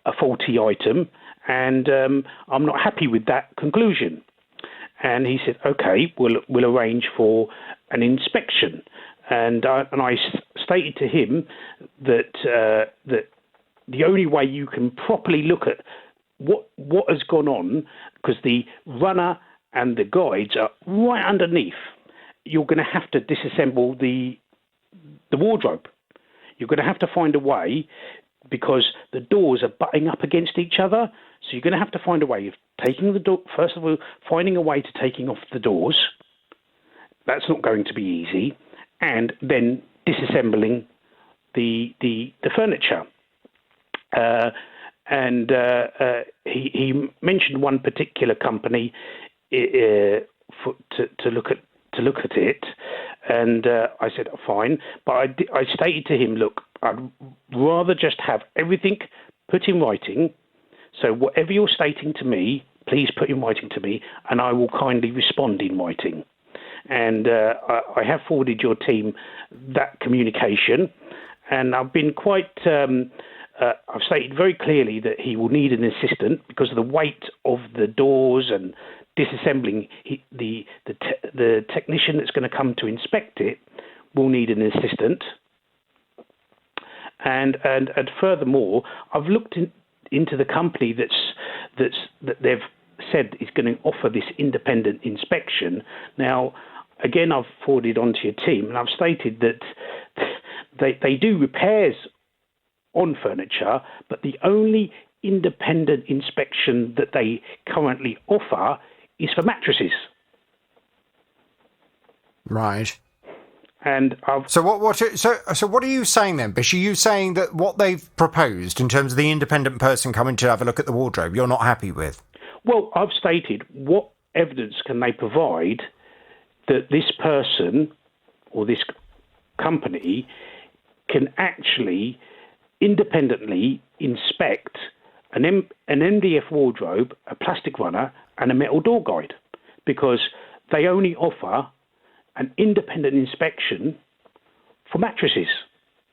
a faulty item, and I'm not happy with that conclusion. And he said, okay, we'll arrange for an inspection. And I stated to him that that the only way you can properly look at what has gone on, because the runner and the guides are right underneath, you're going to have to disassemble the wardrobe. You're going to have to find a way, because the doors are butting up against each other. So you're going to have to find a way of taking the door. First of all, finding a way to taking off the doors. That's not going to be easy. And then disassembling the furniture. He mentioned one particular company to look at it, and I said fine. But I stated to him, look, I'd rather just have everything put in writing. So whatever you're stating to me, please put in writing to me, and I will kindly respond in writing. And I have forwarded your team that communication, and I've been quite. I've stated very clearly that he will need an assistant because of the weight of the doors and disassembling. The technician that's going to come to inspect it will need an assistant. And furthermore, I've looked into the company that they've said is going to offer this independent inspection. Now, again, I've forwarded on to your team, and I've stated that they do repairs on furniture, but the only independent inspection that they currently offer is for mattresses. Right. And so what are you saying then, Bish? Are you saying that what they've proposed in terms of the independent person coming to have a look at the wardrobe, you're not happy with? Well, I've stated what evidence can they provide that this person or this company can actually independently inspect an MDF wardrobe, a plastic runner, and a metal door guide, because they only offer an independent inspection for mattresses.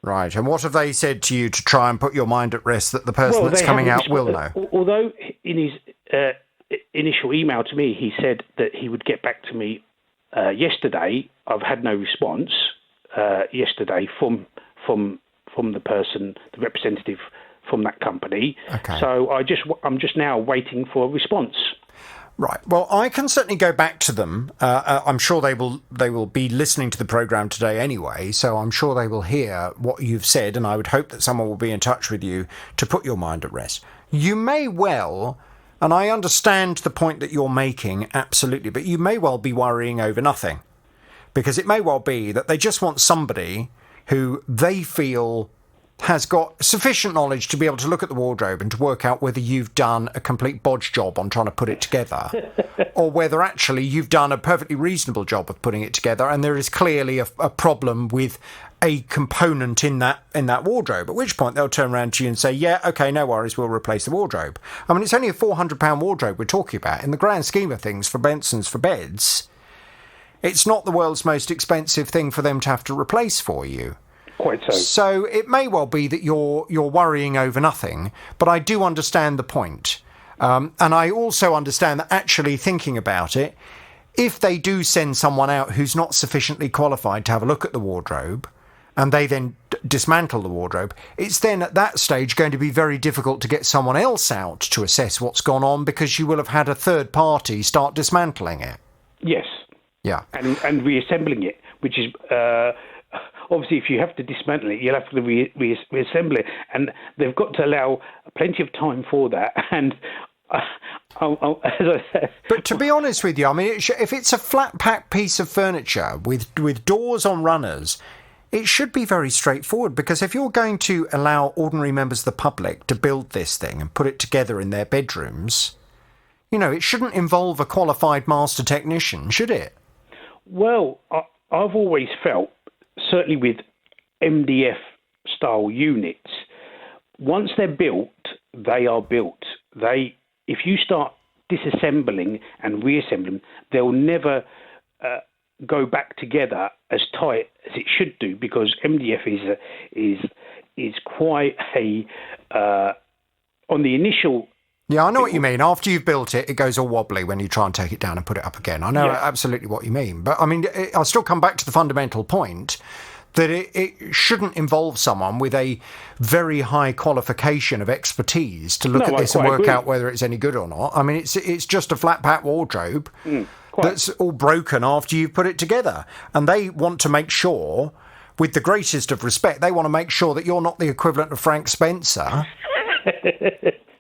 Right, and what have they said to you to try and put your mind at rest that the person that's coming out will know? Although in his initial email to me, he said that he would get back to me yesterday. I've had no response yesterday from the person, the representative from that company. Okay. So I'm just now waiting for a response. Right. Well, I can certainly go back to them. I'm sure they will be listening to the programme today anyway, so I'm sure they will hear what you've said, and I would hope that someone will be in touch with you to put your mind at rest. You may well And I understand the point that you're making, absolutely, but you may well be worrying over nothing. Because it may well be that they just want somebody who they feel has got sufficient knowledge to be able to look at the wardrobe and to work out whether you've done a complete bodge job on trying to put it together, or whether actually you've done a perfectly reasonable job of putting it together and there is clearly a problem with a component in that wardrobe, at which point they'll turn around to you and say, yeah, okay, no worries, we'll replace the wardrobe. I mean, it's only a £400 wardrobe we're talking about. In the grand scheme of things, for Benson's for beds, it's not the world's most expensive thing for them to have to replace for you. Quite so. So it may well be that you're worrying over nothing, but I do understand the point. And I also understand that actually thinking about it, if they do send someone out who's not sufficiently qualified to have a look at the wardrobe, and they then dismantle the wardrobe, it's then at that stage going to be very difficult to get someone else out to assess what's gone on, because you will have had a third party start dismantling it. Yes. Yeah. And reassembling it, which is... obviously, if you have to dismantle it, you'll have to reassemble it. And they've got to allow plenty of time for that. And... as I said, but to be honest with you, I mean, if it's a flat pack piece of furniture with doors on runners, it should be very straightforward, because if you're going to allow ordinary members of the public to build this thing and put it together in their bedrooms, you know, it shouldn't involve a qualified master technician, should it? Well, I've always felt, certainly with MDF-style units, once they're built, they are built. If you start disassembling and reassembling, they'll never go back together as tight as it should do, because MDF is quite a on the initial. Yeah, I know what you mean. After you've built it, it goes all wobbly when you try and take it down and put it up again. I know absolutely what you mean. But I mean, I'll still come back to the fundamental point that it shouldn't involve someone with a very high qualification of expertise to look at this and work out whether it's any good or not. I mean, it's just a flat pack wardrobe that's all broken after you've put it together. And they want to make sure, with the greatest of respect, they want to make sure that you're not the equivalent of Frank Spencer.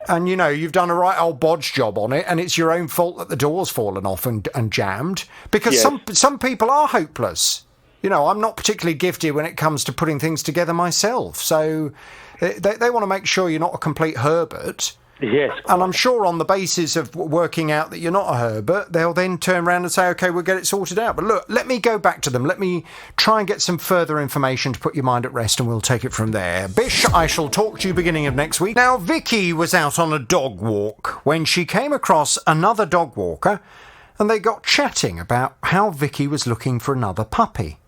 And, you know, you've done a right old bodge job on it, and it's your own fault that the door's fallen off and jammed. Because some people are hopeless. You know, I'm not particularly gifted when it comes to putting things together myself. So they want to make sure you're not a complete Herbert. Yes. And I'm sure on the basis of working out that you're not a Herbert, they'll then turn around and say, OK, we'll get it sorted out. But look, let me go back to them. Let me try and get some further information to put your mind at rest, and we'll take it from there. Bish, I shall talk to you beginning of next week. Now, Vicky was out on a dog walk when she came across another dog walker, and they got chatting about how Vicky was looking for another puppy.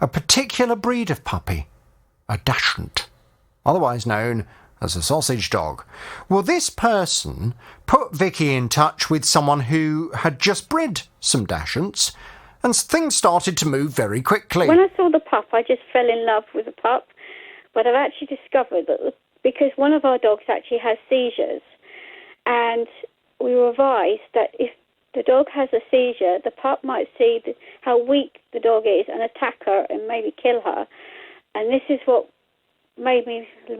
A particular breed of puppy, a Dachshund, otherwise known as a sausage dog. Well, this person put Vicky in touch with someone who had just bred some Dachshunds, and things started to move very quickly. When I saw the pup, I just fell in love with the pup, but I've actually discovered that because one of our dogs actually has seizures, and we were advised that if the dog has a seizure, the pup might see how weak the dog is and attack her and maybe kill her. And this is what made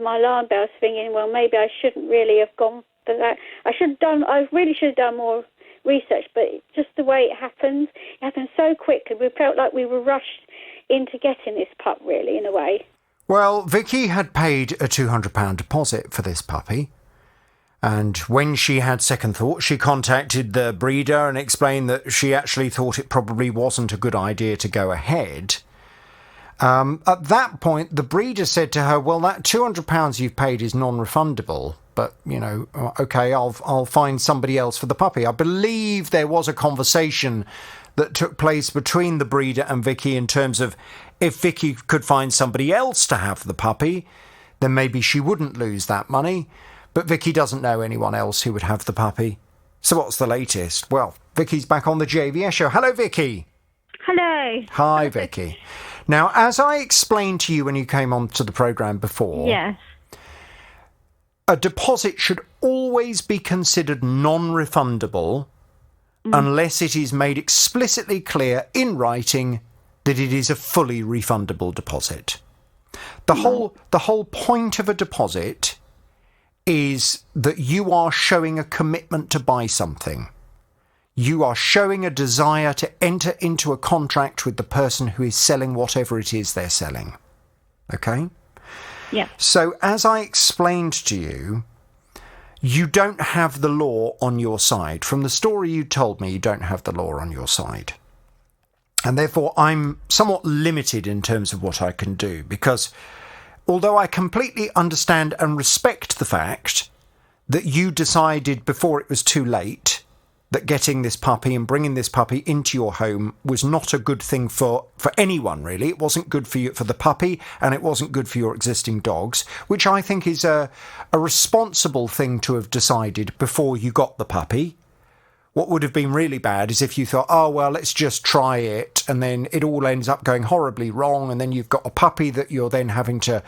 my alarm bells thinking, well, maybe I shouldn't really have gone for that. I really should have done more research, but just the way it happened so quickly. We felt like we were rushed into getting this pup, really, in a way. Well, Vicky had paid a £200 deposit for this puppy. And when she had second thought, she contacted the breeder and explained that she actually thought it probably wasn't a good idea to go ahead. At that point, the breeder said to her, well, that £200 you've paid is non-refundable, but, you know, OK, I'll find somebody else for the puppy. I believe there was a conversation that took place between the breeder and Vicky in terms of if Vicky could find somebody else to have the puppy, then maybe she wouldn't lose that money. But Vicky doesn't know anyone else who would have the puppy. So what's the latest? Well, Vicky's back on the JVS show. Hello, Vicky. Hello. Hi, Vicky. Now, as I explained to you when you came on to the programme before, yes, a deposit should always be considered non-refundable unless it is made explicitly clear in writing that it is a fully refundable deposit. The whole point of a deposit is that you are showing a commitment to buy something. You are showing a desire to enter into a contract with the person who is selling whatever it is they're selling. Okay? Yeah. So as I explained to you, you don't have the law on your side. From the story you told me, you don't have the law on your side. And therefore, I'm somewhat limited in terms of what I can do, because although I completely understand and respect the fact that you decided before it was too late that getting this puppy and bringing this puppy into your home was not a good thing for anyone, really. It wasn't good for you, for the puppy, and it wasn't good for your existing dogs, which I think is a responsible thing to have decided before you got the puppy. What would have been really bad is if you thought, oh, well, let's just try it, and then it all ends up going horribly wrong, and then you've got a puppy that you're then having to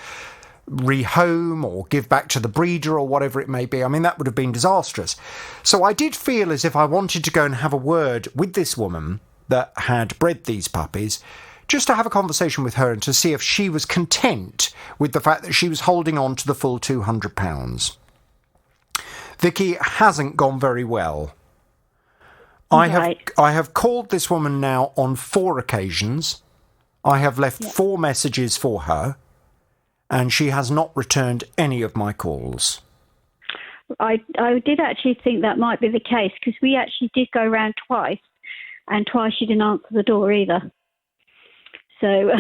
rehome or give back to the breeder or whatever it may be. I mean, that would have been disastrous. So I did feel as if I wanted to go and have a word with this woman that had bred these puppies, just to have a conversation with her and to see if she was content with the fact that she was holding on to the full £200. Vicky, it hasn't gone very well. I have called this woman now on 4 occasions. I have left 4 messages for her, and she has not returned any of my calls. I did actually think that might be the case, because we actually did go around twice, and twice she didn't answer the door either. So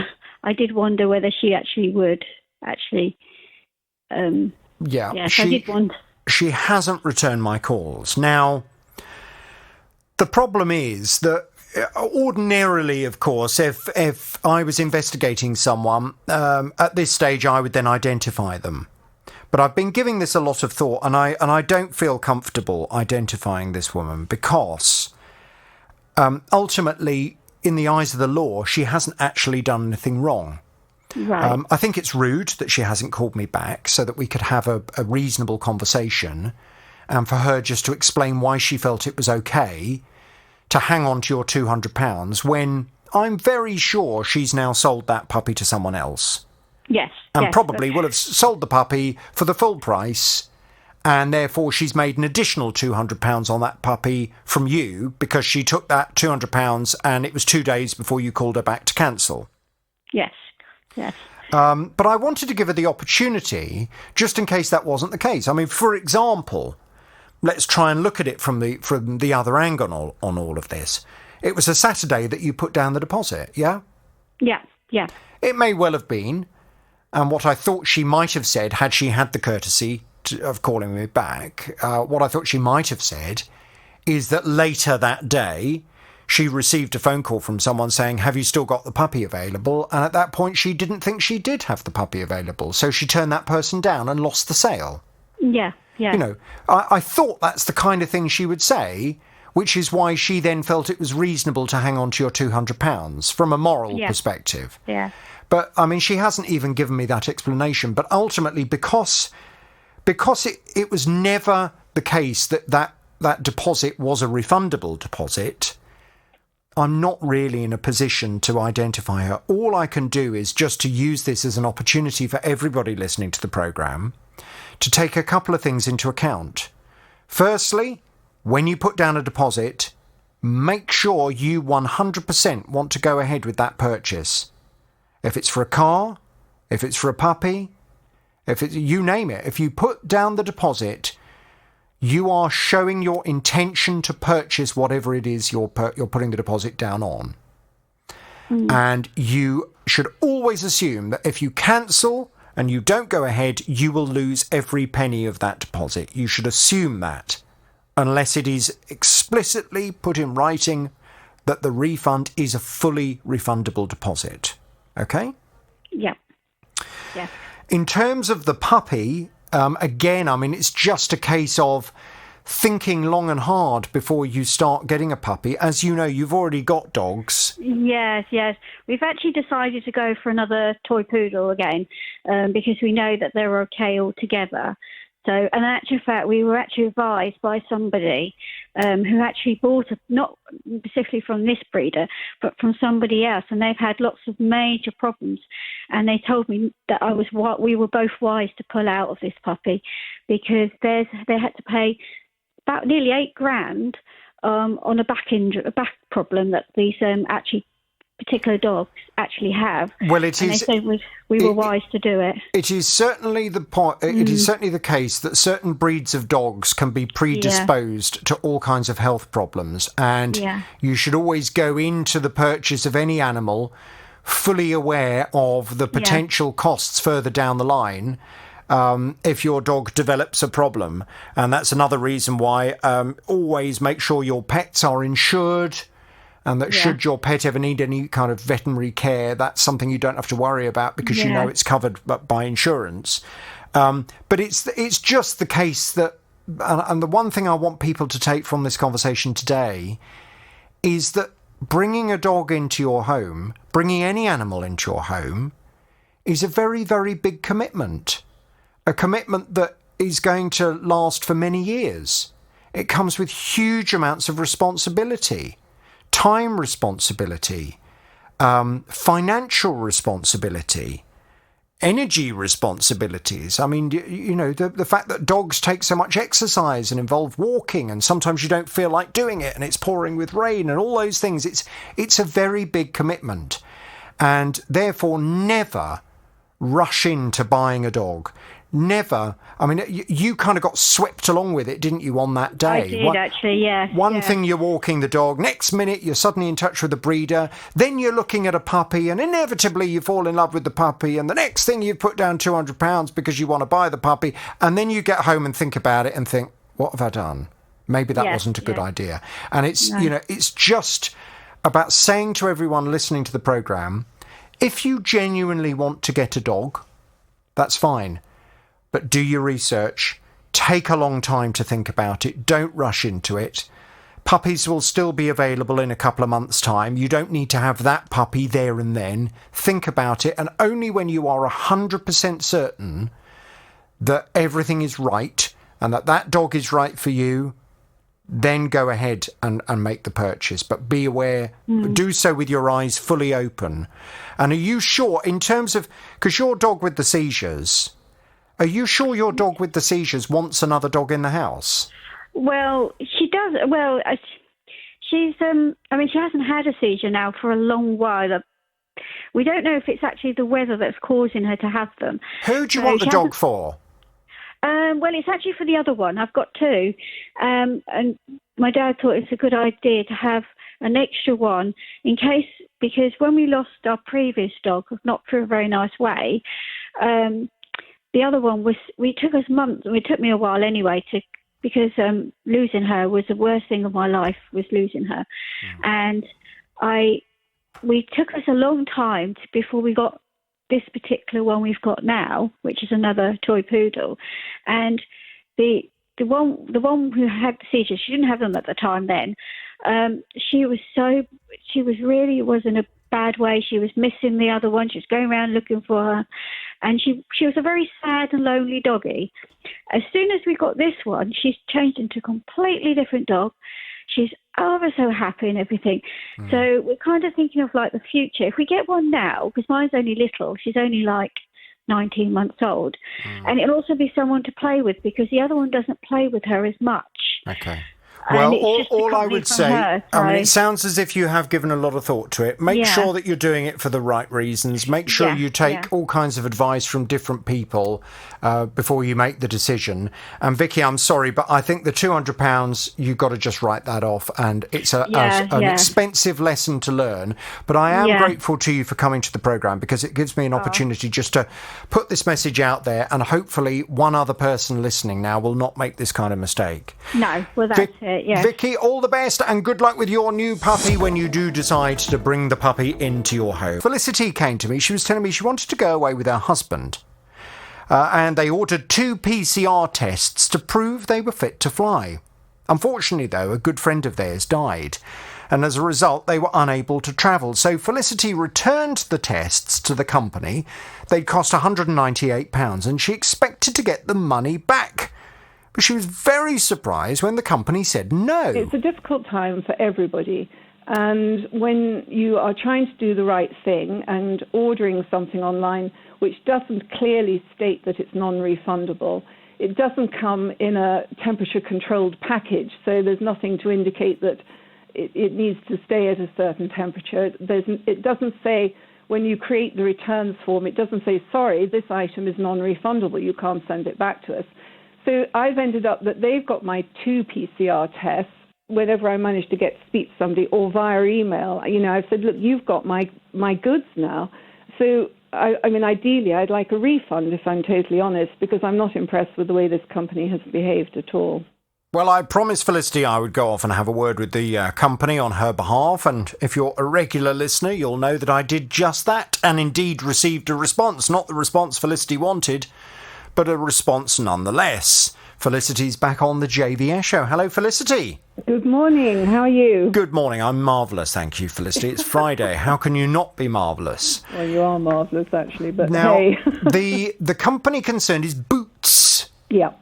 I did wonder whether she actually would actually. Yes, I did wonder. She hasn't returned my calls. Now, the problem is that ordinarily, of course, if I was investigating someone, at this stage I would then identify them. But I've been giving this a lot of thought, and I don't feel comfortable identifying this woman because ultimately, in the eyes of the law, she hasn't actually done anything wrong. Right. I think it's rude that she hasn't called me back so that we could have a reasonable conversation, and for her just to explain why she felt it was okay to hang on to your £200 when I'm very sure she's now sold that puppy to someone else. Yes. And probably will have sold the puppy for the full price, and therefore she's made an additional £200 on that puppy from you because she took that £200 and it was 2 days before you called her back to cancel. Yes. Yes. But I wanted to give her the opportunity, just in case that wasn't the case. I mean, for example, let's try and look at it from the other angle on all of this. It was a Saturday that you put down the deposit, yeah? Yeah, yeah. It may well have been, and what I thought she might have said, had she had the courtesy of calling me back, what I thought she might have said is that later that day she received a phone call from someone saying, have you still got the puppy available? And at that point she didn't think she did have the puppy available, so she turned that person down and lost the sale. Yeah, yeah. You know, I thought that's the kind of thing she would say, which is why she then felt it was reasonable to hang on to your £200 from a moral perspective. Yeah. But, I mean, she hasn't even given me that explanation. But ultimately, because it was never the case that deposit was a refundable deposit, I'm not really in a position to identify her. All I can do is just to use this as an opportunity for everybody listening to the programme to take a couple of things into account. Firstly, when you put down a deposit, make sure you 100% want to go ahead with that purchase. If it's for a car, if it's for a puppy, you name it, if you put down the deposit, you are showing your intention to purchase whatever it is you're putting the deposit down on. And you should always assume that if you cancel and you don't go ahead, you will lose every penny of that deposit. You should assume that, unless it is explicitly put in writing that the refund is a fully refundable deposit. Okay? Yeah. Yeah. In terms of the puppy, again, I mean, it's just a case of thinking long and hard before you start getting a puppy. As you know, you've already got dogs. Yes, yes. We've actually decided to go for another toy poodle again because we know that they're okay all together. So So, and in actual fact, we were actually advised by somebody who actually bought not specifically from this breeder, but from somebody else, and they've had lots of major problems. And they told me that we were both wise to pull out of this puppy, because they had to pay about nearly $8,000 on a back problem that these actually particular dogs actually have. Well, it and is. They said we were wise to do it. It is certainly the point. It is certainly the case that certain breeds of dogs can be predisposed to all kinds of health problems, and you should always go into the purchase of any animal fully aware of the potential costs further down the line. If your dog develops a problem, and that's another reason why always make sure your pets are insured. And that should your pet ever need any kind of veterinary care, that's something you don't have to worry about, because you know it's covered by insurance. But it's just the case that, and the one thing I want people to take from this conversation today is that bringing a dog into your home, bringing any animal into your home, is a very, very big commitment. A commitment that is going to last for many years. It comes with huge amounts of responsibility. Time responsibility, financial responsibility, energy responsibilities. I mean, you know, the fact that dogs take so much exercise and involve walking, and sometimes you don't feel like doing it, and it's pouring with rain and all those things. It's a very big commitment, and therefore never rush into buying a dog. Never. I mean, you kind of got swept along with it, didn't you, on that day? I did, actually, yeah. One thing, you're walking the dog. Next minute, you're suddenly in touch with the breeder. Then you're looking at a puppy, and inevitably you fall in love with the puppy. And the next thing, you've put down £200 because you want to buy the puppy. And then you get home and think about it and think, what have I done? Maybe that wasn't a good idea. And it's, you know, it's just about saying to everyone listening to the programme, if you genuinely want to get a dog, that's fine. But do your research, take a long time to think about it, don't rush into it. Puppies will still be available in a couple of months' time. You don't need to have that puppy there and then. Think about it, and only when you are 100% certain that everything is right and that dog is right for you, then go ahead and make the purchase. But be aware, do so with your eyes fully open. And are you sure, in terms of, because your dog with the seizures... Are you sure your dog with the seizures wants another dog in the house? Well, she does. Well, she's. I mean, she hasn't had a seizure now for a long while. We don't know if it's actually the weather that's causing her to have them. Who do you want the dog for? Well, it's actually for the other one. I've got two, and my dad thought it's a good idea to have an extra one in case, because when we lost our previous dog, not through a very nice way. The other one it took us months, and it took me a while anyway, because losing her was the worst thing of my life, was losing her. And we took us a long time before we got this particular one we've got now, which is another toy poodle. And the one who had the seizures, she didn't have them at the time then. She was in a bad way. She was missing the other one. She was going around looking for her, and she was a very sad and lonely doggy. As soon as we got this one, she's changed into a completely different dog. She's ever so happy and everything. So we're kind of thinking of like the future. If we get one now, because mine's only little, she's only like 19 months old, and it'll also be someone to play with, because the other one doesn't play with her as much. Okay. Well, all I would say, I mean, it sounds as if you have given a lot of thought to it. Make sure that you're doing it for the right reasons. Make sure you take all kinds of advice from different people before you make the decision. And Vicky, I'm sorry, but I think the £200, you've got to just write that off. And it's an expensive lesson to learn. But I am grateful to you for coming to the programme, because it gives me an opportunity just to put this message out there, and hopefully one other person listening now will not make this kind of mistake. No, well, that's it. Yeah. Vicky, all the best, and good luck with your new puppy when you do decide to bring the puppy into your home. Felicity came to me. She was telling me she wanted to go away with her husband, and they ordered 2 PCR tests to prove they were fit to fly. Unfortunately, though, a good friend of theirs died, and as a result, they were unable to travel. So Felicity returned the tests to the company. They'd cost £198, and she expected to get the money back but she was very surprised when the company said no. It's a difficult time for everybody. And when you are trying to do the right thing and ordering something online which doesn't clearly state that it's non-refundable, it doesn't come in a temperature-controlled package, so there's nothing to indicate that it needs to stay at a certain temperature. It doesn't say, when you create the returns form, it doesn't say, sorry, this item is non-refundable, you can't send it back to us. So I've ended up that they've got my 2 PCR tests whenever I manage to get to speak to somebody, or via email. I've said, look, you've got my goods now. So, I mean, ideally, I'd like a refund, if I'm totally honest, because I'm not impressed with the way this company has behaved at all. Well, I promised Felicity I would go off and have a word with the company on her behalf, and if you're a regular listener, you'll know that I did just that, and indeed received a response. Not the response Felicity wanted, but a response nonetheless. Felicity's back on the JVS show. Hello, Felicity. Good morning. How are you? Good morning. I'm marvellous, thank you, Felicity. It's Friday. How can you not be marvellous? Well, you are marvellous, actually, but now, hey. the company concerned is Boots. Yeah.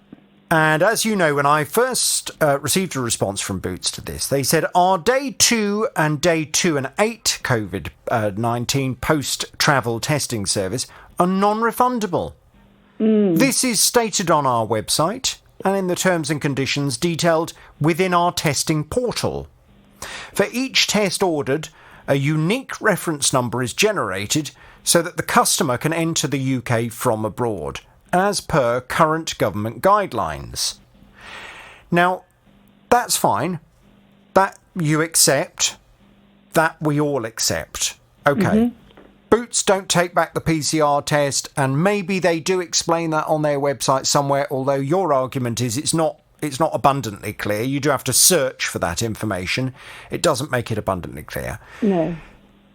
And as you know, when I first received a response from Boots to this, they said our day 2 and day 2 and 8 COVID-19 post-travel testing service are non-refundable. This is stated on our website and in the terms and conditions detailed within our testing portal. For each test ordered, a unique reference number is generated so that the customer can enter the UK from abroad, as per current government guidelines. Now, that's fine. That you accept. That we all accept. Okay. Mm-hmm. Boots don't take back the PCR test, and maybe they do explain that on their website somewhere, although your argument is it's not abundantly clear. You do have to search for that information. It doesn't make it abundantly clear. No.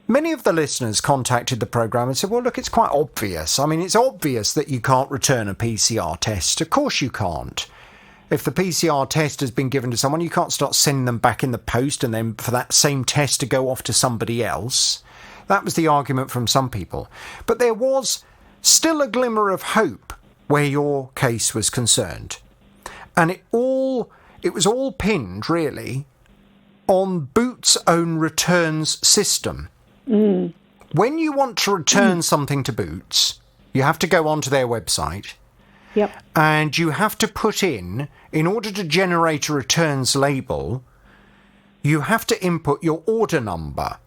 Many of the listeners contacted the programme and said, well, look, it's quite obvious. I mean, it's obvious that you can't return a PCR test. Of course you can't. If the PCR test has been given to someone, you can't start sending them back in the post and then for that same test to go off to somebody else. That was the argument from some people. But there was still a glimmer of hope where your case was concerned. And it was all pinned, really, on Boots' own returns system. When you want to return something to Boots, you have to go onto their website. Yep. And you have to put in order to generate a returns label, you have to input your order number.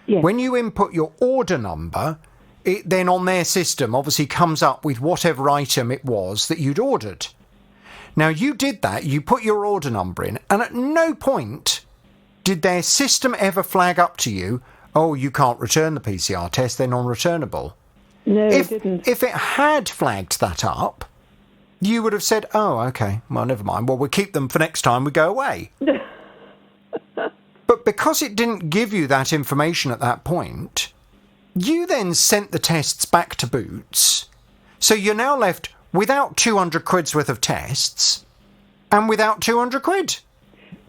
Yes. When you input your order number, it then on their system obviously comes up with whatever item it was that you'd ordered. Now, you did that, you put your order number in, and at no point did their system ever flag up to you, oh, you can't return the PCR test, they're non-returnable. No, it didn't. If it had flagged that up, you would have said, oh, OK, well, never mind. Well, we'll keep them for next time we go away. But because it didn't give you that information at that point, you then sent the tests back to Boots. So you're now left without 200 quid's worth of tests and without 200 quid.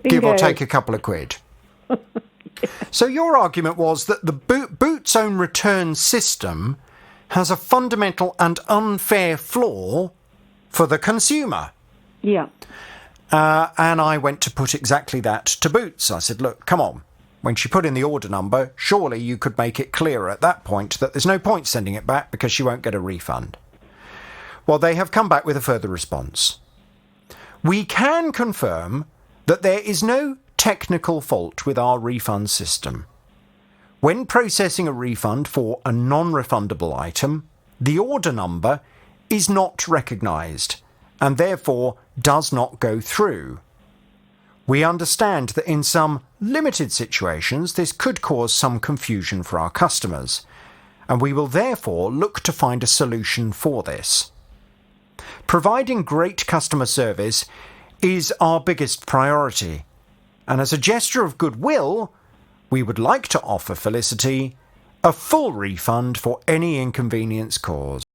Bingo. Give or take a couple of quid. So your argument was that the Boots' own return system has a fundamental and unfair flaw for the consumer. Yeah. And I went to put exactly that to Boots. I said, look, come on. When she put in the order number, surely you could make it clearer at that point that there's no point sending it back because she won't get a refund. Well, they have come back with a further response. We can confirm that there is no technical fault with our refund system. When processing a refund for a non-refundable item, the order number is not recognised and therefore does not go through. We understand that in some limited situations this could cause some confusion for our customers, and we will therefore look to find a solution for this. Providing great customer service is our biggest priority, and as a gesture of goodwill, we would like to offer Felicity a full refund for any inconvenience caused.